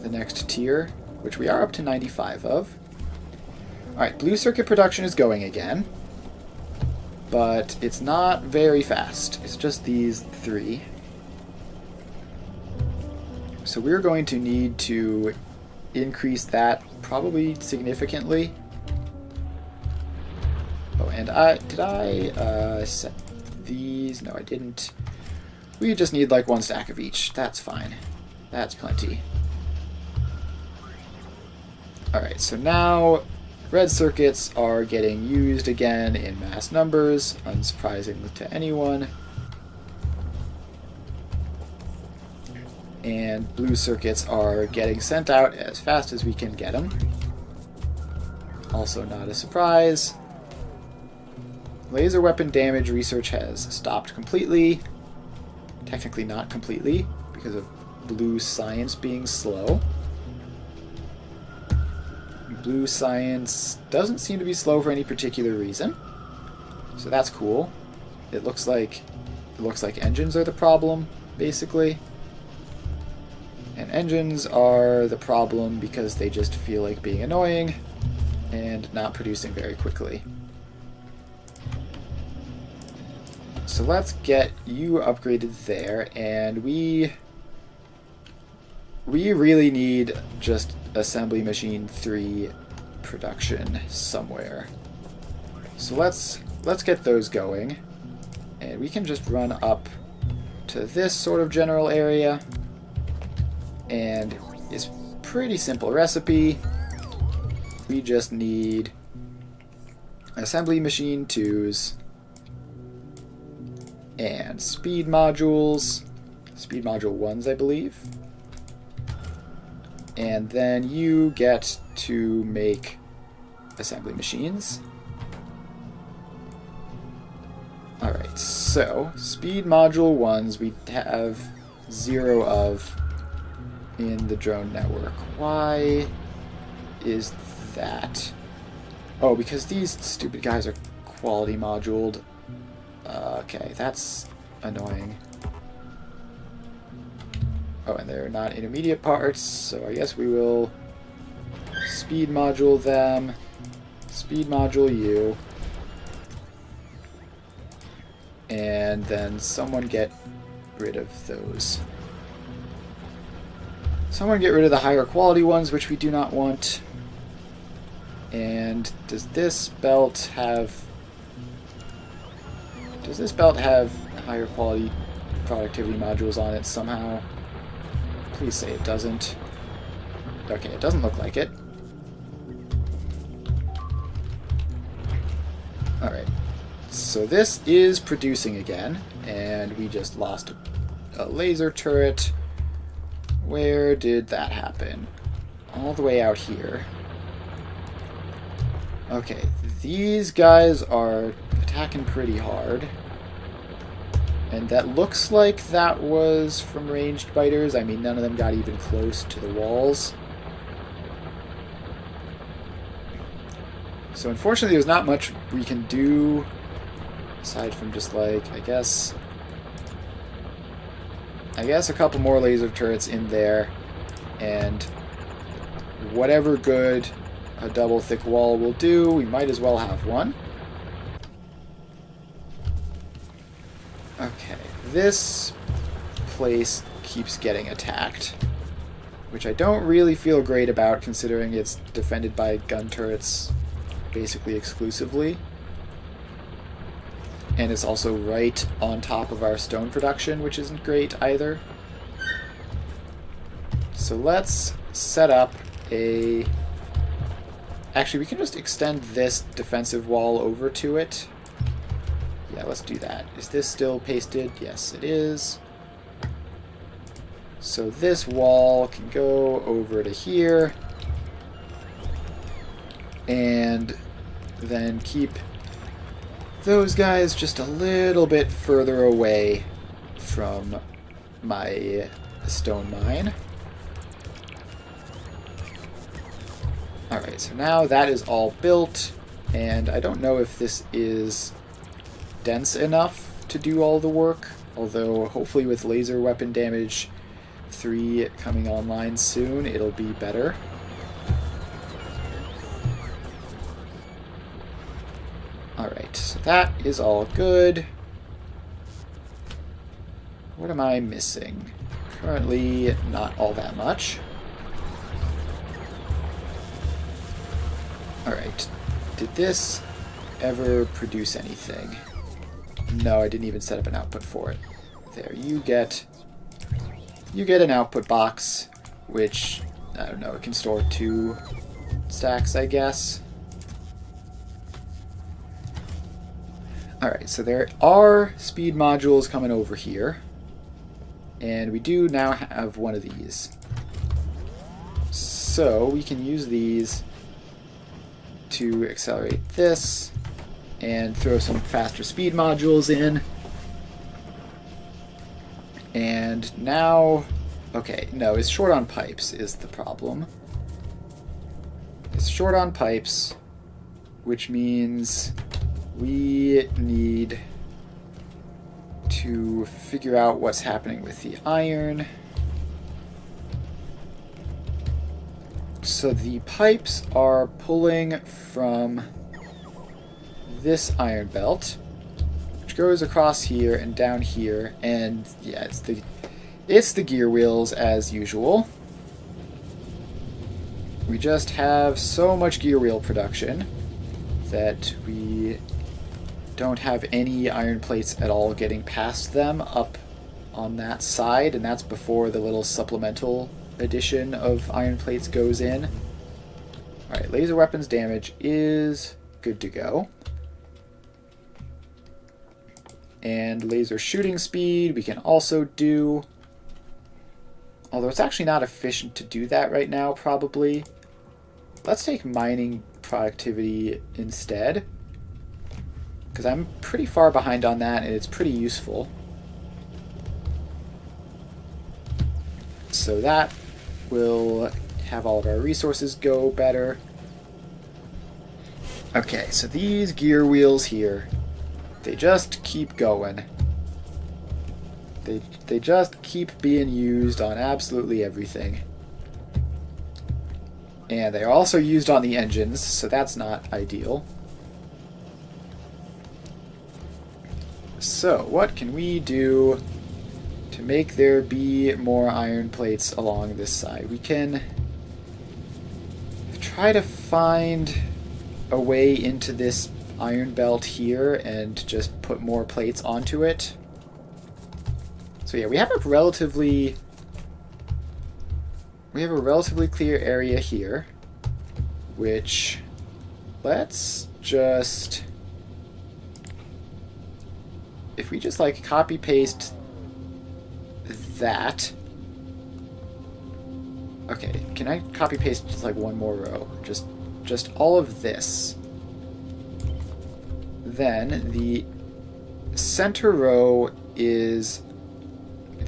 the next tier, which we are up to 95 of. Alright, blue circuit production is going again, but it's not very fast. It's just these 3. So we're going to need to increase that probably significantly. Oh, and did I set these? No, I didn't. We just need like 1 stack of each. That's fine. That's plenty. Alright, so now red circuits are getting used again in mass numbers, unsurprisingly to anyone. And blue circuits are getting sent out as fast as we can get them. Also not a surprise. Laser weapon damage research has stopped completely. Technically not completely, because of blue science being slow. Blue science doesn't seem to be slow for any particular reason, so that's cool. It looks like engines are the problem, basically. And engines are the problem because they just feel like being annoying and not producing very quickly. So let's get you upgraded there, and we really need just assembly machine 3 production somewhere. So let's get those going, and we can just run up to this sort of general area, and it's pretty simple recipe. We just need assembly machine 2s and speed module 1s, I believe. And then you get to make assembly machines. Alright, so speed module 1s we have 0 of in the drone network. Why is that? Oh, because these stupid guys are quality moduled. Okay, that's annoying. Oh, and they're not intermediate parts, so I guess we will speed module them, speed module you, and then someone get rid of those. Someone get rid of the higher quality ones, which we do not want. And does this belt have higher quality productivity modules on it somehow? Please say it doesn't. Okay, it doesn't look like it. Alright, so this is producing again, and we just lost a laser turret. Where did that happen? All the way out here. Okay, these guys are attacking pretty hard. And that looks like that was from ranged biters. I mean, none of them got even close to the walls. So unfortunately, there's not much we can do aside from just like, I guess a couple more laser turrets in there, and whatever good a double thick wall will do, we might as well have one. Okay, this place keeps getting attacked, which I don't really feel great about considering it's defended by gun turrets basically exclusively. And it's also right on top of our stone production, which isn't great either. So let's set up a... Actually, we can just extend this defensive wall over to it. Yeah, let's do that. Is this still pasted? Yes, it is. So this wall can go over to here. And then keep those guys just a little bit further away from my stone mine. Alright, so now that is all built, and I don't know if this is dense enough to do all the work, although hopefully with laser weapon damage 3 coming online soon, it'll be better. Alright, so that is all good. What am I missing? Currently, not all that much. Alright, did this ever produce anything? No, I didn't even set up an output for it. There, you get an output box, which, I don't know, it can store 2 stacks, I guess. Alright, so there are speed modules coming over here, and we do now have one of these. So we can use these to accelerate this and throw some faster speed modules in. And now, okay, no, it's short on pipes is the problem. It's short on pipes, which means we need to figure out what's happening with the iron. So the pipes are pulling from this iron belt, which goes across here and down here, and yeah, it's the gear wheels as usual. We just have so much gear wheel production that we don't have any iron plates at all getting past them up on that side, and that's before the little supplemental addition of iron plates goes in. Alright, laser weapons damage is good to go. And laser shooting speed we can also do. Although it's actually not efficient to do that right now, probably. Let's take mining productivity instead, because I'm pretty far behind on that, and it's pretty useful. So that will have all of our resources go better. Okay, so these gear wheels here, they just keep going. They just keep being used on absolutely everything. And they're also used on the engines, so that's not ideal. So, what can we do to make there be more iron plates along this side? We can try to find a way into this iron belt here and just put more plates onto it. So yeah, we have a relatively clear area here, which let's just, if we just like copy paste that. Okay, can I copy paste just like one more row? Just all of this. Then the center row is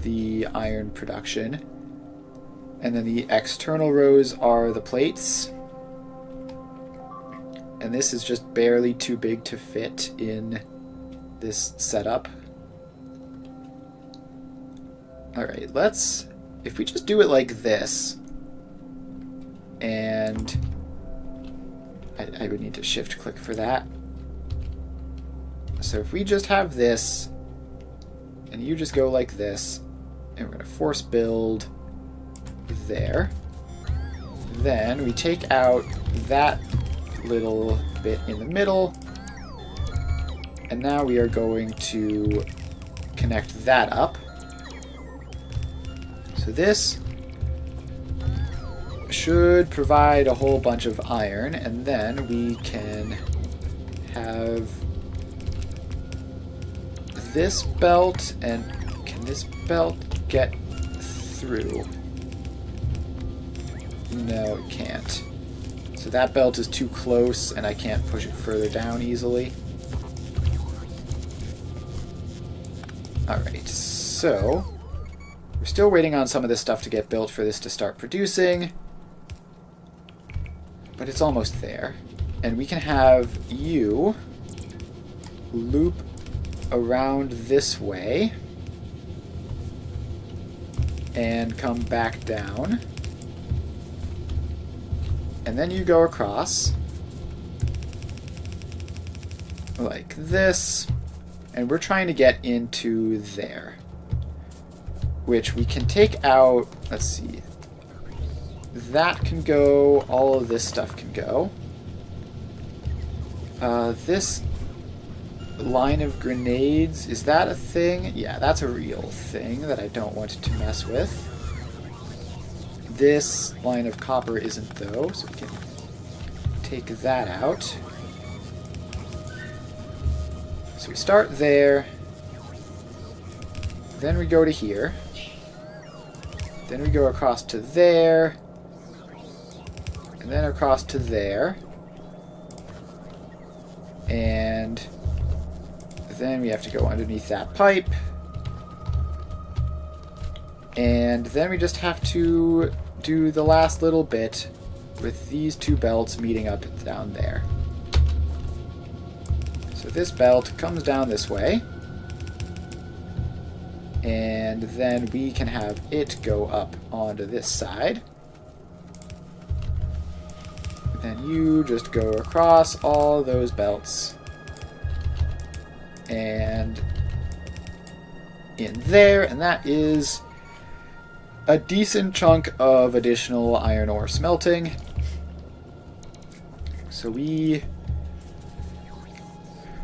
the iron production, and then the external rows are the plates, and this is just barely too big to fit in this setup. Alright, if we just do it like this, and I would need to shift click for that. So if we just have this, and you just go like this, and we're going to force build there. Then we take out that little bit in the middle, and now we are going to connect that up. So this should provide a whole bunch of iron, and then we can have this belt, and can this belt get through? No, it can't. So that belt is too close, and I can't push it further down easily. Alright, so we're still waiting on some of this stuff to get built for this to start producing, but it's almost there. And we can have you loop around this way and come back down, and then you go across like this, and we're trying to get into there, which we can take out. Let's see, that can go, all of this stuff can go. This line of grenades, is that a thing? Yeah, that's a real thing that I don't want to mess with. This line of copper isn't though, so we can take that out. So we start there, then we go to here, then we go across to there, and then across to there, and then we have to go underneath that pipe, and then we just have to do the last little bit with these two belts meeting up down there. So this belt comes down this way, and then we can have it go up onto this side. Then you just go across all those belts and in there, and that is a decent chunk of additional iron ore smelting. So we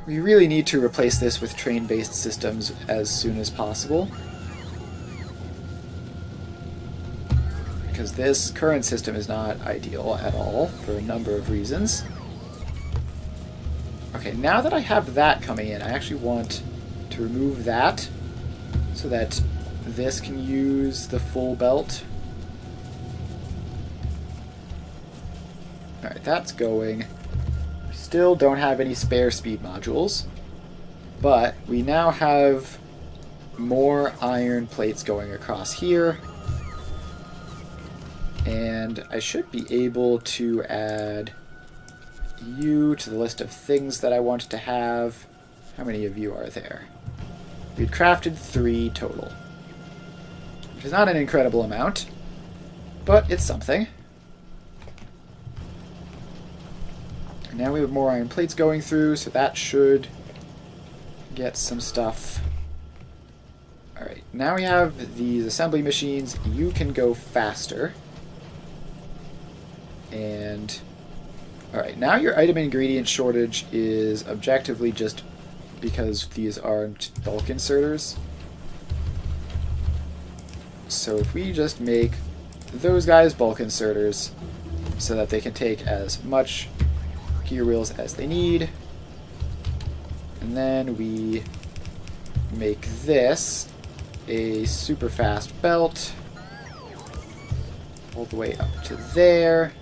really need to replace this with train-based systems as soon as possible, because this current system is not ideal at all for a number of reasons. Okay, now that I have that coming in, I actually want to remove that so that this can use the full belt Alright, that's going. We still don't have any spare speed modules, but we now have more iron plates going across here. And I should be able to add you to the list of things that I wanted to have. How many of you are there? We'd crafted 3 total, which is not an incredible amount, but it's something. And now we have more iron plates going through, so that should get some stuff. Alright, now we have these assembly machines. You can go faster. And alright, now your item ingredient shortage is objectively just because these aren't bulk inserters. So if we just make those guys bulk inserters so that they can take as much gear wheels as they need, and then we make this a super fast belt all the way up to there.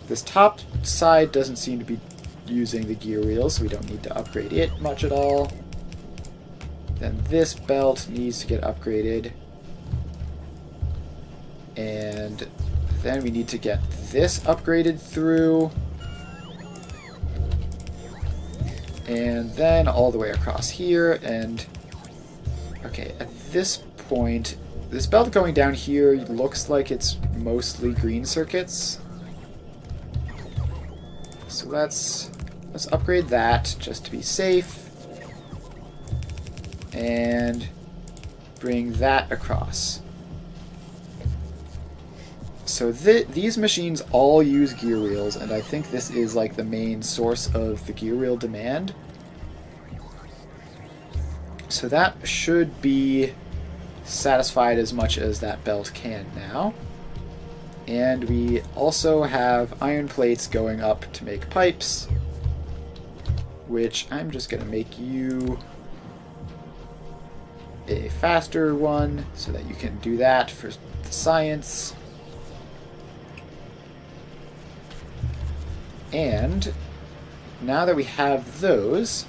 This top side doesn't seem to be using the gear wheels, so we don't need to upgrade it much at all. Then this belt needs to get upgraded. And then we need to get this upgraded through. And then all the way across here. And okay, at this point, this belt going down here looks like it's mostly green circuits. So let's upgrade that just to be safe, and bring that across. So these machines all use gear wheels, and I think this is like the main source of the gear wheel demand. So that should be satisfied as much as that belt can now. And we also have iron plates going up to make pipes, which I'm just going to make you a faster one so that you can do that for the science. And now that we have those,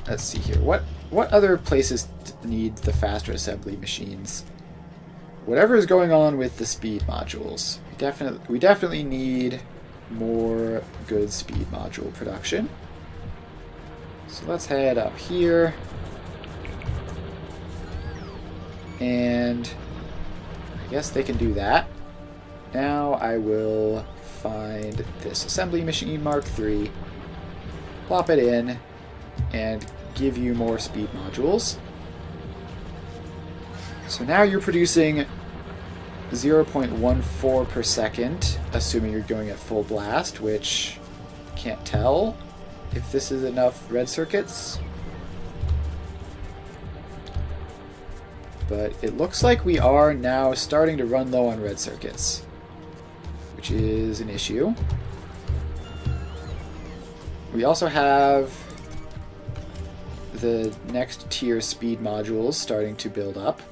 let's see here. What other places need the faster assembly machines? Whatever is going on with the speed modules, we definitely need more good speed module production. So let's head up here, and I guess they can do that. Now I will find this assembly machine Mark III, plop it in, and give you more speed modules. So now you're producing 0.14 per second, assuming you're going at full blast, which can't tell if this is enough red circuits. But it looks like we are now starting to run low on red circuits, which is an issue. We also have the next tier speed modules starting to build up.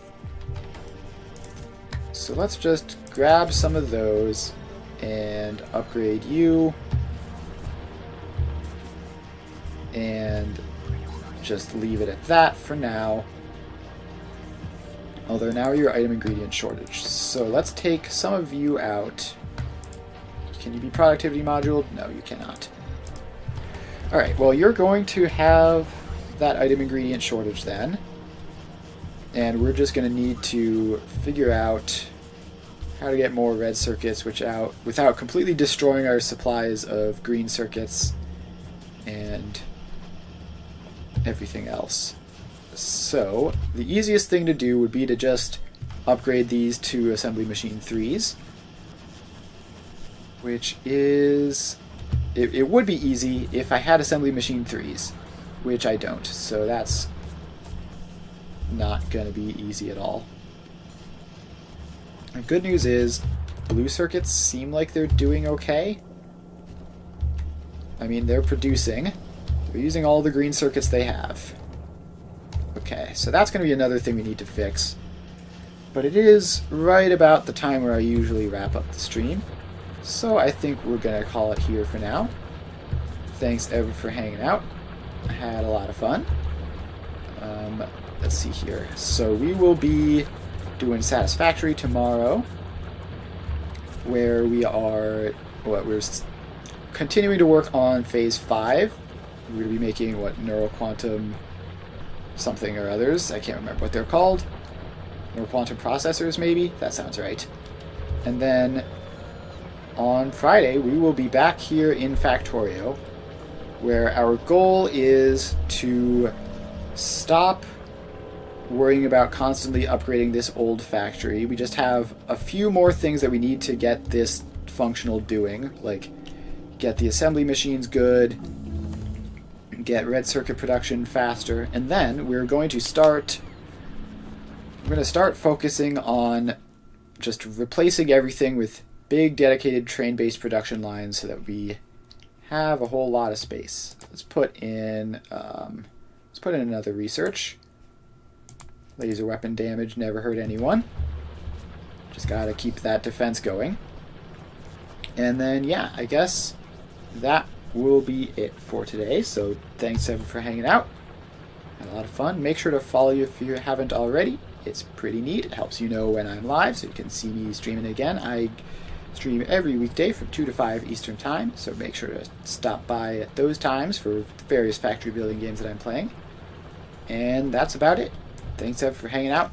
So let's just grab some of those and upgrade you, and just leave it at that for now. Although now your item ingredient shortage. So let's take some of you out. Can you be productivity module? No, you cannot. Alright, well you're going to have that item ingredient shortage then. And we're just going to need to figure out how to get more red circuits without completely destroying our supplies of green circuits and everything else. So the easiest thing to do would be to just upgrade these to assembly machine 3s, which is... It would be easy if I had assembly machine 3s, which I don't, so that's not going to be easy at all. The good news is blue circuits seem like they're doing okay. I mean, they're producing. They're using all the green circuits they have. Okay, so that's going to be another thing we need to fix. but it is right about the time where I usually wrap up the stream. So I think we're going to call it here for now. Thanks, everyone, for hanging out. I had a lot of fun. Let's see here. So we will be doing Satisfactory tomorrow, where we are, we're continuing to work on Phase 5. We're going to be making, neuroquantum something or others. I can't remember what they're called. Neuroquantum processors, maybe? That sounds right. And then on Friday, we will be back here in Factorio, where our goal is to stop worrying about constantly upgrading this old factory. We just have a few more things that we need to get this functional doing, like get the assembly machines good, get red circuit production faster, and then we're going to start focusing on just replacing everything with big dedicated train-based production lines so that we have a whole lot of space. Let's put in another research. Laser weapon damage never hurt anyone. Just gotta keep that defense going. And then, yeah, I guess that will be it for today. So thanks everyone for hanging out. Had a lot of fun. Make sure to follow you if you haven't already. It's pretty neat. It helps you know when I'm live, so you can see me streaming again. I stream every weekday from 2 to 5 Eastern Time, so make sure to stop by at those times for various factory building games that I'm playing. And that's about it. Thanks everyone for hanging out.